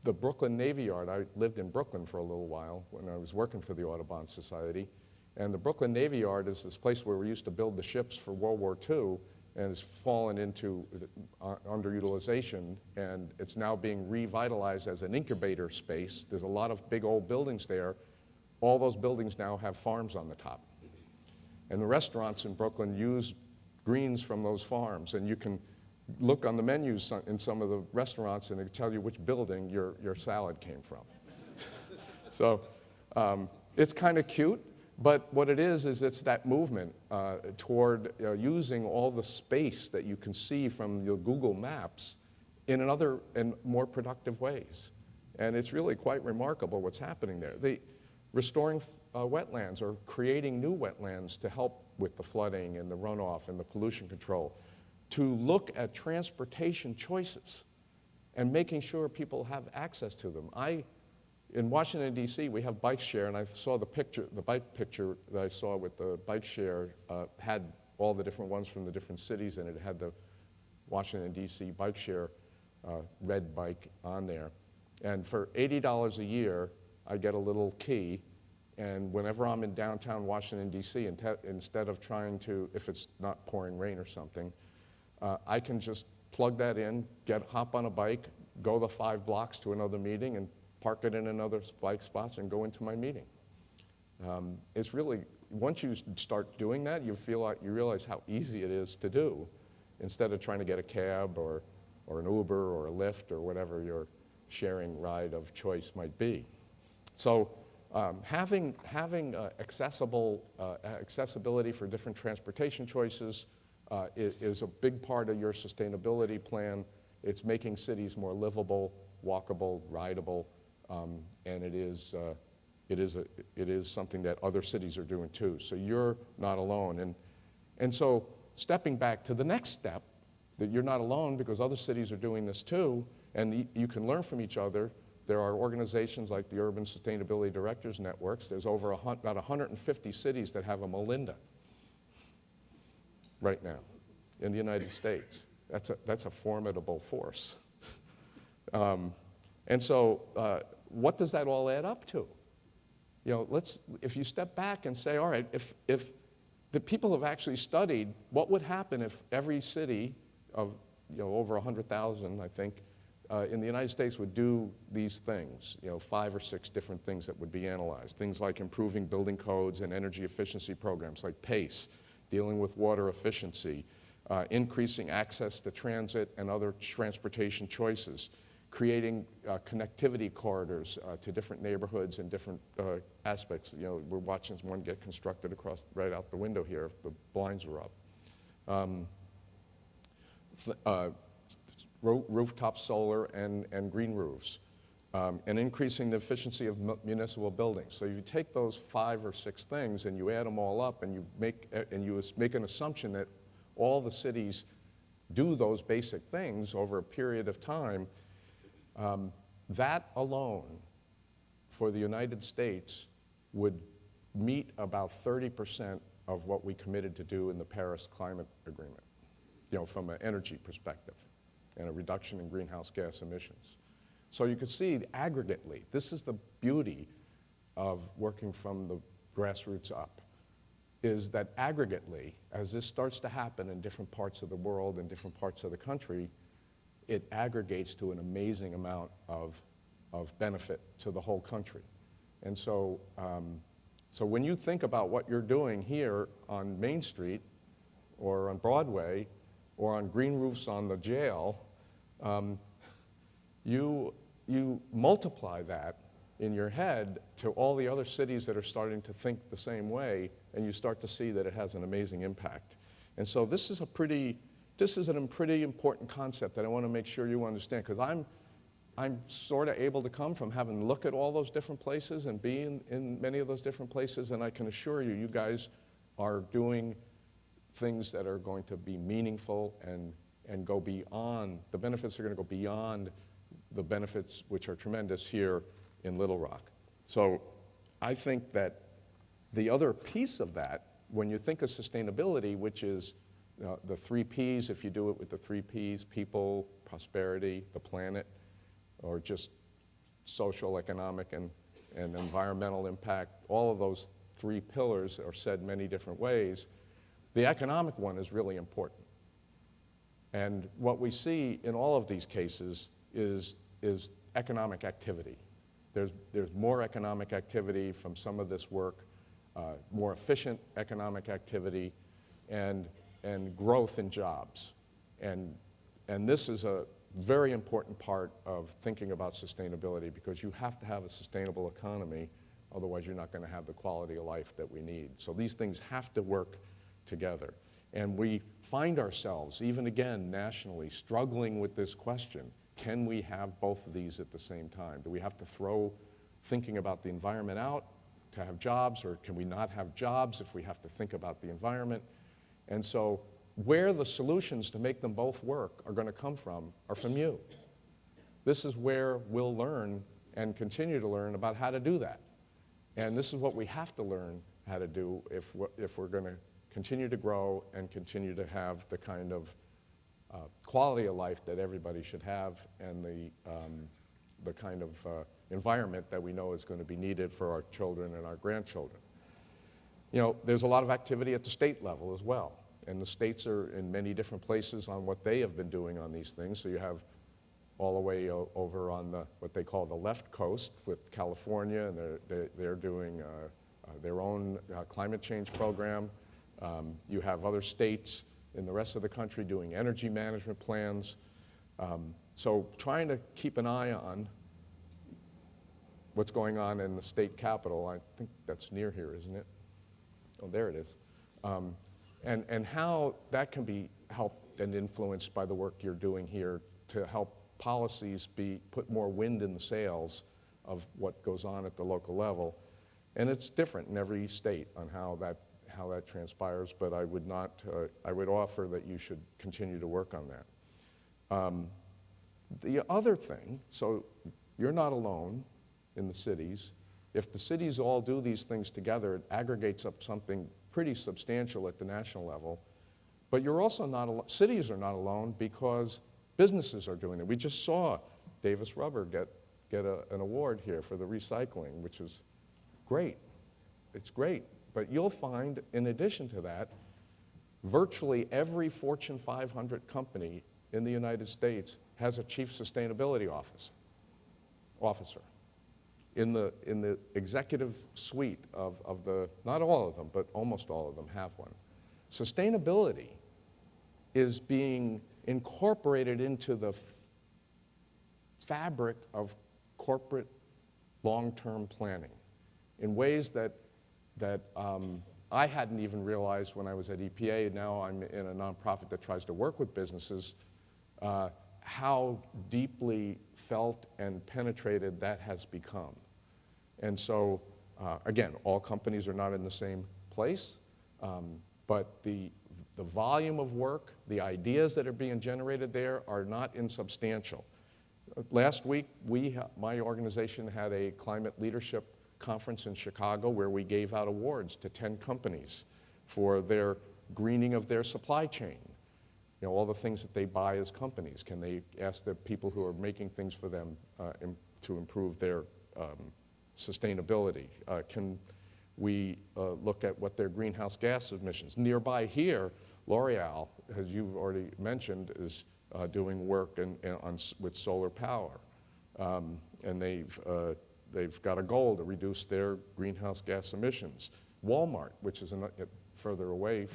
the Brooklyn Navy Yard. I lived in Brooklyn for a little while when I was working for the Audubon Society. And the Brooklyn Navy Yard is this place where we used to build the ships for World War II, and has fallen into underutilization, and it's now being revitalized as an incubator space. There's a lot of big old buildings there. All those buildings now have farms on the top. And the restaurants in Brooklyn use greens from those farms, and you can look on the menus in some of the restaurants and they tell you which building your salad came from. So it's kind of cute, but what it is it's that movement toward using all the space that you can see from your Google Maps in another and more productive ways. And it's really quite remarkable what's happening there. Restoring wetlands or creating new wetlands to help with the flooding and the runoff and the pollution control, to look at transportation choices and making sure people have access to them. In Washington, D.C., we have bike share, and I saw the bike picture that I saw with the bike share had all the different ones from the different cities, and it had the Washington, D.C. bike share red bike on there. And for $80 a year, I get a little key, and whenever I'm in downtown Washington, D.C., instead of trying to, if it's not pouring rain or something, I can just plug that in, hop on a bike, go the 5 blocks to another meeting, and park it in another bike spot and go into my meeting. It's really, once you start doing that, you realize how easy it is to do, instead of trying to get a cab or an Uber or a Lyft or whatever your sharing ride of choice might be. So having accessibility for different transportation choices is a big part of your sustainability plan. It's making cities more livable, walkable, rideable, and it is something that other cities are doing too. So you're not alone. And so stepping back to the next step, that you're not alone because other cities are doing this too, and you can learn from each other. There are organizations like the Urban Sustainability Directors Networks. There's about 150 cities that have a Melinda right now in the United States. That's a formidable force. And so what does that all add up to? You know, if you step back and say, all right, if the people have actually studied what would happen if every city of over 100,000, I think, in the United States would do these things, 5 or 6 different things that would be analyzed. Things like improving building codes and energy efficiency programs like PACE, dealing with water efficiency, increasing access to transit and other transportation choices, creating connectivity corridors to different neighborhoods and different aspects. We're watching one get constructed right out the window here if the blinds were up. Rooftop solar and green roofs, and increasing the efficiency of municipal buildings. So you take those 5 or 6 things and you add them all up and you make an assumption that all the cities do those basic things over a period of time. That alone for the United States would meet about 30% of what we committed to do in the Paris Climate Agreement, from an energy perspective and a reduction in greenhouse gas emissions. So you can see aggregately, this is the beauty of working from the grassroots up, is that aggregately, as this starts to happen in different parts of the world and different parts of the country, it aggregates to an amazing amount of benefit to the whole country. And so, so when you think about what you're doing here on Main Street or on Broadway or on green roofs on the jail, you multiply that in your head to all the other cities that are starting to think the same way, and you start to see that it has an amazing impact. And so this is a pretty important concept that I want to make sure you understand, because I'm sort of able to come from having looked at all those different places and be in many of those different places, and I can assure you, you guys are doing things that are going to be meaningful and go beyond, the benefits are going to go beyond the benefits which are tremendous here in Little Rock. So I think that the other piece of that, when you think of sustainability, which is the 3 Ps, if you do it with the 3 Ps, people, prosperity, the planet, or just social, economic, and environmental impact, all of those 3 pillars are said many different ways. The economic one is really important. And what we see in all of these cases is economic activity. There's more economic activity from some of this work, more efficient economic activity, and growth in jobs. And this is a very important part of thinking about sustainability, because you have to have a sustainable economy, otherwise you're not going to have the quality of life that we need. So these things have to work together. And we find ourselves, even again nationally, struggling with this question. Can we have both of these at the same time? Do we have to throw thinking about the environment out to have jobs, or can we not have jobs if we have to think about the environment? And so where the solutions to make them both work are going to come from are from you. This is where we'll learn and continue to learn about how to do that. And this is what we have to learn how to do if we're going to continue to grow and continue to have the kind of quality of life that everybody should have, and the kind of environment that we know is going to be needed for our children and our grandchildren. There's a lot of activity at the state level as well, and the states are in many different places on what they have been doing on these things. So you have all the way over on what they call the left coast with California, and they're doing their own climate change program. You have other states in the rest of the country doing energy management plans. So trying to keep an eye on what's going on in the state capitol. I think that's near here, isn't it? Oh, there it is. And how that can be helped and influenced by the work you're doing here to help policies put more wind in the sails of what goes on at the local level. And it's different in every state on how that transpires, but I would offer that you should continue to work on that. The other thing, so you're not alone in the cities. If the cities all do these things together, it aggregates up something pretty substantial at the national level. But you're also not alone. Cities are not alone because businesses are doing it. We just saw Davis Rubber get an award here for the recycling, which is great. It's great. But you'll find, in addition to that, virtually every Fortune 500 company in the United States has a chief sustainability officer. In the executive suite of the, not all of them, but almost all of them have one. Sustainability is being incorporated into the fabric of corporate long-term planning in ways that I hadn't even realized when I was at EPA. Now I'm in a nonprofit that tries to work with businesses, how deeply felt and penetrated that has become. And so, again, all companies are not in the same place, but the volume of work, the ideas that are being generated there are not insubstantial. Last week, my organization had a climate leadership conference in Chicago where we gave out awards to 10 companies for their greening of their supply chain. You know, all the things that they buy as companies. Can they ask the people who are making things for them to improve their sustainability? Can we look at what their greenhouse gas emissions? Nearby here, L'Oreal, as you've already mentioned, is doing work with solar power. And they've got a goal to reduce their greenhouse gas emissions. Walmart, which is further away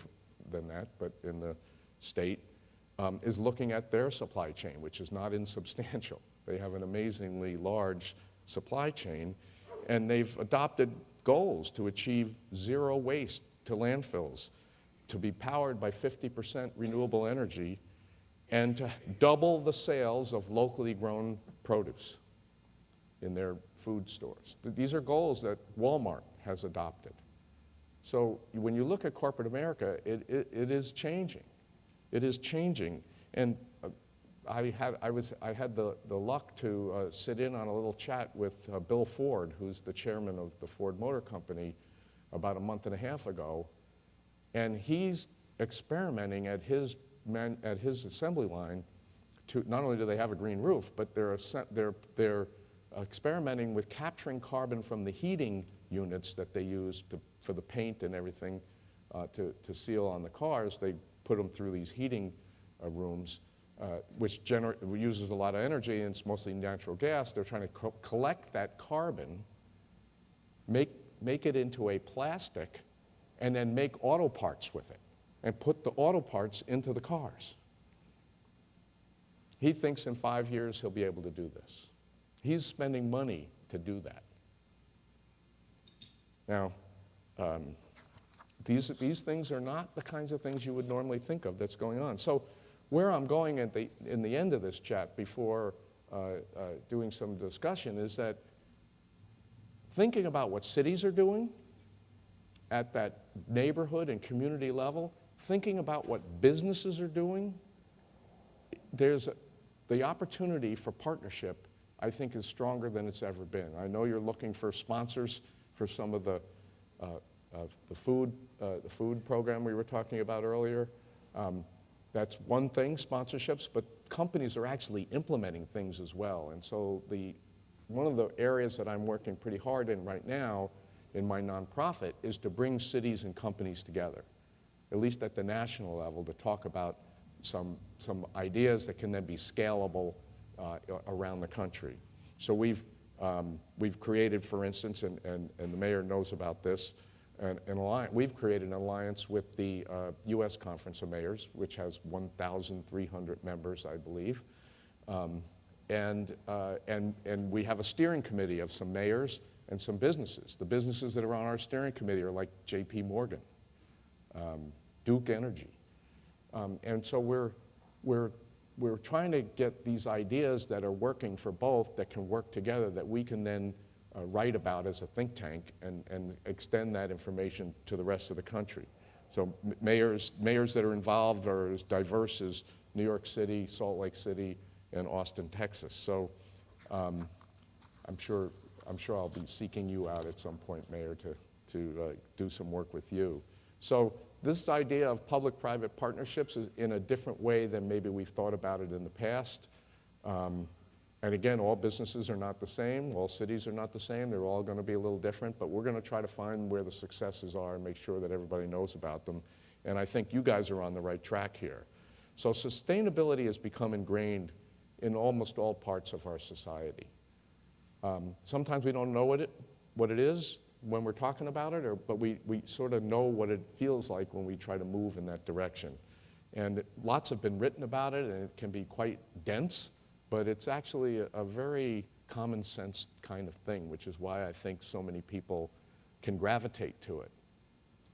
than that, but in the state, is looking at their supply chain, which is not insubstantial. They have an amazingly large supply chain, and they've adopted goals to achieve zero waste to landfills, to be powered by 50% renewable energy, and to double the sales of locally grown produce in their food stores. These are goals that Walmart has adopted. So when you look at corporate America, it is changing. It is changing. And I had the luck to sit in on a little chat with Bill Ford, who's the chairman of the Ford Motor Company, about a month and a half ago. And he's experimenting at his assembly line to, not only do they have a green roof, but they're experimenting with capturing carbon from the heating units that they use for the paint and everything to seal on the cars. They put them through these heating rooms, which uses a lot of energy, and it's mostly natural gas. They're trying to collect that carbon, make it into a plastic, and then make auto parts with it, and put the auto parts into the cars. He thinks in 5 years he'll be able to do this. He's spending money to do that. Now, these things are not the kinds of things you would normally think of that's going on. So where I'm going in the end of this chat before doing some discussion is that thinking about what cities are doing at that neighborhood and community level, thinking about what businesses are doing, there's the opportunity for partnership, I think, is stronger than it's ever been. I know you're looking for sponsors for some of the food program we were talking about earlier. That's one thing, sponsorships, but companies are actually implementing things as well. And so one of the areas that I'm working pretty hard in right now in my nonprofit is to bring cities and companies together, at least at the national level, to talk about some ideas that can then be scalable around the country. So we've created, for instance, and the mayor knows about this, an alliance. We've created an alliance with the U.S. Conference of Mayors, which has 1,300 members, I believe. And we have a steering committee of some mayors and some businesses. The businesses that are on our steering committee are like J.P. Morgan, Duke Energy. And so we're trying to get these ideas that are working for both, that can work together, that we can then write about as a think tank and extend that information to the rest of the country. So mayors that are involved are as diverse as New York City, Salt Lake City, and Austin, Texas. So I'm sure I'll be seeking you out at some point, Mayor, to do some work with you. So this idea of public-private partnerships is in a different way than maybe we've thought about it in the past. And again, all businesses are not the same, all cities are not the same, they're all going to be a little different, but we're going to try to find where the successes are and make sure that everybody knows about them. And I think you guys are on the right track here. So sustainability has become ingrained in almost all parts of our society. Sometimes we don't know what it is when we're talking about it, but we sort of know what it feels like when we try to move in that direction. And lots have been written about it, and it can be quite dense, but it's actually a very common sense kind of thing, which is why I think so many people can gravitate to it.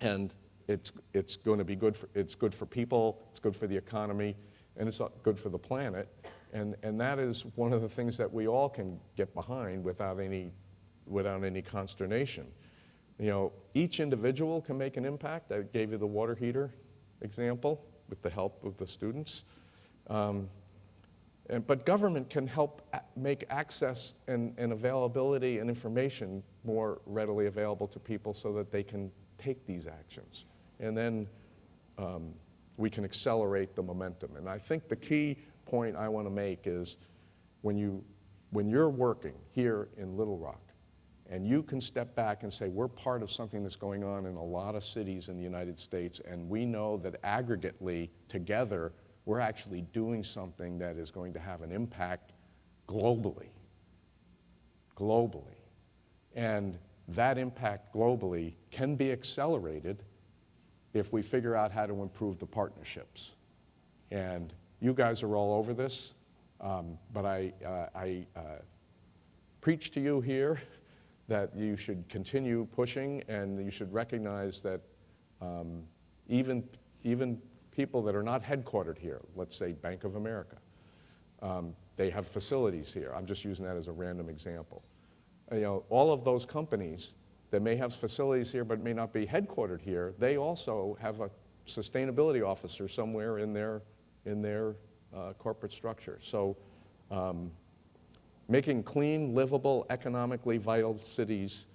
And it's going to be good for, it's good for people, it's good for the economy, and it's good for the planet. And that is one of the things that we all can get behind without any consternation. You know, each individual can make an impact. I gave you the water heater example with the help of the students. But government can help make access and availability and information more readily available to people so that they can take these actions. And then we can accelerate the momentum. And I think the key point I want to make is when you're working here in Little Rock, and you can step back and say, we're part of something that's going on in a lot of cities in the United States, and we know that aggregately, together, we're actually doing something that is going to have an impact globally. And that impact globally can be accelerated if we figure out how to improve the partnerships. And you guys are all over this, but I preach to you here that you should continue pushing, and you should recognize that even people that are not headquartered here, let's say Bank of America, they have facilities here. I'm just using that as a random example. You know, all of those companies that may have facilities here but may not be headquartered here, they also have a sustainability officer somewhere in their corporate structure. So making clean, livable, economically vital cities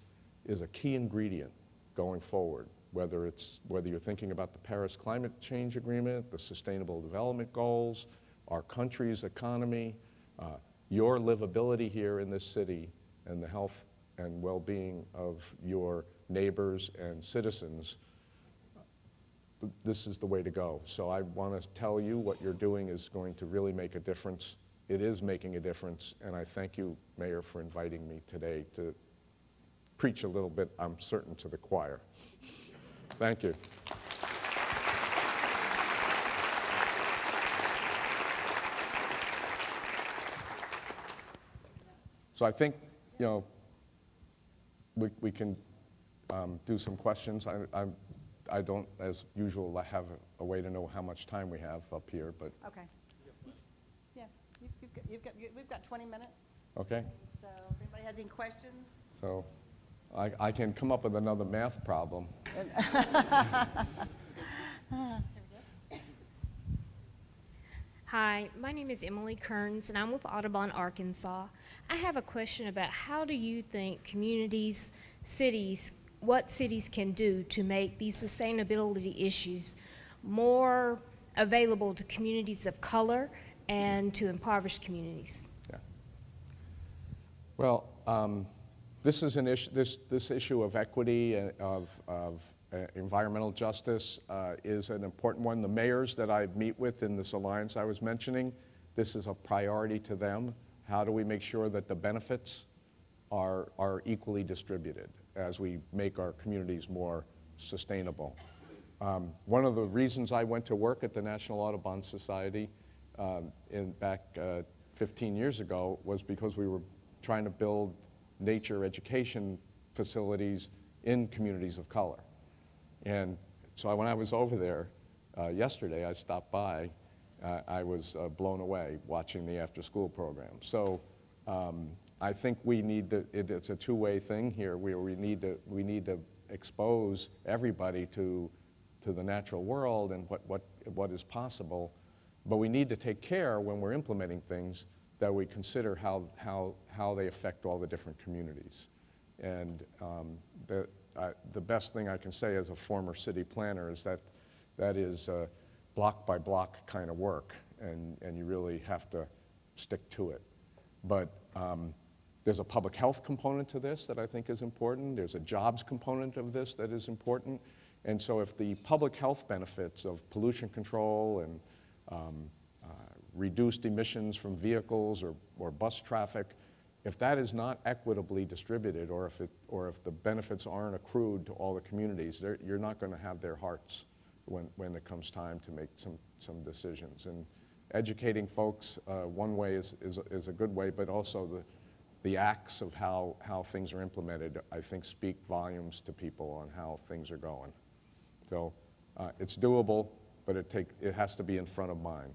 is a key ingredient going forward, whether you're thinking about the Paris Climate Change Agreement, the Sustainable Development Goals, our country's economy, your livability here in this city, and the health and well-being of your neighbors and citizens. This is the way to go. So I want to tell you what you're doing is going to really make a difference. It is making a difference, and I thank you, Mayor, for inviting me today to preach a little bit, I'm certain, to the choir. Thank you. So I think, you know, we can do some questions. I don't, as usual, have a way to know how much time we have up here, but. Okay. Yeah, we've got 20 minutes. Okay. So if anybody has any questions? So I can come up with another math problem. Hi, my name is Emily Kearns, and I'm with Audubon, Arkansas. I have a question about how do you think communities, cities, what cities can do to make these sustainability issues more available to communities of color and to impoverished communities? Yeah. Well, this is an issue. This issue of equity and of environmental justice is an important one. The mayors that I meet with in this alliance I was mentioning, this is a priority to them. How do we make sure that the benefits are equally distributed as we make our communities more sustainable? One of the reasons I went to work at the National Audubon Society back 15 years ago was because we were trying to build nature education facilities in communities of color. And so when I was over there yesterday, I stopped by, I was blown away watching the after-school program. So I think we need to, it's a two-way thing here where we need to expose everybody to the natural world and what is possible, but we need to take care when we're implementing things that we consider how they affect all the different communities. And the best thing I can say as a former city planner is that is block by block kind of work, and you really have to stick to it. But there's a public health component to this that I think is important. There's a jobs component of this that is important. And so if the public health benefits of pollution control and reduced emissions from vehicles or bus traffic, if that is not equitably distributed, or if the benefits aren't accrued to all the communities, you're not going to have their hearts when it comes time to make some decisions. And educating folks, one way is a good way, but also the acts of how things are implemented, I think, speak volumes to people on how things are going. So it's doable, but it has to be in front of mind.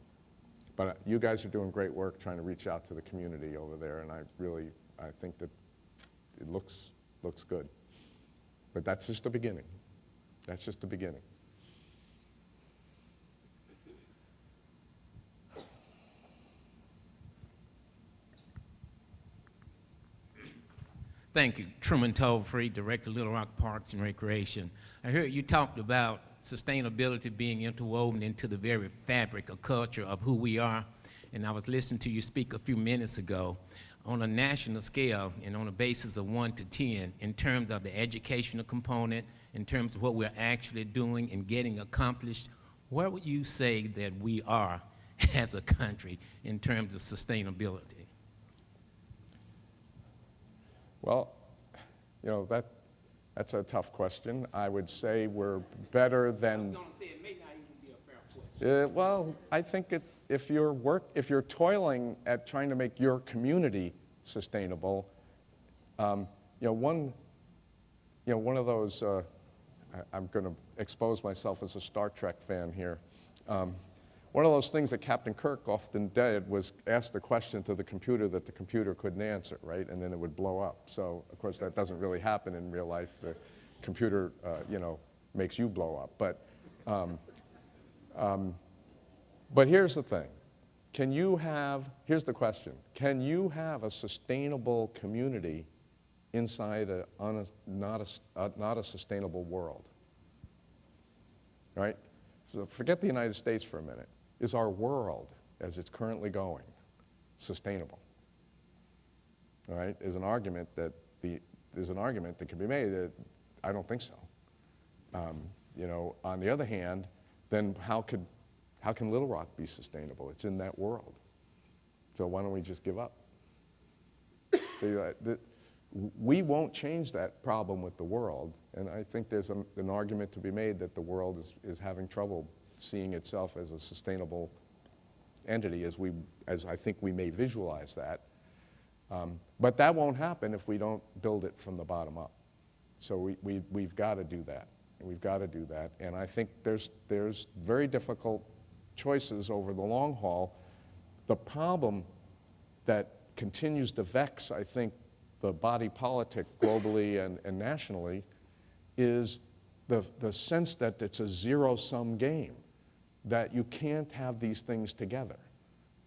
But you guys are doing great work trying to reach out to the community over there, and I think that it looks good. But that's just the beginning. That's just the beginning. Thank you. Truman Toll-Free, Director, Little Rock Parks and Recreation. I heard you talked about sustainability being interwoven into the very fabric or culture of who we are, and I was listening to you speak a few minutes ago. On a national scale and on a basis of 1 to 10, in terms of the educational component, in terms of what we're actually doing and getting accomplished, where would you say that we are as a country in terms of sustainability? Well, you know, that's a tough question. I would say we're better than. I was going to say it may not even be a fair question. Well, I think if you're toiling at trying to make your community sustainable, one of those. I'm going to expose myself as a Star Trek fan here. One of those things that Captain Kirk often did was ask the question to the computer that the computer couldn't answer, right? And then it would blow up. So, of course, that doesn't really happen in real life. The computer, makes you blow up. But here's the thing. Here's the question. Can you have a sustainable community inside not a sustainable world? Right? So forget the United States for a minute. Is our world, as it's currently going, sustainable? All right? There's an argument that can be made that I don't think so. On the other hand, then how can Little Rock be sustainable? It's in that world. So why don't we just give up? So we won't change that problem with the world, and I think there's an argument to be made that the world is having trouble seeing itself as a sustainable entity as I think we may visualize that. But that won't happen if we don't build it from the bottom up. So we've got to do that. We've got to do that. And I think there's very difficult choices over the long haul. The problem that continues to vex, I think, the body politic globally and nationally is the sense that it's a zero-sum game, that you can't have these things together,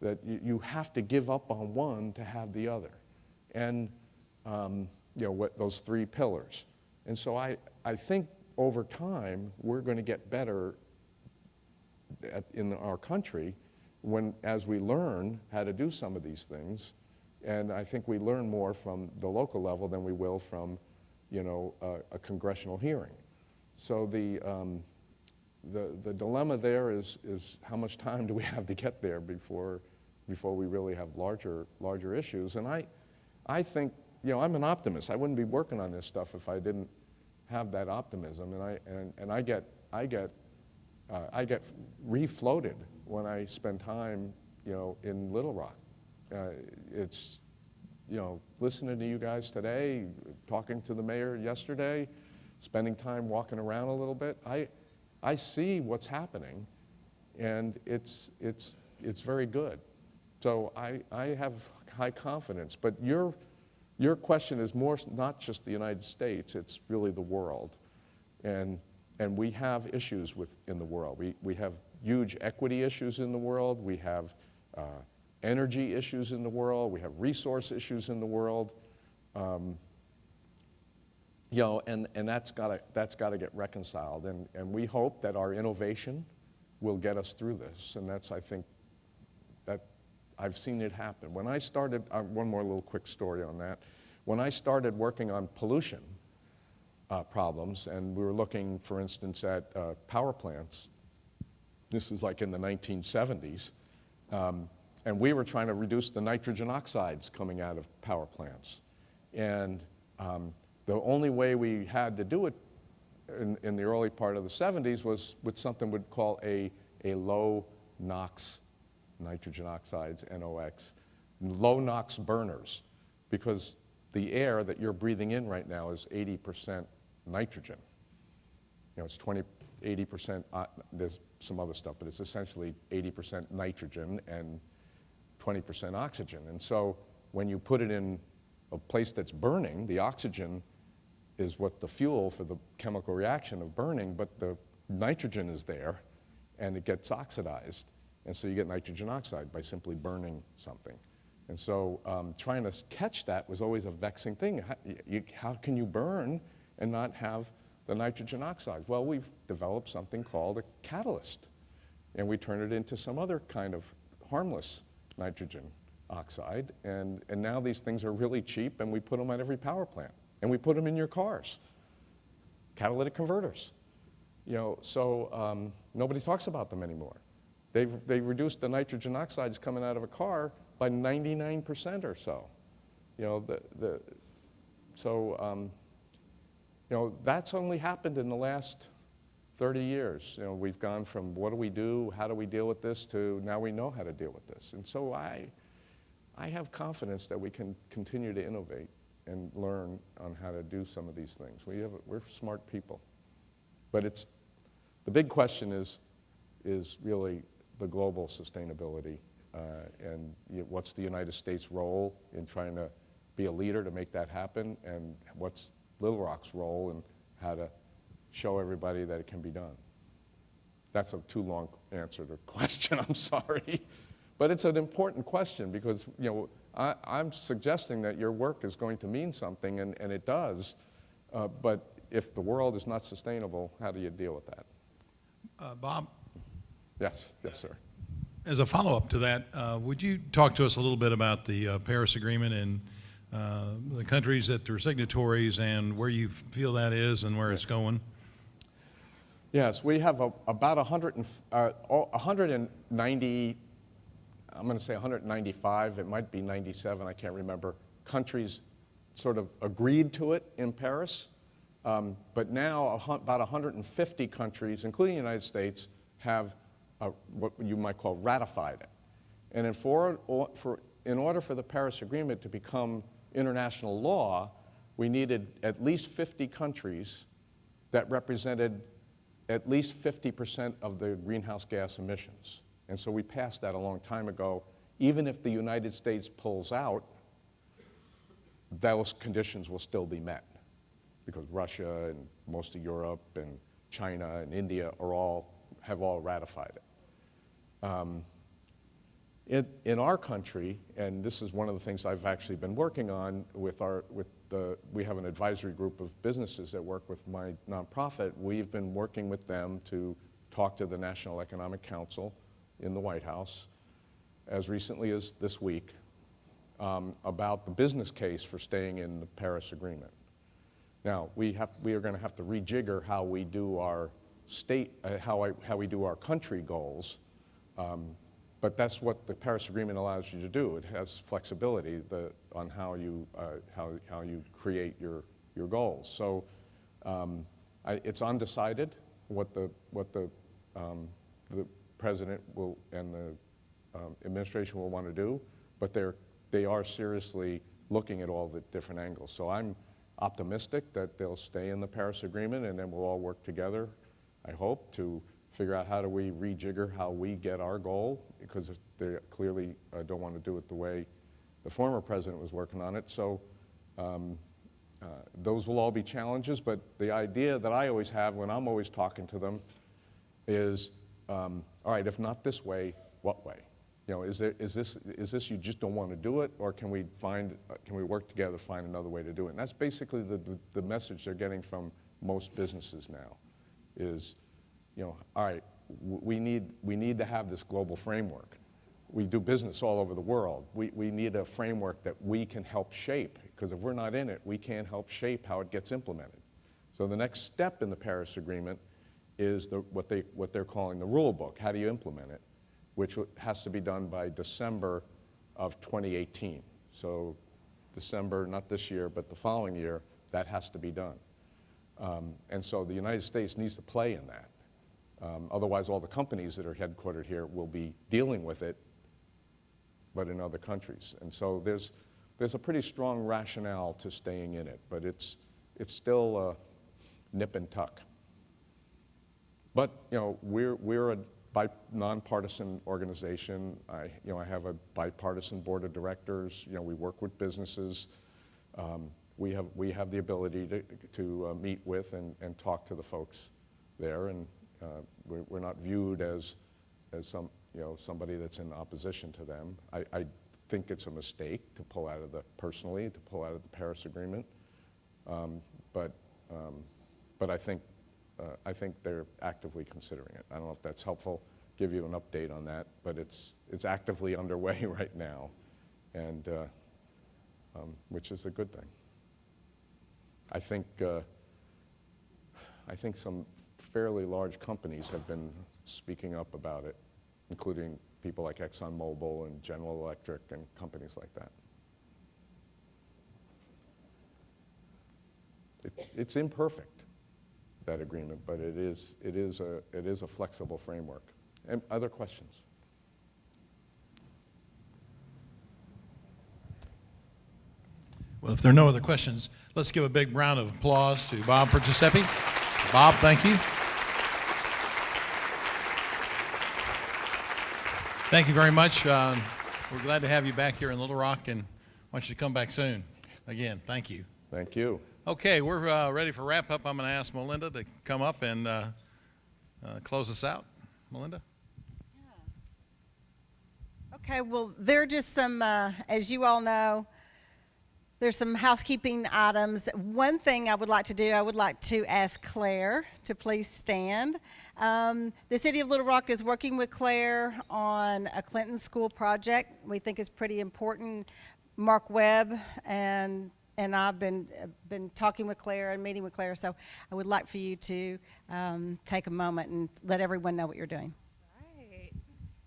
that you have to give up on one to have the other. And, those 3 pillars. And so I think over time, we're going to get better in our country as we learn how to do some of these things. And I think we learn more from the local level than we will from, a congressional hearing. So the dilemma there is how much time do we have to get there before we really have larger issues. And I think, I'm an optimist. I wouldn't be working on this stuff if I didn't have that optimism. And I get refloated when I spend time, in Little Rock. It's, listening to you guys today, talking to the mayor yesterday, spending time walking around a little bit. I see what's happening, and it's very good. So I have high confidence. But your question is more not just the United States, it's really the world. And we have issues in the world. We have huge equity issues in the world. We have energy issues in the world. We have resource issues in the world. And that's got to get reconciled. And we hope that our innovation will get us through this. And I think, that I've seen it happen. When I started, one more little quick story on that. When I started working on pollution problems, and we were looking, for instance, at power plants, this is like in the 1970s, And we were trying to reduce the nitrogen oxides coming out of power plants. And the only way we had to do it in the early part of the 70s was with something we'd call a low NOx, nitrogen oxides, NOx, low NOx burners, because the air that you're breathing in right now is 80% nitrogen. You know, it's 80%, there's some other stuff, but it's essentially 80% nitrogen and 20% oxygen. And so when you put it in a place that's burning, the oxygen is what the fuel for the chemical reaction of burning, but the nitrogen is there and it gets oxidized. And so you get nitrogen oxide by simply burning something. And so trying to catch that was always a vexing thing. How can you burn and not have the nitrogen oxide? Well, we've developed something called a catalyst, and we turn it into some other kind of harmless nitrogen oxide, and now these things are really cheap, and we put them at every power plant, and we put them in your cars, catalytic converters. You know, so nobody talks about them anymore. They reduced the nitrogen oxides coming out of a car by 99% or so. You know, you know, that's only happened in the last 30 years. You know, we've gone from what do we do, how do we deal with this, to now we know how to deal with this. And so I have confidence that we can continue to innovate and learn on how to do some of these things. We're smart people. But the big question is really the global sustainability and what's the United States' role in trying to be a leader to make that happen, and what's Little Rock's role in how to show everybody that it can be done. That's a too long answer to the question, I'm sorry. But it's an important question because, you know, I'm suggesting that your work is going to mean something, and it does, but if the world is not sustainable, how do you deal with that? Bob? Yes, sir. As a follow-up to that, would you talk to us a little bit about the Paris Agreement and the countries that are signatories and where you feel that is and where it's going? Yes, we have about 190, I'm going to say 195, it might be 97, I can't remember, countries sort of agreed to it in Paris. But now about 150 countries, including the United States, have what you might call ratified it. And in order for the Paris Agreement to become international law, we needed at least 50 countries that represented at least 50% of the greenhouse gas emissions. And so we passed that a long time ago. Even if the United States pulls out, those conditions will still be met because Russia and most of Europe and China and India have all ratified it. In our country, and this is one of the things I've actually been working on we have an advisory group of businesses that work with my nonprofit. We've been working with them to talk to the National Economic Council in the White House as recently as this week about the business case for staying in the Paris Agreement. Now, we are going to have to rejigger how we do our how we do our country goals. But that's what the Paris Agreement allows you to do. It has flexibility on how you create your goals. So it's undecided what the president will and the administration will want to do, but they are seriously looking at all the different angles. So I'm optimistic that they'll stay in the Paris Agreement, and then we'll all work together, I hope, to figure out how do we rejigger how we get our goal, because they clearly don't want to do it the way the former president was working on it. So those will all be challenges, but the idea that I always have when I'm always talking to them is, all right, if not this way, what way? You know, is this you just don't want to do it, or can we work together to find another way to do it? And that's basically the message they're getting from most businesses now is, you know, all right, we need to have this global framework. We do business all over the world. We need a framework that we can help shape, because if we're not in it, we can't help shape how it gets implemented. So the next step in the Paris Agreement is what they're calling the rule book. How do you implement it? which has to be done by December of 2018. So December, not this year, but the following year, that has to be done. And so the United States needs to play in that. Otherwise, all the companies that are headquartered here will be dealing with it, but in other countries. And so there's a pretty strong rationale to staying in it, but it's still nip and tuck. But you know, we're a nonpartisan organization. I have a bipartisan board of directors. You know, we work with businesses. We have the ability to meet with and talk to the folks there, and we're not viewed as somebody that's in opposition to them. I think it's a mistake to pull out of the Paris Agreement, but I think they're actively considering it. I don't know if that's helpful. Give you an update on that, but it's actively underway right now, and which is a good thing. I think some fairly large companies have been speaking up about it, including people like ExxonMobil and General Electric and companies like that. It's imperfect, that agreement, but it is a flexible framework. And other questions? Well, if there are no other questions, let's give a big round of applause to Bob Percisepi. Bob, thank you. Thank you very much. We're glad to have you back here in Little Rock and want you to come back soon. Again, thank you. Thank you. Okay, we're ready for wrap up. I'm going to ask Melinda to come up and close us out. Melinda? Okay, well, there are just some, as you all know, there's some housekeeping items. One thing I would like to do, I would like to ask Claire to please stand. The City of Little Rock is working with Claire on a Clinton School project. We think it's pretty important. Mark Webb and I've been talking with Claire and meeting with Claire, so I would like for you to take a moment and let everyone know what you're doing.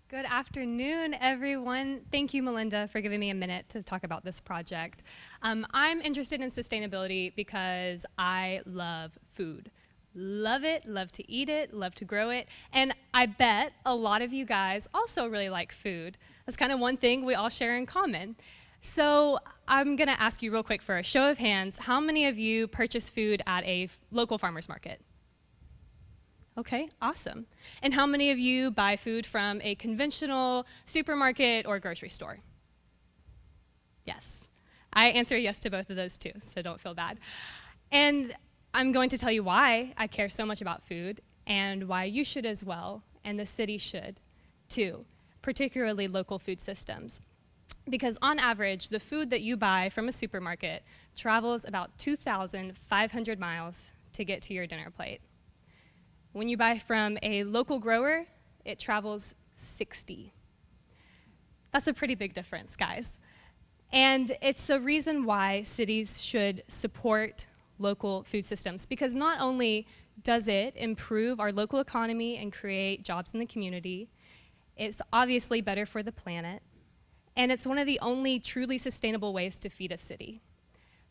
Good afternoon, everyone. Thank you, Melinda, for giving me a minute to talk about this project. I'm interested in sustainability because I love food. Love it, love to eat it, love to grow it, and I bet a lot of you guys also really like food. That's kind of one thing we all share in common. So I'm going to ask you real quick for a show of hands, how many of you purchase food at a local farmer's market? Okay, awesome. And how many of you buy food from a conventional supermarket or grocery store? Yes. I answer yes to both of those too, so don't feel bad. And I'm going to tell you why I care so much about food and why you should as well, and the city should too, particularly local food systems. Because on average, the food that you buy from a supermarket travels about 2,500 miles to get to your dinner plate. When you buy from a local grower, it travels 60. That's a pretty big difference, guys. And it's a reason why cities should support local food systems, because not only does it improve our local economy and create jobs in the community, it's obviously better for the planet, and it's one of the only truly sustainable ways to feed a city.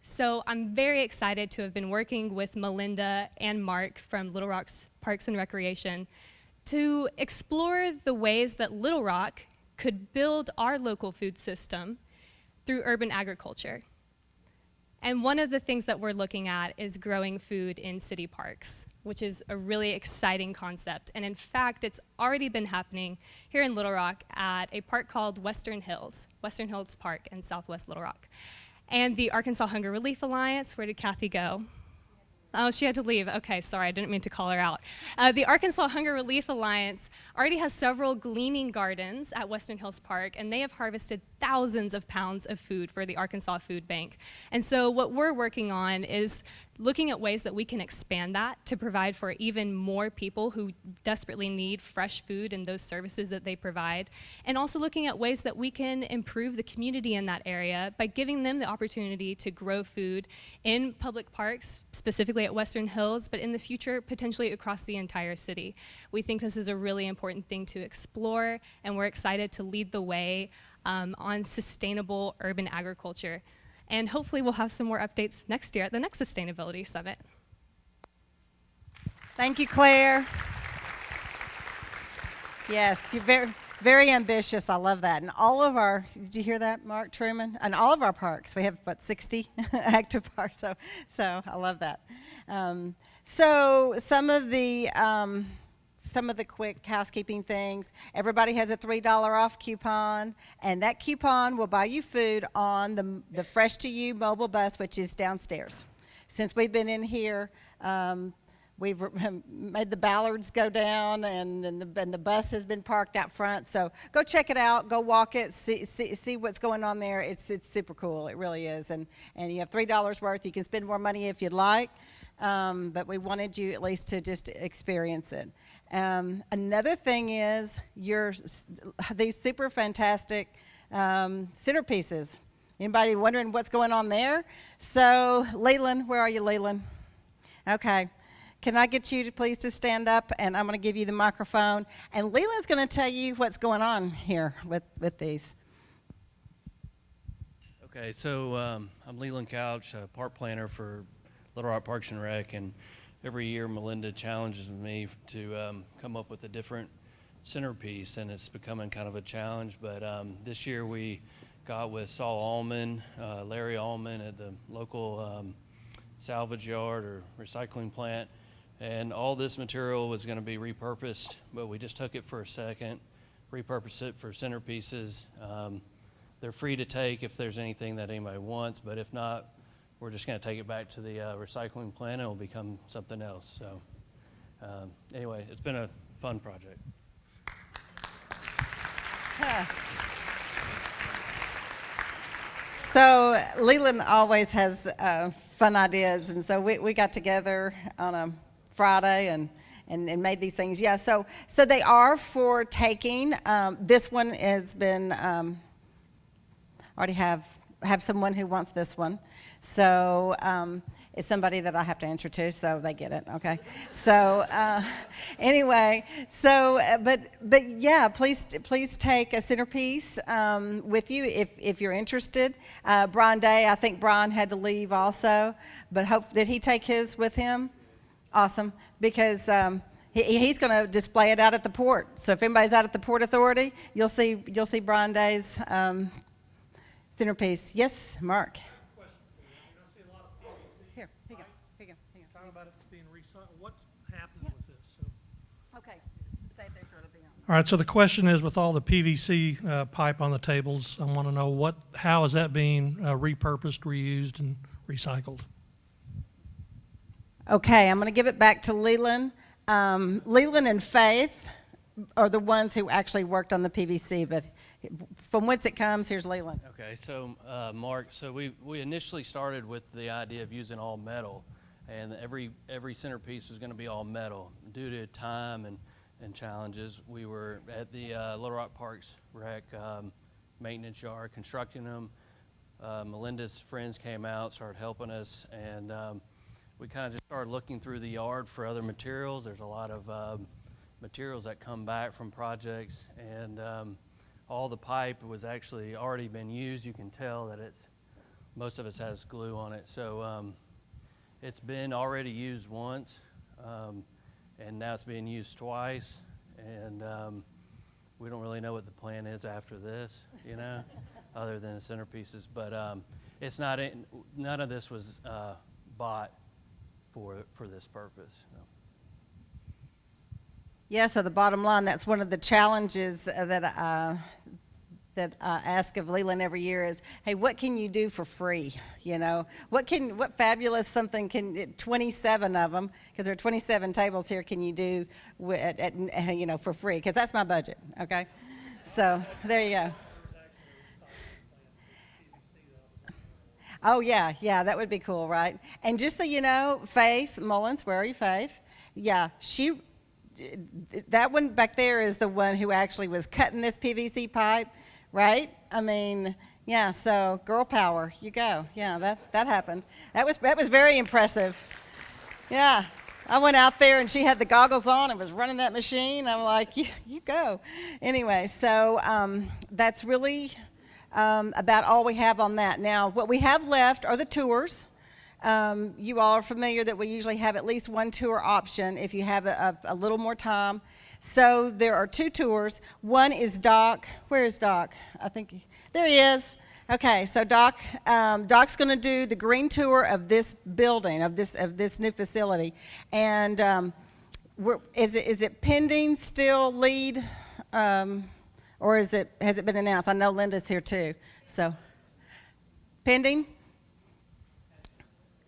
So I'm very excited to have been working with Melinda and Mark from Little Rock's Parks and Recreation to explore the ways that Little Rock could build our local food system through urban agriculture. And one of the things that we're looking at is growing food in city parks, which is a really exciting concept. And in fact, it's already been happening here in Little Rock at a park called Western Hills Park in Southwest Little Rock. And the Arkansas Hunger Relief Alliance, where did Kathy go? Oh, she had to leave. Okay, sorry, I didn't mean to call her out. The Arkansas Hunger Relief Alliance already has several gleaning gardens at Western Hills Park, and they have harvested thousands of pounds of food for the Arkansas Food Bank. And so what we're working on is looking at ways that we can expand that to provide for even more people who desperately need fresh food and those services that they provide, and also looking at ways that we can improve the community in that area by giving them the opportunity to grow food in public parks, specifically at Western Hills, but in the future, potentially across the entire city. We think this is a really important thing to explore, and we're excited to lead the way on sustainable urban agriculture. And hopefully we'll have some more updates next year at the next Sustainability Summit. Thank you, Claire. Yes, you're very, very ambitious. I love that. And all of our, did you hear that, Mark Truman? And all of our parks, we have, what, 60 active parks, so I love that. So some of the quick housekeeping things. Everybody has a $3 off coupon, and that coupon will buy you food on the Fresh to You mobile bus, which is downstairs. Since we've been in here, we've made the ballards go down, and the bus has been parked out front. So go check it out, go walk it, see what's going on there. It's super cool, it really is. And you have $3 worth. You can spend more money if you'd like, but we wanted you at least to just experience it. Another thing is these super fantastic centerpieces. Anybody wondering what's going on there? So Leland, where are you, Leland? Okay. Can I get you to please to stand up, and I'm going to give you the microphone, and Leland's going to tell you what's going on here with these. Okay, so I'm Leland Couch, a park planner for Little Rock Parks and Rec, and every year Melinda challenges me to come up with a different centerpiece, and it's becoming kind of a challenge. But this year we got with Saul Allman, Larry Allman at the local salvage yard or recycling plant, and all this material was going to be repurposed, but we just took it for a second, repurposed it for centerpieces. They're free to take if there's anything that anybody wants, but if not, we're just going to take it back to the recycling plant and it will become something else. So anyway, it's been a fun project. So Leland always has fun ideas, and so we got together on a Friday and made these things. Yeah, so they are for taking. This one has been, already have someone who wants this one. So it's somebody that I have to answer to, so they get it, okay? So anyway, so, but yeah, please take a centerpiece with you if you're interested. Brian Day, I think Brian had to leave also, but did he take his with him? Awesome, because he's going to display it out at the port. So if anybody's out at the Port Authority, you'll see Brian Day's centerpiece. Yes, Mark. All right, so the question is, with all the PVC pipe on the tables, I want to know how is that being repurposed, reused, and recycled? Okay, I'm going to give it back to Leland. Leland and Faith are the ones who actually worked on the PVC, but from whence it comes, here's Leland. Okay, so Mark, so we initially started with the idea of using all metal, and every centerpiece was going to be all metal. Due to time and challenges, we were at the Little Rock Parks Rec maintenance yard constructing them. Melinda's friends came out, started helping us, and we kind of just started looking through the yard for other materials. There's a lot of materials that come back from projects, and all the pipe was actually already been used. You can tell that most of it has glue on it. So it's been already used once, and now it's being used twice, and we don't really know what the plan is after this, other than the centerpieces. But it's not, none of this was bought for this purpose. So. Yeah, so the bottom line, that's one of the challenges that I ask of Leland every year is, hey, what can you do for free? What fabulous something 27 of them, because there are 27 tables here, can you do for free? Because that's my budget, okay? So there you go. Oh, yeah, that would be cool, right? And just so you know, Faith Mullins, where are you, Faith? Yeah, that one back there is the one who actually was cutting this PVC pipe, right? I mean, yeah, so girl power, you go. Yeah, that happened. That was very impressive. Yeah, I went out there and she had the goggles on and was running that machine. I'm like, you go. Anyway, so that's really about all we have on that. Now, what we have left are the tours. You all are familiar that we usually have at least one tour option if you have a little more time. So there are 2 tours. One is Doc. Where is Doc? I think there he is. Okay, so Doc's going to do the green tour of this building, of this new facility. And is it pending still lead, or has it been announced? I know Linda's here too. So pending.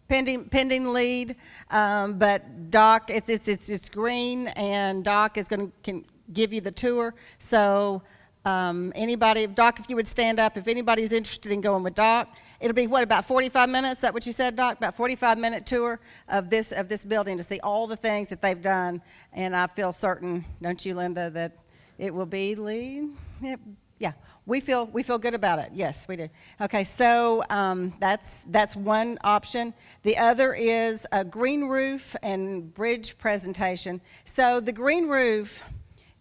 Pending lead, but Doc, it's green, and Doc is can give you the tour. So anybody, Doc, if you would stand up, if anybody's interested in going with Doc, it'll be what, about 45 minutes? Is that what you said, Doc? About 45-minute tour of this building to see all the things that they've done, and I feel certain, don't you, Linda, that it will be lead? Yeah. We feel good about it. Yes, we do. Okay, so that's one option. The other is a green roof and bridge presentation. So the green roof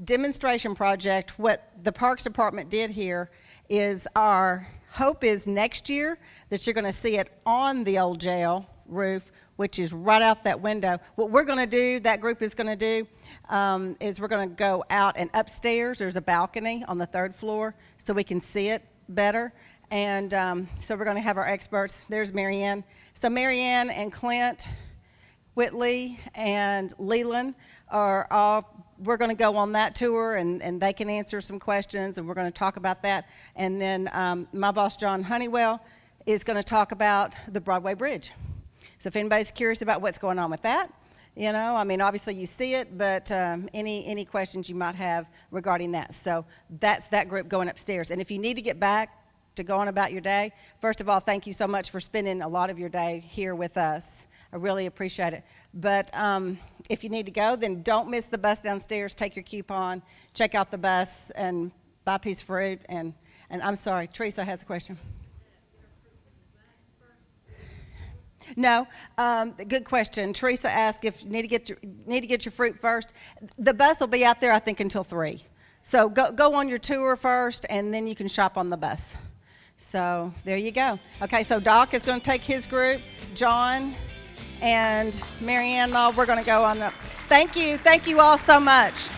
demonstration project, what the Parks Department did here is our hope is next year that you're going to see it on the old jail roof, which is right out that window. What we're going to do, that group is going to do, is we're going to go out and upstairs. There's a balcony on the 3rd floor so we can see it better. And so we're going to have our experts. There's Marianne. So Marianne and Clint, Whitley, and Leland are all, we're going to go on that tour, and they can answer some questions, and we're going to talk about that. And then my boss, John Honeywell, is going to talk about the Broadway Bridge. So if anybody's curious about what's going on with that, you know, I mean, obviously you see it, but any questions you might have regarding that. So that's that group going upstairs. And if you need to get back to go on about your day, first of all, thank you so much for spending a lot of your day here with us. I really appreciate it. But if you need to go, then don't miss the bus downstairs. Take your coupon, check out the bus, and buy a piece of fruit. And I'm sorry, Teresa has a question. No, good question. Teresa asked if you need to get your fruit first. The bus will be out there, I think, until 3. So go on your tour first, and then you can shop on the bus. So there you go. Okay, so Doc is going to take his group. John and Marianne and all, we're going to go on the. Thank you all so much.